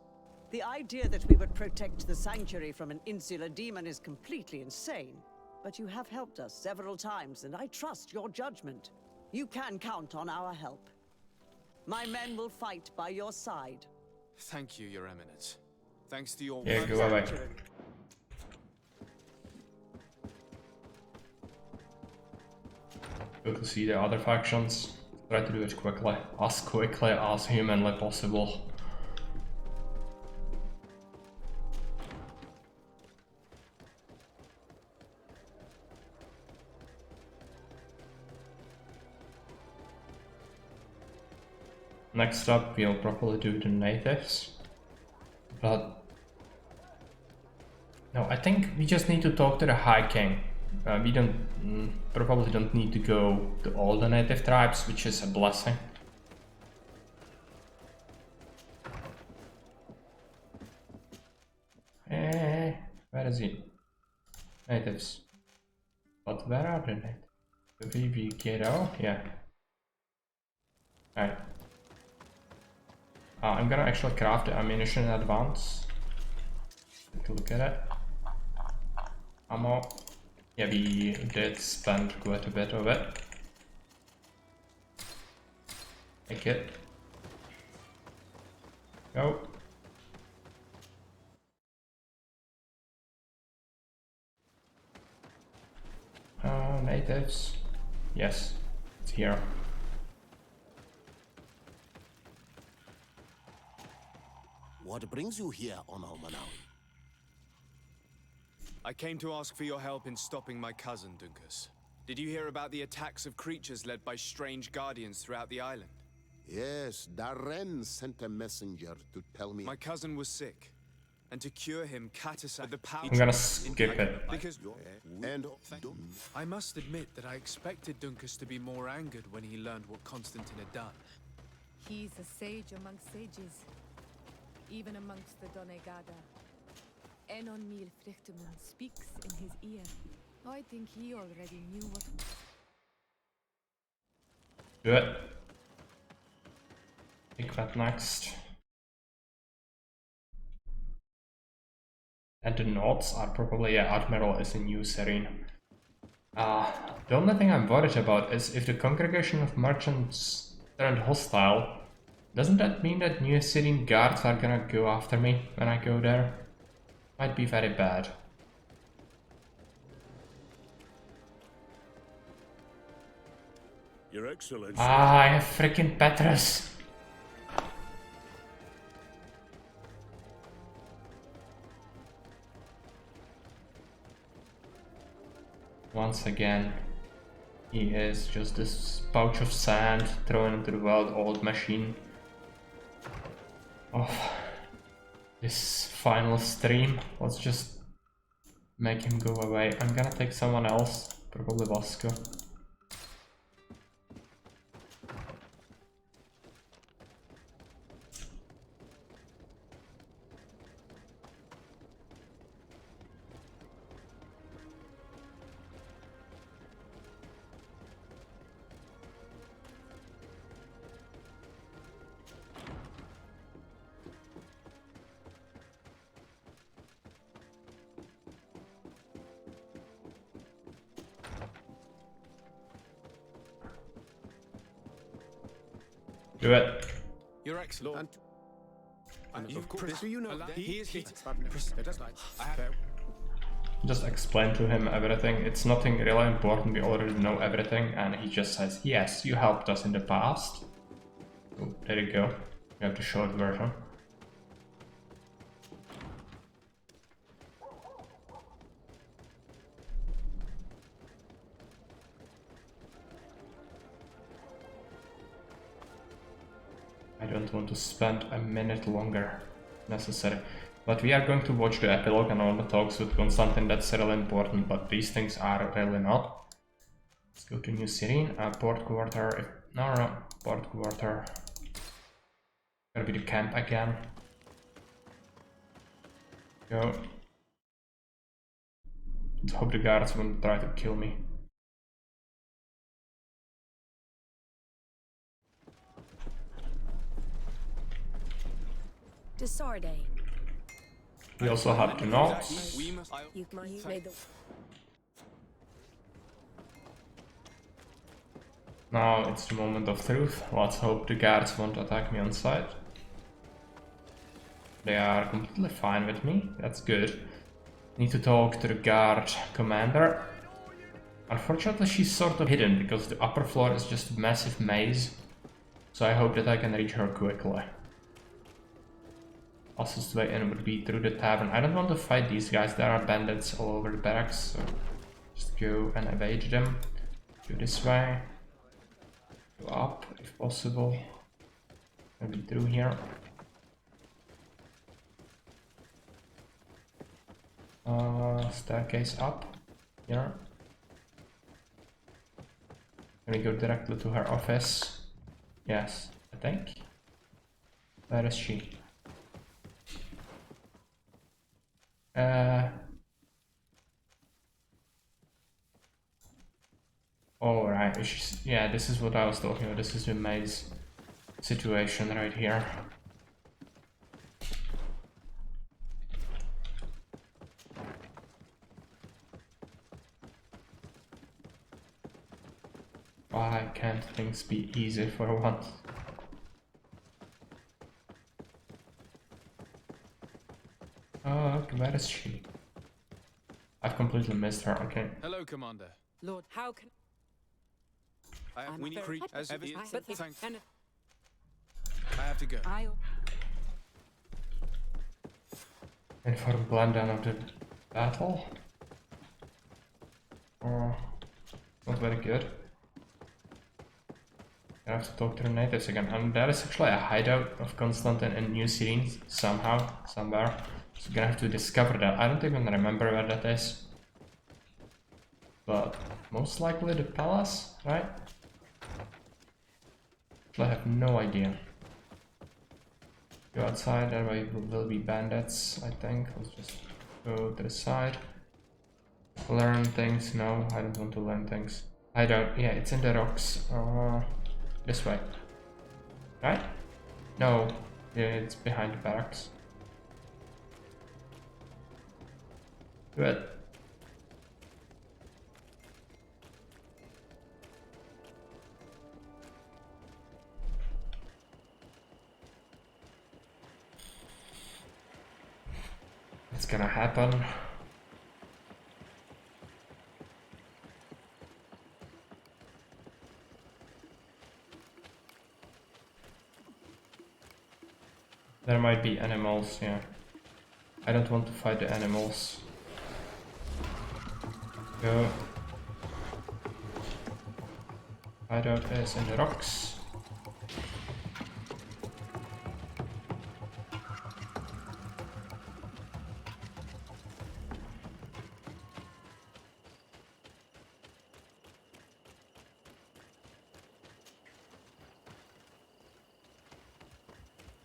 The idea that we would protect the sanctuary from an insular demon is completely insane. But you have helped us several times, and I trust your judgment. You can count on our help. My men will fight by your side. Thank you, Your Eminence. Thanks to your Yeah, go away. Go to see the other factions. Try to do it quickly as humanly possible. Next up, we'll probably do the natives. But no, I think we just need to talk to the High King. We probably don't need to go to all the native tribes, which is a blessing. Where is he? Natives. But where are the natives? Maybe we get out? Yeah. Alright. I'm gonna actually craft the ammunition in advance. Take a look at it. Ammo. Yeah, we did spend quite a bit of it. Take it. Go. Natives. Yes, it's here. What brings you here on Manawi? I came to ask for your help in stopping my cousin, Dunkus. Did you hear about the attacks of creatures led by strange guardians throughout the island? Yes, Darren sent a messenger to tell me. My cousin was sick, and to cure him, Katasak the power. I'm gonna skip it. Because and I must admit that I expected Dunkus to be more angered when he learned what Constantine had done. He's a sage amongst sages, even amongst the Donegada. Enon Mil Frichtemon speaks in his ear. I think he already knew what... Do it. Take that next. And the nods are probably, yeah, Admiral is a new serene. The only thing I'm worried about is if the congregation of merchants turned hostile, doesn't that mean that new Syrian guards are gonna go after me when I go there? Might be very bad. Your Excellency. I have freaking Petrus. Once again, he is just this pouch of sand thrown into the world old machine of this final stream. Let's just make him go away. I'm gonna take someone else, probably Vasco. Do it. You're excellent. Of course. Do you know he is Just explain to him everything. It's nothing really important, we already know everything, and he just says, yes, you helped us in the past. Oh, there you go. You have the short version. I don't want to spend a minute longer necessary. But we are going to watch the epilogue and all the talks with Constantine. That's really important, but these things are really not. Let's go to New City, port quarter. No, port quarter. Gonna be the camp again. Go. I hope the guards won't try to kill me. Desarde. We also have the knots. You've made the... Now it's the moment of truth. Let's hope the guards won't attack me on sight. They are completely fine with me. That's good. Need to talk to the guard commander. Unfortunately, she's sort of hidden because the upper floor is just a massive maze. So I hope that I can reach her quickly. Fastest way in would be through the tavern. I don't want to fight these guys. There are bandits all over the barracks. So just go and evade them. Go this way. Go up if possible. Maybe through here. Staircase up here. Can we go directly to her office? Yes, I think. Where is she? Alright, yeah, this is what I was talking about. This is the maze situation right here. Why can't things be easy for once? Oh, where is she? I've completely missed her, okay. Hello, Commander. Lord, how can... We need Crete as it is. But Thanks. I have to go. And for a blend down of the battle? Not very good. I have to talk to the natives again. And there is actually a hideout of Constantine in New City somehow, somewhere. So we're gonna have to discover that. I don't even remember where that is. But most likely the palace, right? Actually, I have no idea. Go outside, there will be bandits, I think. Let's just go to the side. Learn things. No, I don't want to learn things. Hideout, yeah, it's in the rocks. This way. Right? No, yeah, it's behind the barracks. Good. It's gonna happen. There might be animals, yeah. I don't want to fight the animals. Go. Hideout is in the rocks.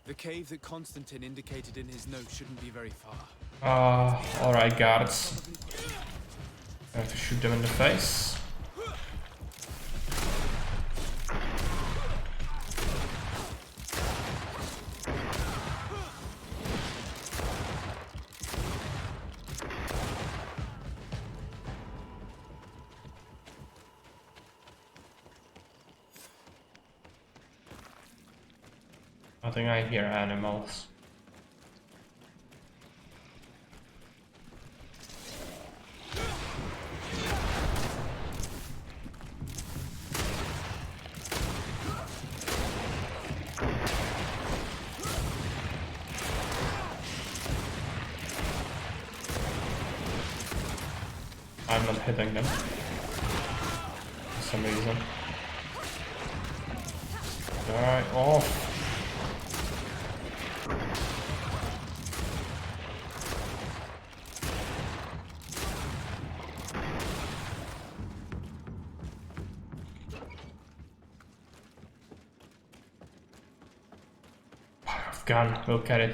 The cave that Constantine indicated in his note shouldn't be very far. Alright, guards. I have to shoot them in the face. I think I hear animals. I'm not hitting them for some reason. Die off! Gun will carry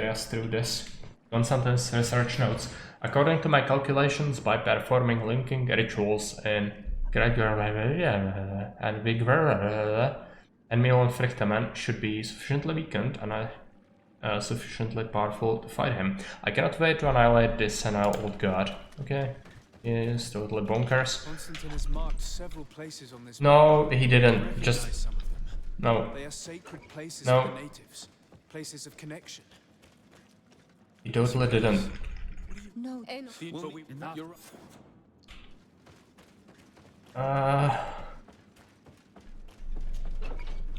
us through this. Consultant's research notes. According to my calculations, by performing linking rituals in and Vigor and Milan Frichtaman should be sufficiently weakened and sufficiently powerful to fight him. I cannot wait to annihilate this senile old god. Okay. He is totally bonkers. Constantine has marked several places on this No, map. he I didn't. recognize Just some of them. no. They are sacred places No. for the natives, places of connection. He totally didn't. No.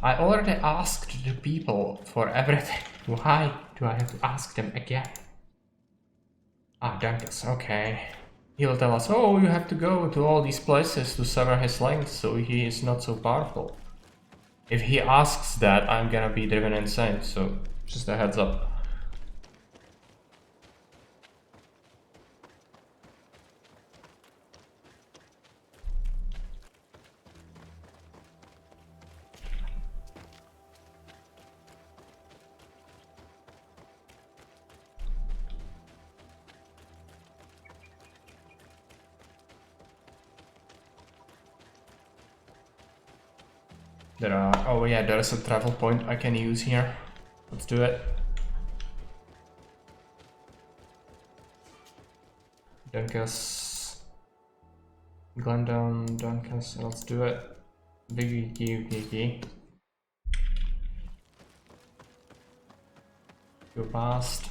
I already asked the people for everything. Why do I have to ask them again? Ah, Dunkus, okay. He will tell us, oh, you have to go to all these places to sever his links, so he is not so powerful. If he asks that, I'm gonna be driven insane, so just a heads up. There are, oh yeah, there's a travel point I can use here. Let's do it. Dunkus. Glendon, Dunkus, let's do it. Biggie. Go past.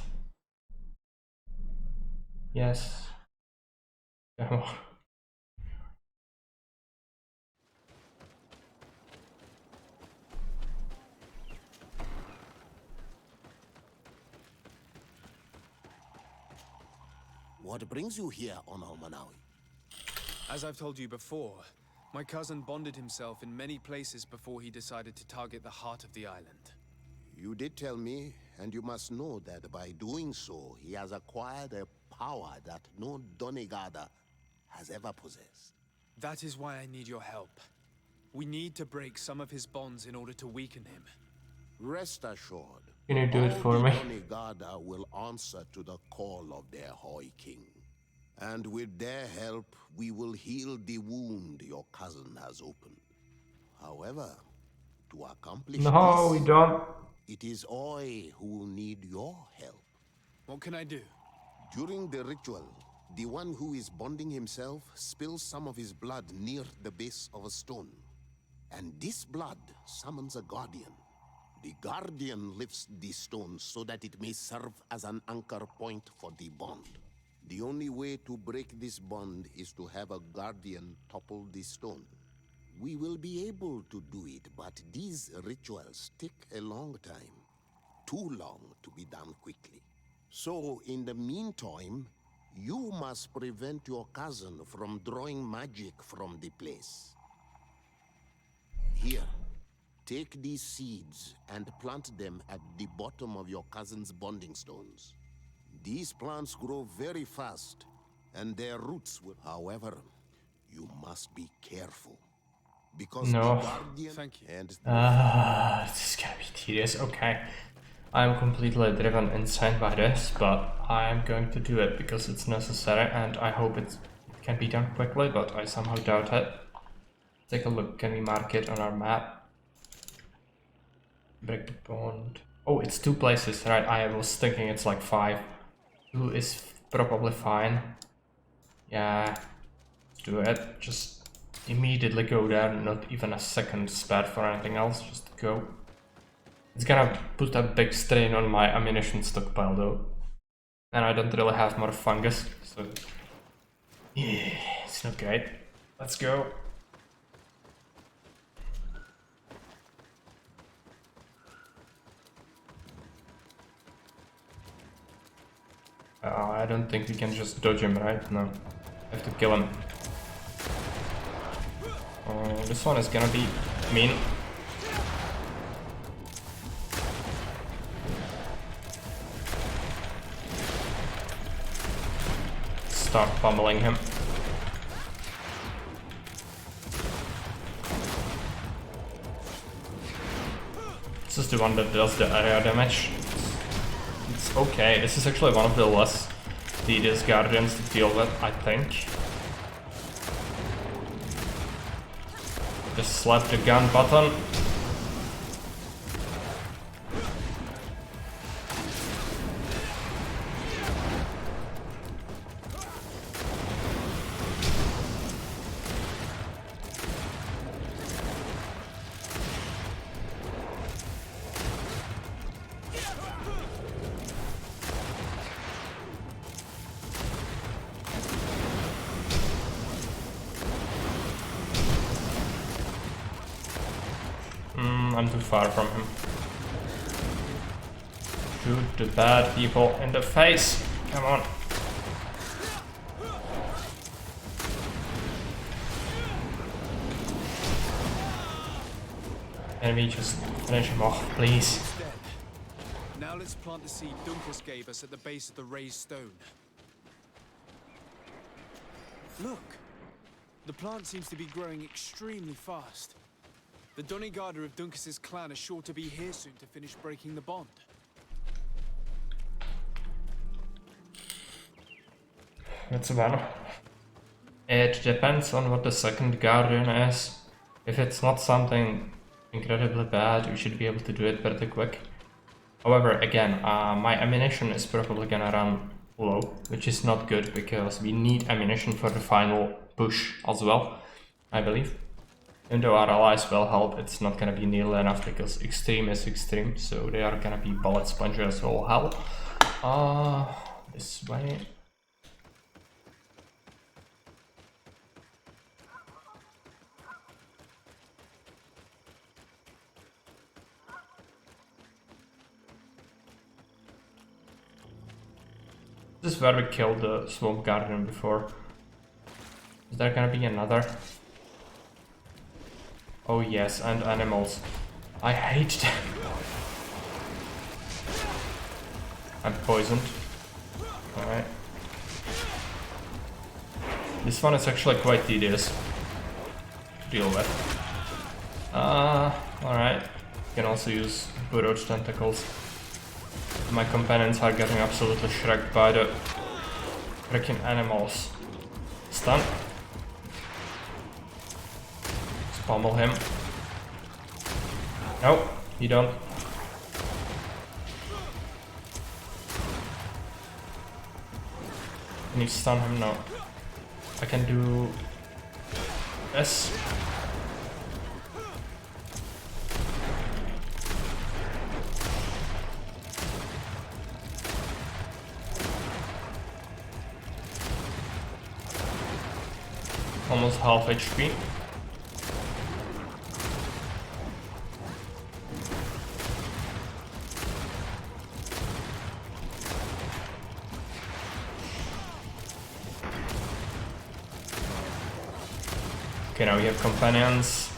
Yes. Demo. What brings you here on Almanawi? As I've told you before, my cousin bonded himself in many places before he decided to target the heart of the island. You did tell me, and you must know that by doing so, he has acquired a power that no Donegada has ever possessed. That is why I need your help. We need to break some of his bonds in order to weaken him. Rest assured, Can you do it for all me? the Donegada will answer to the call of their Hoy King. And with their help, we will heal the wound your cousin has opened. However, to accomplish No, this, we don't. it is I who will need your help. What can I do? During the ritual, the one who is bonding himself spills some of his blood near the base of a stone. And this blood summons a guardian. The guardian lifts the stone so that it may serve as an anchor point for the bond. The only way to break this bond is to have a guardian topple the stone. We will be able to do it, but these rituals take a long time. Too long to be done quickly. So, in the meantime, you must prevent your cousin from drawing magic from the place. Here, take these seeds and plant them at the bottom of your cousin's bonding stones. These plants grow very fast, and their roots will... However, you must be careful. Because No. the guardian... Thank you. And This is gonna be tedious. Okay. I'm completely driven insane by this, but I'm going to do it because it's necessary, and I hope it can be done quickly, but I somehow doubt it. Take a look. Can we mark it on our map? Break the bond. Oh, it's 2 places, right? I was thinking it's like 5. 2 is probably fine. Yeah, let's do it. Just immediately go there, not even a second spared for anything else, just go. It's gonna put a big strain on my ammunition stockpile though. And I don't really have more fungus, so... Yeah, it's not great. Let's go. I don't think we can just dodge him, right? No. I have to kill him. This one is gonna be mean. Start pummeling him. This is the one that does the area damage. It's okay. This is actually one of the less tedious guardians to deal with, I think. Just slap the gun button. I'm too far from him. Shoot the bad people in the face. Come on. Can we just finish him off, please? Now let's plant the seed Dunkus gave us at the base of the raised stone. Look! The plant seems to be growing extremely fast. The Doneigada of Dunkus's clan are sure to be here soon to finish breaking the bond. That's one. It depends on what the second guardian is. If it's not something incredibly bad, we should be able to do it pretty quick. However, again, my ammunition is probably gonna run low, which is not good because we need ammunition for the final push as well, I believe. Even though our allies will help, it's not gonna be nearly enough because extreme is extreme, so they are gonna be bullet sponges as all hell. This way. This is where we killed the swamp guardian before. Is there gonna be another? Oh yes, and animals. I hate them. I'm poisoned. Alright. This one is actually quite tedious to deal with. Alright. You can also use burrowed tentacles. My companions are getting absolutely shreked by the freaking animals. Stun. Pummel him. No, you don't. Can you stun him? No. I can do this. Almost half HP. Okay, now we have companions.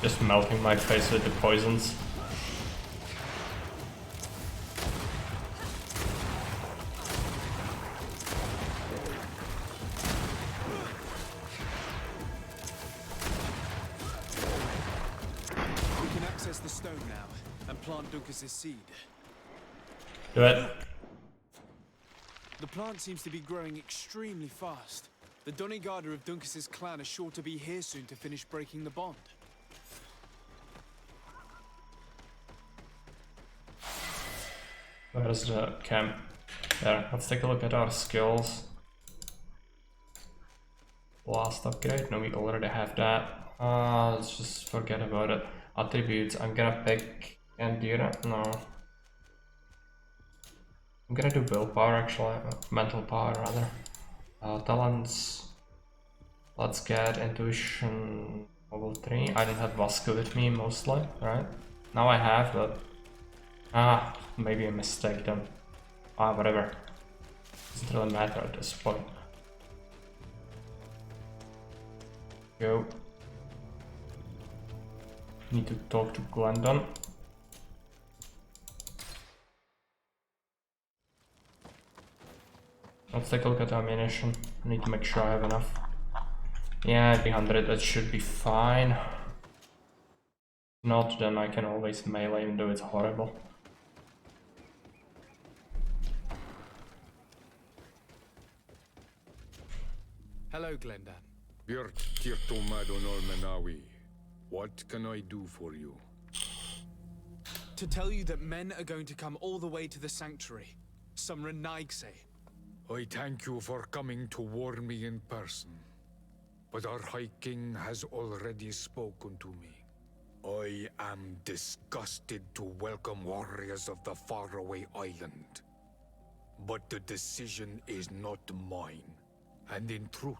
Just melting my face with the poisons. The stone now and plant Dunkus's seed. Do it. The plant seems to be growing extremely fast. The Doneigada of Dunkus's clan are sure to be here soon to finish breaking the bond. Where's the camp? There, let's take a look at our skills. Last upgrade, no, we already have that. Let's just forget about it. Attributes, I'm gonna pick endurance, no. I'm gonna do willpower actually, mental power rather. Talents, let's get intuition level 3. I don't have Vasco with me mostly, right? Now I have, but maybe a mistake then. Whatever. Doesn't really matter at this point. Go. Need to talk to Glendon. Let's take a look at ammunition. I need to make sure I have enough. Yeah, 300, that should be fine. If not, then I can always melee, even though it's horrible. Hello, Glendan. Björt Tirtomadonor Menawi. What can I do for you? To tell you that men are going to come all the way to the sanctuary. Some Renaigse. I thank you for coming to warn me in person. But our High King has already spoken to me. I am disgusted to welcome warriors of the faraway island. But the decision is not mine. And in truth,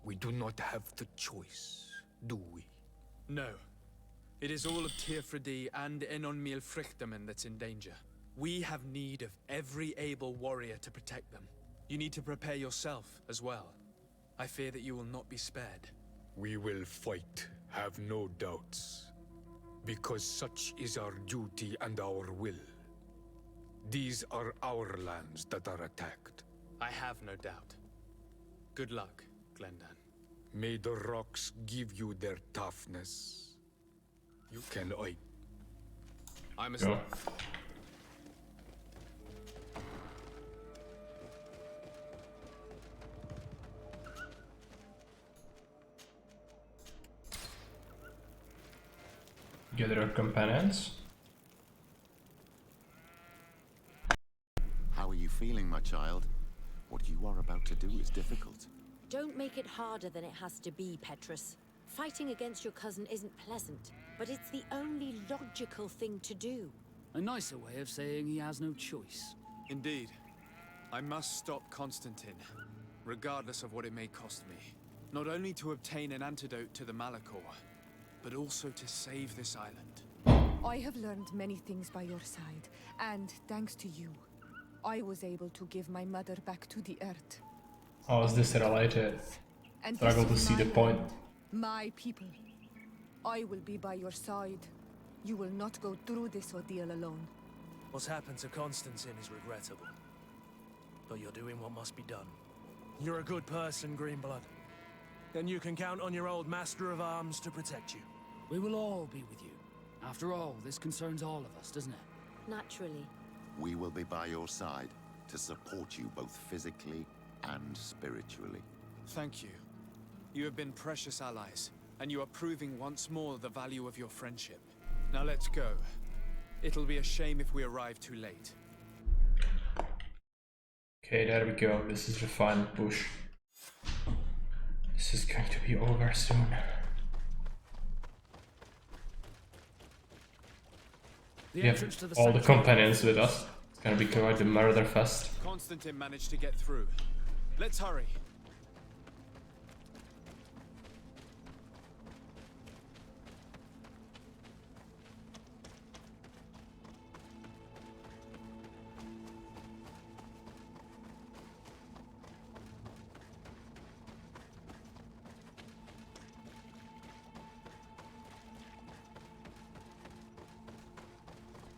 we do not have the choice, do we? No. It is all of Tirfredi and Enonmil Frichtamen that's in danger. We have need of every able warrior to protect them. You need to prepare yourself as well. I fear that you will not be spared. We will fight, have no doubts. Because such is our duty and our will. These are our lands that are attacked. I have no doubt. Good luck, Glendan. May the rocks give you their toughness. You can I must go. Gather our companions. How are you feeling, my child? What you are about to do is difficult. Don't make it harder than it has to be, Petrus. Fighting against your cousin isn't pleasant, but it's the only logical thing to do. A nicer way of saying he has no choice. Indeed. I must stop Constantine, regardless of what it may cost me. Not only to obtain an antidote to the Malachor, but also to save this island. I have learned many things by your side, and thanks to you, I was able to give my mother back to the earth. How is this related? And Struggle to this is see the my point. land, my people. I will be by your side. You will not go through this ordeal alone. What's happened to Constantine is regrettable. But you're doing what must be done. You're a good person, Greenblood. And you can count on your old master of arms to protect you. We will all be with you. After all, this concerns all of us, doesn't it? Naturally. We will be by your side to support you both physically and spiritually. Thank you. You have been precious allies, and you are proving once more the value of your friendship. Now let's go. It'll be a shame if we arrive too late. Okay, there we go. This is the final push. This is going to be over soon. We have all the companions with us. It's gonna be quite the murder fest. Constantine managed to get through. Let's hurry.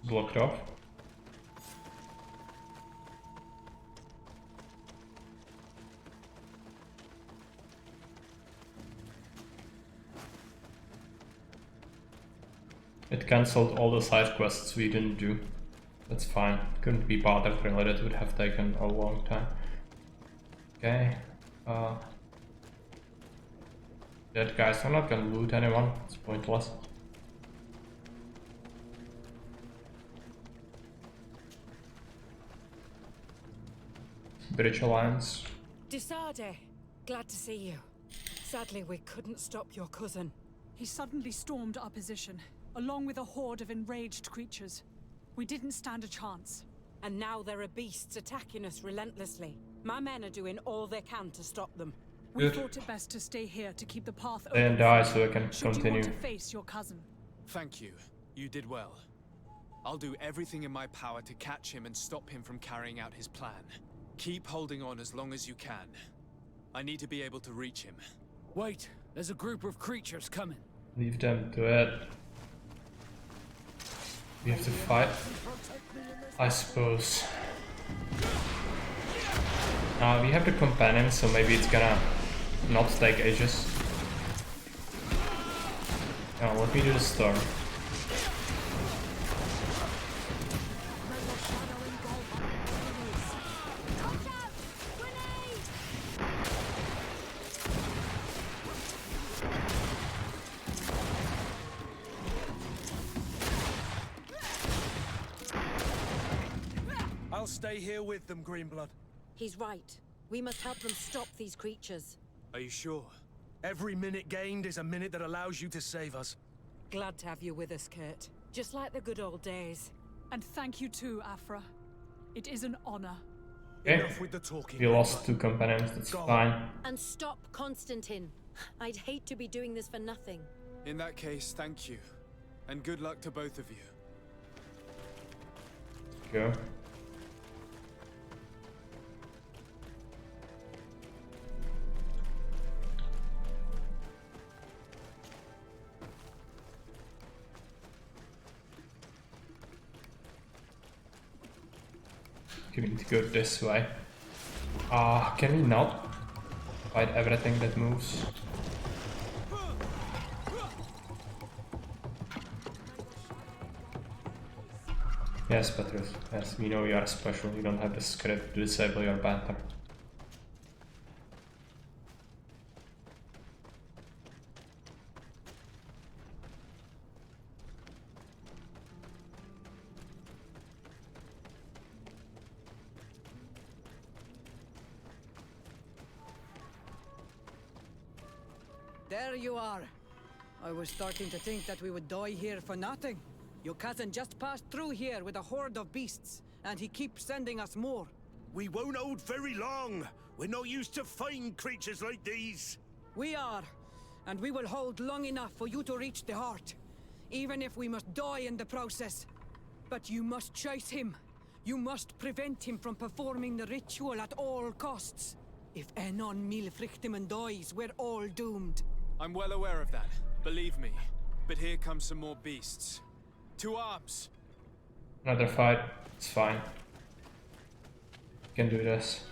Blocked off. It cancelled all the side quests we didn't do. That's fine. Couldn't be bothered really, that would have taken a long time. Okay. Dead guys, I'm not gonna loot anyone, it's pointless. British Alliance. Disade, glad to see you. Sadly, we couldn't stop your cousin. He suddenly stormed our position, along with a horde of enraged creatures. We didn't stand a chance. And now there are beasts attacking us relentlessly. My men are doing all they can to stop them. We Good. thought it best to stay here to keep the path Stay and open. die so I can Should continue. you want to face your cousin? Thank you. You did well. I'll do everything in my power to catch him and stop him from carrying out his plan. Keep holding on as long as you can. I need to be able to reach him. Wait, there's a group of creatures coming. Leave them to it. We have to fight, I suppose. We have the companion, so maybe it's gonna not take ages. Let me do the storm. I'll stay here with them, Greenblood. He's right. We must help them stop these creatures. Are you sure? Every minute gained is a minute that allows you to save us. Glad to have you with us, Kurt. Just like the good old days. And thank you too, Afra. It is an honor. Okay. Enough with the talking. We lost 2 companions, that's fine. And stop Constantine. I'd hate to be doing this for nothing. In that case, thank you. And good luck to both of you. Go. We need to go this way. Can we not fight everything that moves? Yes, Petrus. Yes, we know you are special. You don't have the script to disable your banter. There you are. I was starting to think that we would die here for nothing. Your cousin just passed through here with a horde of beasts, and he keeps sending us more. We won't hold very long. We're not used to fighting creatures like these. We are, and we will hold long enough for you to reach the heart, even if we must die in the process. But you must chase him. You must prevent him from performing the ritual at all costs. If Enon Milfrichteman dies, we're all doomed. I'm well aware of that, believe me. But here come some more beasts. To arms! Another fight. It's fine. We can do this.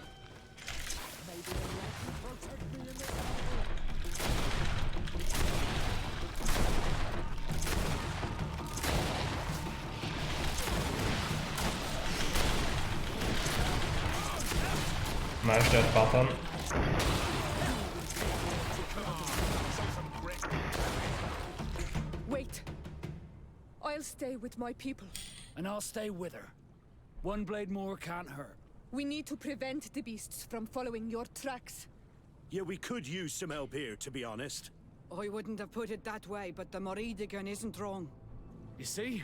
Smash that button. Wait. I'll stay with my people. And I'll stay with her. One blade more can't hurt. We need to prevent the beasts from following your tracks. Yeah, we could use some help here, to be honest. I wouldn't have put it that way, but the Moridigan isn't wrong. You see?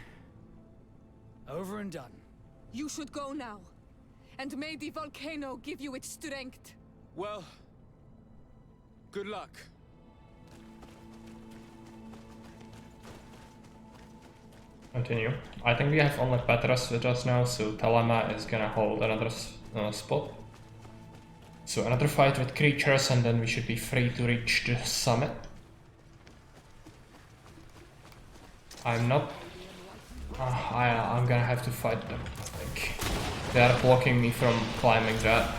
Over and done. You should go now. And may the volcano give you its strength. Well, good luck. Continue. I think we have only Petrus with us now, so Telema is gonna hold another spot. So another fight with creatures, and then we should be free to reach the summit. I'm not... I'm gonna have to fight them, I think. They are blocking me from climbing that.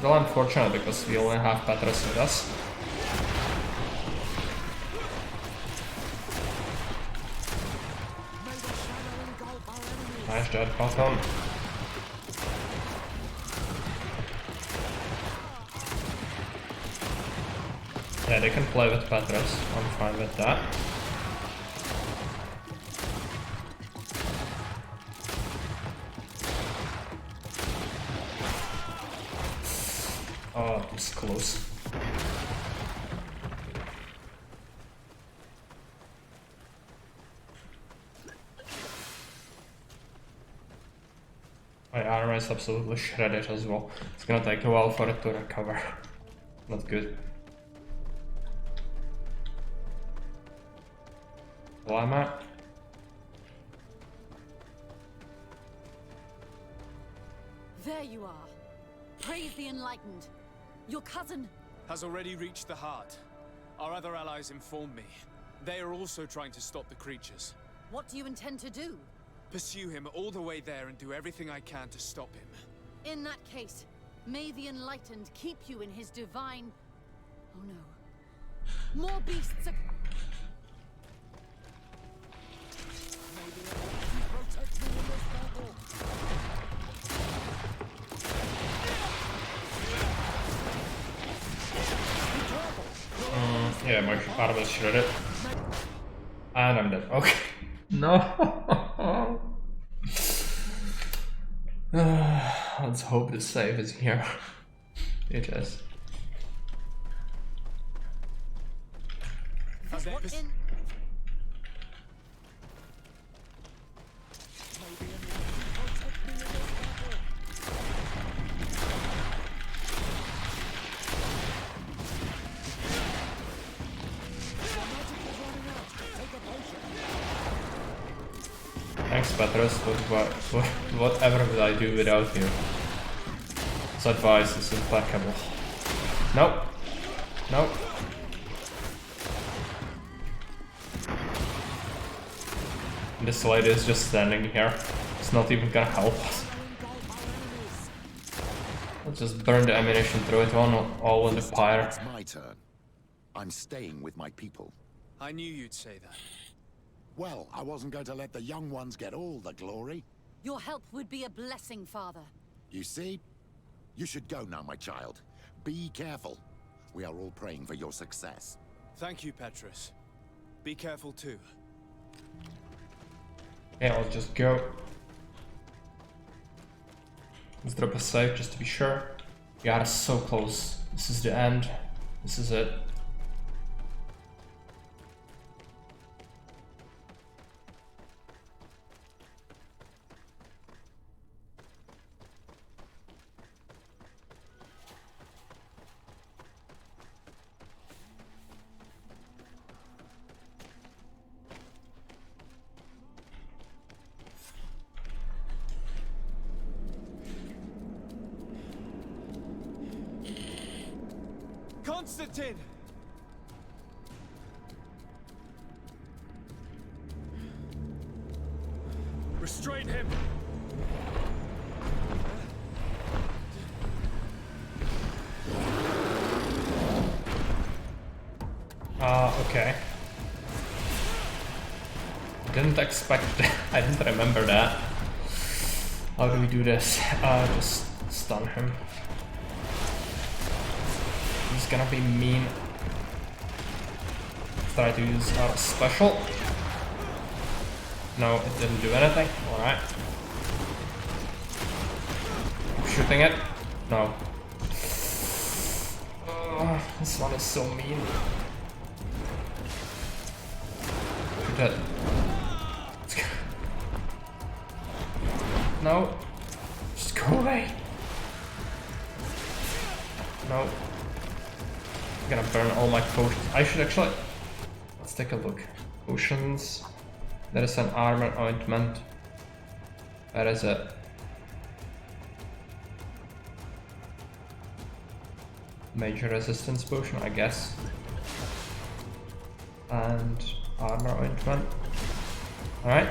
Well, unfortunate, because we only have Petrus with us. Nice dead bottom. Yeah, they can play with Petrus. I'm fine with that. Oh, it's close. My armor is absolutely shredded as well. It's gonna take a while for it to recover. Not good. Llama. There you are. Praise the Enlightened. Your cousin... Has already reached the heart. Our other allies informed me. They are also trying to stop the creatures. What do you intend to do? pursue him all the way there and do everything I can to stop him. In that case, may the Enlightened keep you in his divine... Oh no. More beasts are... Yeah, my armor is shredded. And I'm dead. Okay. No. Let's hope the save is here. It is. Thanks, Petros, whatever will I do without you? This advice is impeccable. Nope. Nope. This lady is just standing here. It's not even gonna help us. Let's just burn the ammunition, throw it all in the fire. It's my turn. I'm staying with my people. I knew you'd say that. Well, I wasn't going to let the young ones get all the glory. Your help would be a blessing, Father. You see? You should go now, my child. Be careful. We are all praying for your success. Thank you, Petrus. Be careful too. Yeah, I'll just go. Let's drop a save just to be sure. God, it's so close. This is the end. This is it. Constantine! Restrain him! Okay. Didn't expect that. I didn't remember that. How do we do this? Just stun him. He's gonna be mean. Try to use our special. No, it didn't do anything. Alright. Keep shooting it. No. This one is so mean. Shoot it. No. Just go away. No. I'm gonna burn all my potions. I should actually... Let's take a look. Potions. There is an armor ointment. Where is it? Major resistance potion, I guess. And armor ointment. Alright.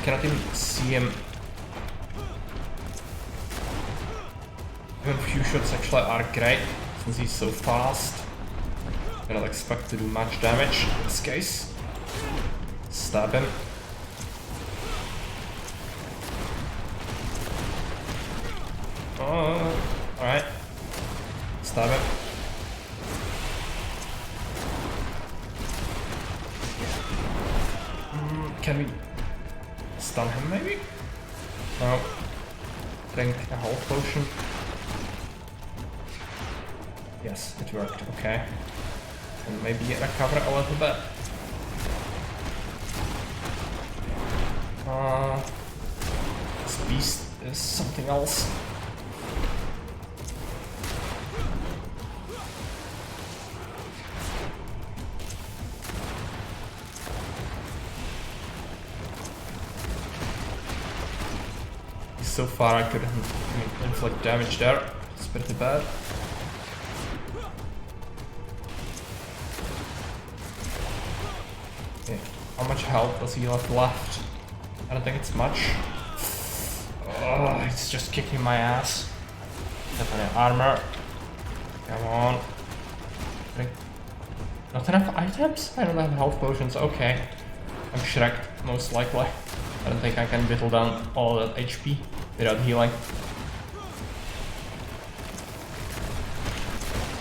Cannot even see him. Even few shots actually are great, since he's so fast. I don't expect to do much damage in this case. Stab him. Oh, alright. Stab him. Can we stun him maybe? No. Drink a health potion. Yes, it worked, okay. And maybe recover a little bit. This beast is something else. So far I couldn't inflict damage there. It's pretty bad. much health does he have left? I don't think it's much. Oh, it's just kicking my ass. Definitely armor. Come on. Not enough items? I don't have health potions. Okay. I'm Shrek, most likely. I don't think I can whittle down all that HP without healing.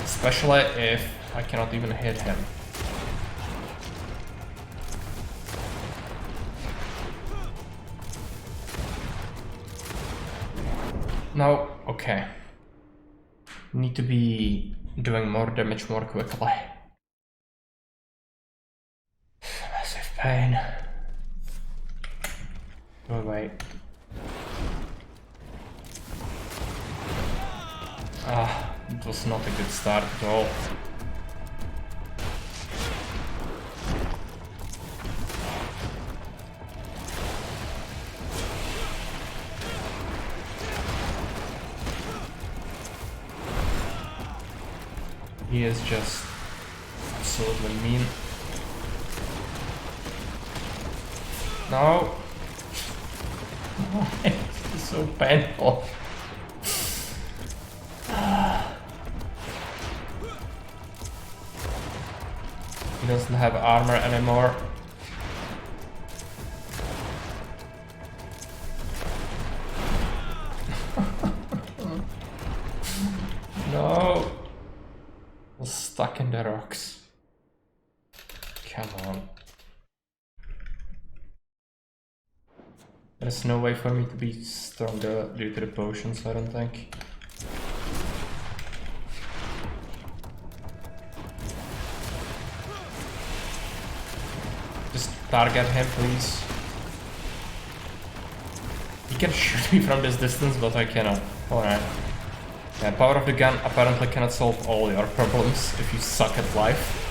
Especially if I cannot even hit him. No, okay. Need to be doing more damage more quickly. Massive pain. Go away. Ah, it was not a good start at all. He is just absolutely mean. No. It's so painful. He doesn't have armor anymore. No. Stuck in the rocks. Come on. There's no way for me to be stronger due to the potions, I don't think. Just target him, please. He can shoot me from this distance, but I cannot. Alright. Yeah, power of the gun apparently cannot solve all your problems if you suck at life.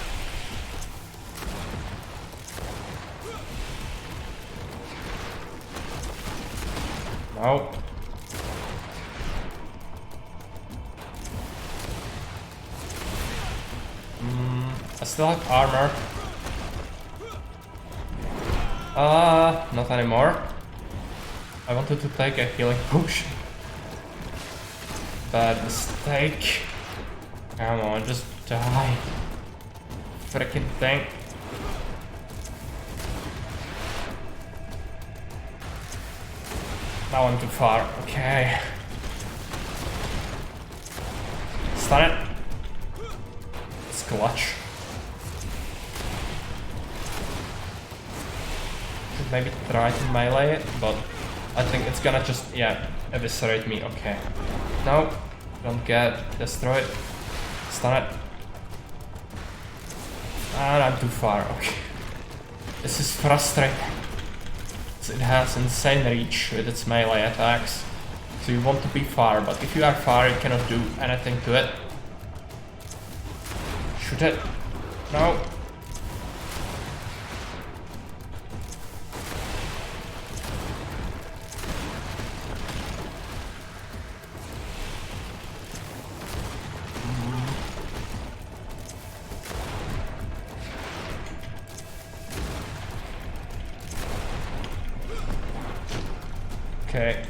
No. I still have armor. Not anymore. I wanted to take a healing potion. Bad mistake. Come on, just die. Freaking thing. Now I'm too far. Okay. Stun it. It's clutch. Should maybe try to melee it, but I think it's gonna just, yeah, eviscerate me. Okay. No, don't get destroyed. Stun it. And I'm too far. Okay. This is frustrating. It has insane reach with its melee attacks. So you want to be far, but if you are far, you cannot do anything to it. Shoot it. No. Okay.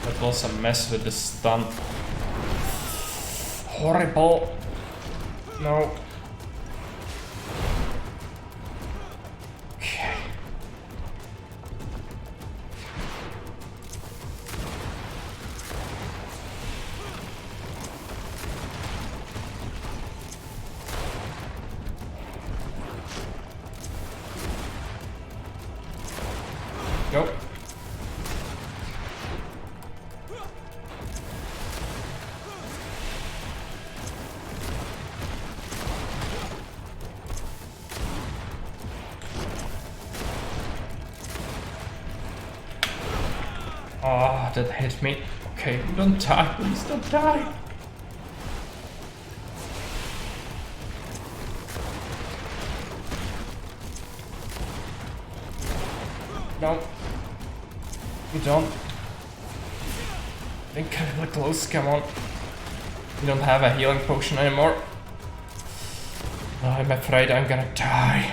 That was a mess with the stun. Horrible. No. Okay. Go. Oh, that hit me. Okay, don't die, please don't die. No. You don't. Incredibly close, come on. We don't have a healing potion anymore. I'm afraid I'm gonna die.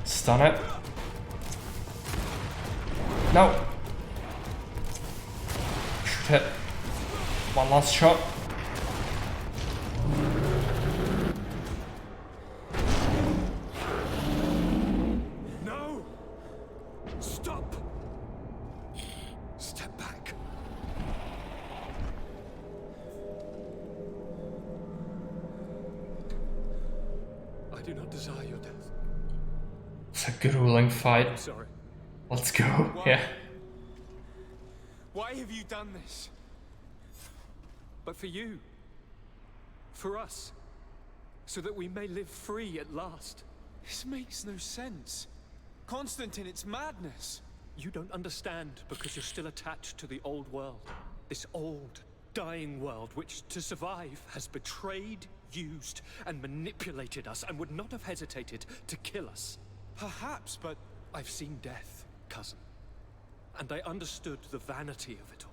Stun it. No! Shoot it. One last shot. No! Stop! Step back. I do not desire your death. It's a grueling fight. I'm sorry. Let's go. Why? Yeah. Why have you done this? But for you. For us. So that we may live free at last. This makes no sense. Constantine, it's madness. You don't understand because you're still attached to the old world. This old, dying world which, to survive, has betrayed, used, and manipulated us and would not have hesitated to kill us. Perhaps, but I've seen death, cousin. And I understood the vanity of it all.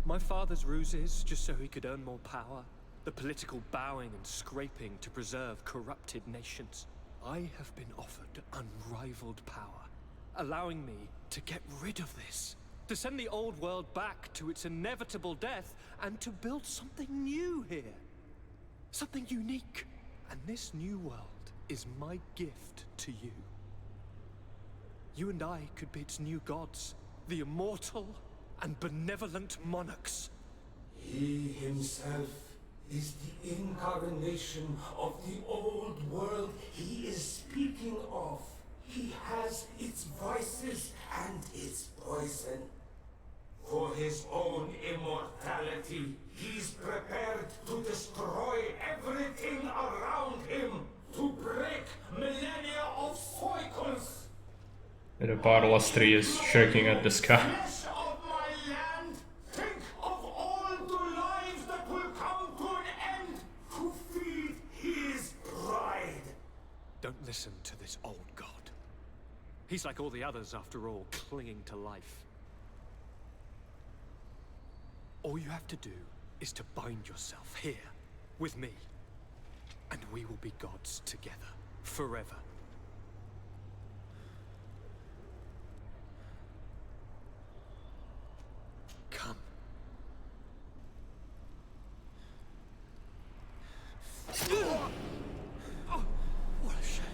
My father's ruses just so he could earn more power. The political bowing and scraping to preserve corrupted nations. I have been offered unrivaled power, allowing me to get rid of this. To send the old world back to its inevitable death and to build something new here. Something unique. And this new world is my gift to you. You and I could be its new gods, the immortal and benevolent monarchs. He himself is the incarnation of the old world he is speaking of. He has its vices and its poison. For his own immortality, he's prepared to destroy everything around him, to break millennia of cycles. The Barlas tree is shaking at the sky. Flesh of my land, think of all the lives that will come to an end to feed his pride. Don't listen to this old god. He's like all the others, after all, clinging to life. All you have to do is to bind yourself here, with me. And we will be gods together, forever. Come. Oh, what a shame.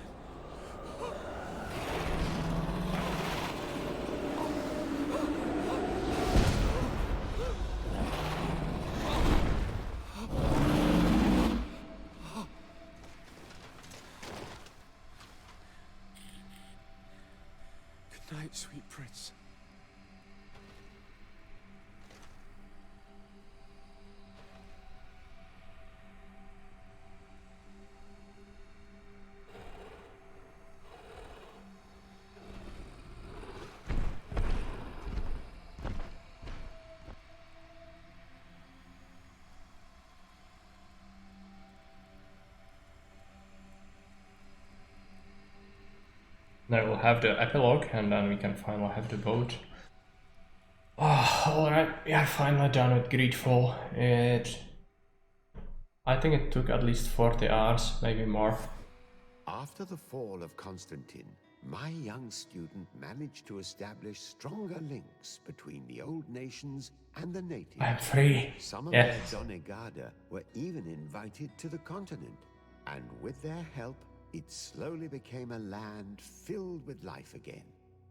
Good night, sweet prince. Now we'll have the epilogue and then we can finally have the vote. Oh, alright, we are finally done with Greedfall. I think it took at least 40 hours, maybe more. After the fall of Constantine, my young student managed to establish stronger links between the old nations and the natives. I'm free. Some of Yes. their Donegada were even invited to the continent, and with their help, it slowly became a land filled with life again.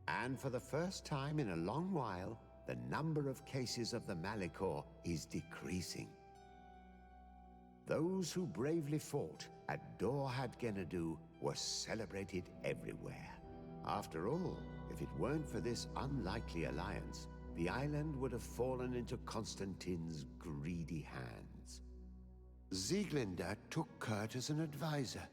And for the first time in a long while, the number of cases of the Malicor is decreasing. Those who bravely fought at Dorhad Genadu were celebrated everywhere. After all, if it weren't for this unlikely alliance, the island would have fallen into Constantine's greedy hands. Sieglinde took Kurt as an advisor,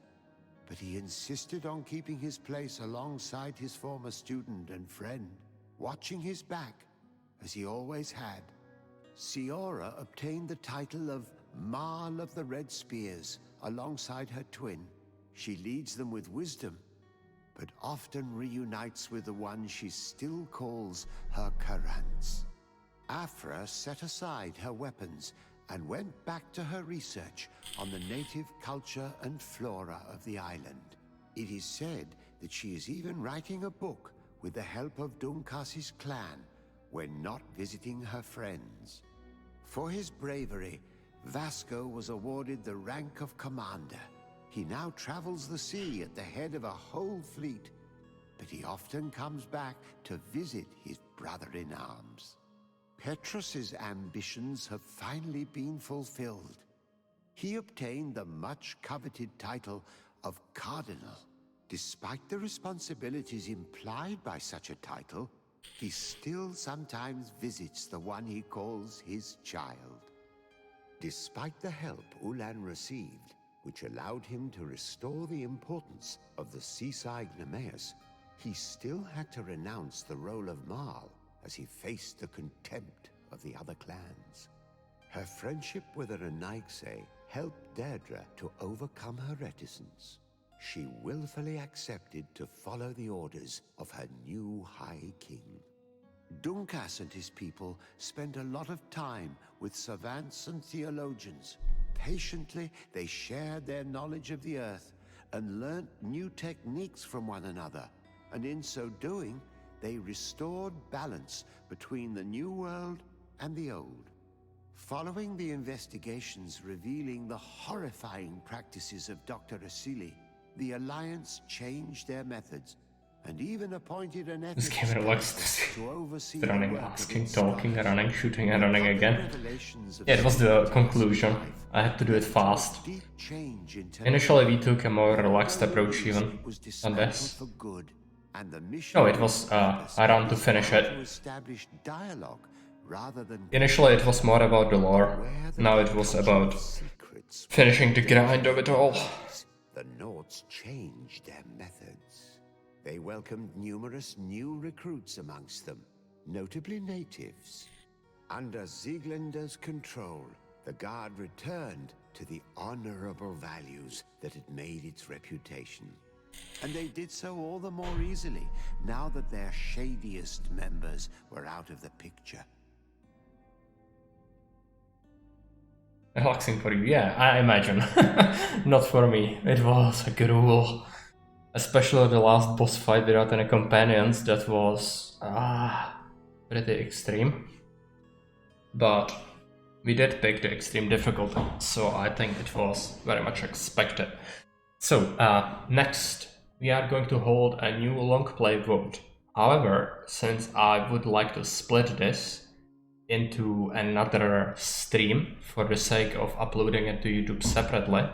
but he insisted on keeping his place alongside his former student and friend, watching his back, as he always had. Siora obtained the title of Marl of the Red Spears alongside her twin. She leads them with wisdom, but often reunites with the one she still calls her Karants. Afra set aside her weapons and went back to her research on the native culture and flora of the island. It is said that she is even writing a book with the help of Dunkas's clan when not visiting her friends. For his bravery, Vasco was awarded the rank of commander. He now travels the sea at the head of a whole fleet, but he often comes back to visit his brother-in-arms. Petrus's ambitions have finally been fulfilled. He obtained the much-coveted title of Cardinal. Despite the responsibilities implied by such a title, he still sometimes visits the one he calls his child. Despite the help Ulan received, which allowed him to restore the importance of the seaside Nemeus, he still had to renounce the role of Marl as he faced the contempt of the other clans. Her friendship with Renaigse helped Deirdre to overcome her reticence. She willfully accepted to follow the orders of her new High King. Dunkas and his people spent a lot of time with savants and theologians. Patiently, they shared their knowledge of the earth and learnt new techniques from one another. And in so doing, they restored balance between the new world and the old. Following the investigations revealing the horrifying practices of Dr. Asili, the Alliance changed their methods and even appointed an This ethics game likes specialist to oversee running, the work asking, of talking, scholars. running, shooting and running again. Revelations of Yeah, it was the conclusion. I had to do it fast. Initially we took a more relaxed approach even on this. For good, and the mission No, it was around to finish it. to establish dialogue rather than Initially it was more about the lore, now it was about finishing the grind of it all. the Nords changed their methods. They welcomed numerous new recruits amongst them, notably natives. Under Sieglinder's control, the Guard returned to the honorable values that had made its reputation. And they did so all the more easily, now that their shadiest members were out of the picture. Relaxing for you, yeah, I imagine. Not for me, it was a gruel. Especially the last boss fight without any companions, that was pretty extreme. But we did pick the extreme difficulty, so I think it was very much expected. So, next, we are going to hold a new long play vote. However, since I would like to split this into another stream for the sake of uploading it to YouTube separately,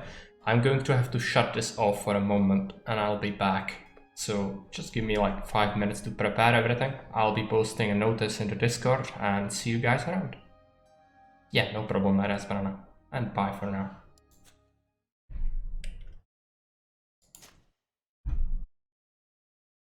I'm going to have to shut this off for a moment and I'll be back. So just give me like 5 minutes to prepare everything. I'll be posting a notice in the Discord and see you guys around. Yeah, no problem, Banana. And bye for now.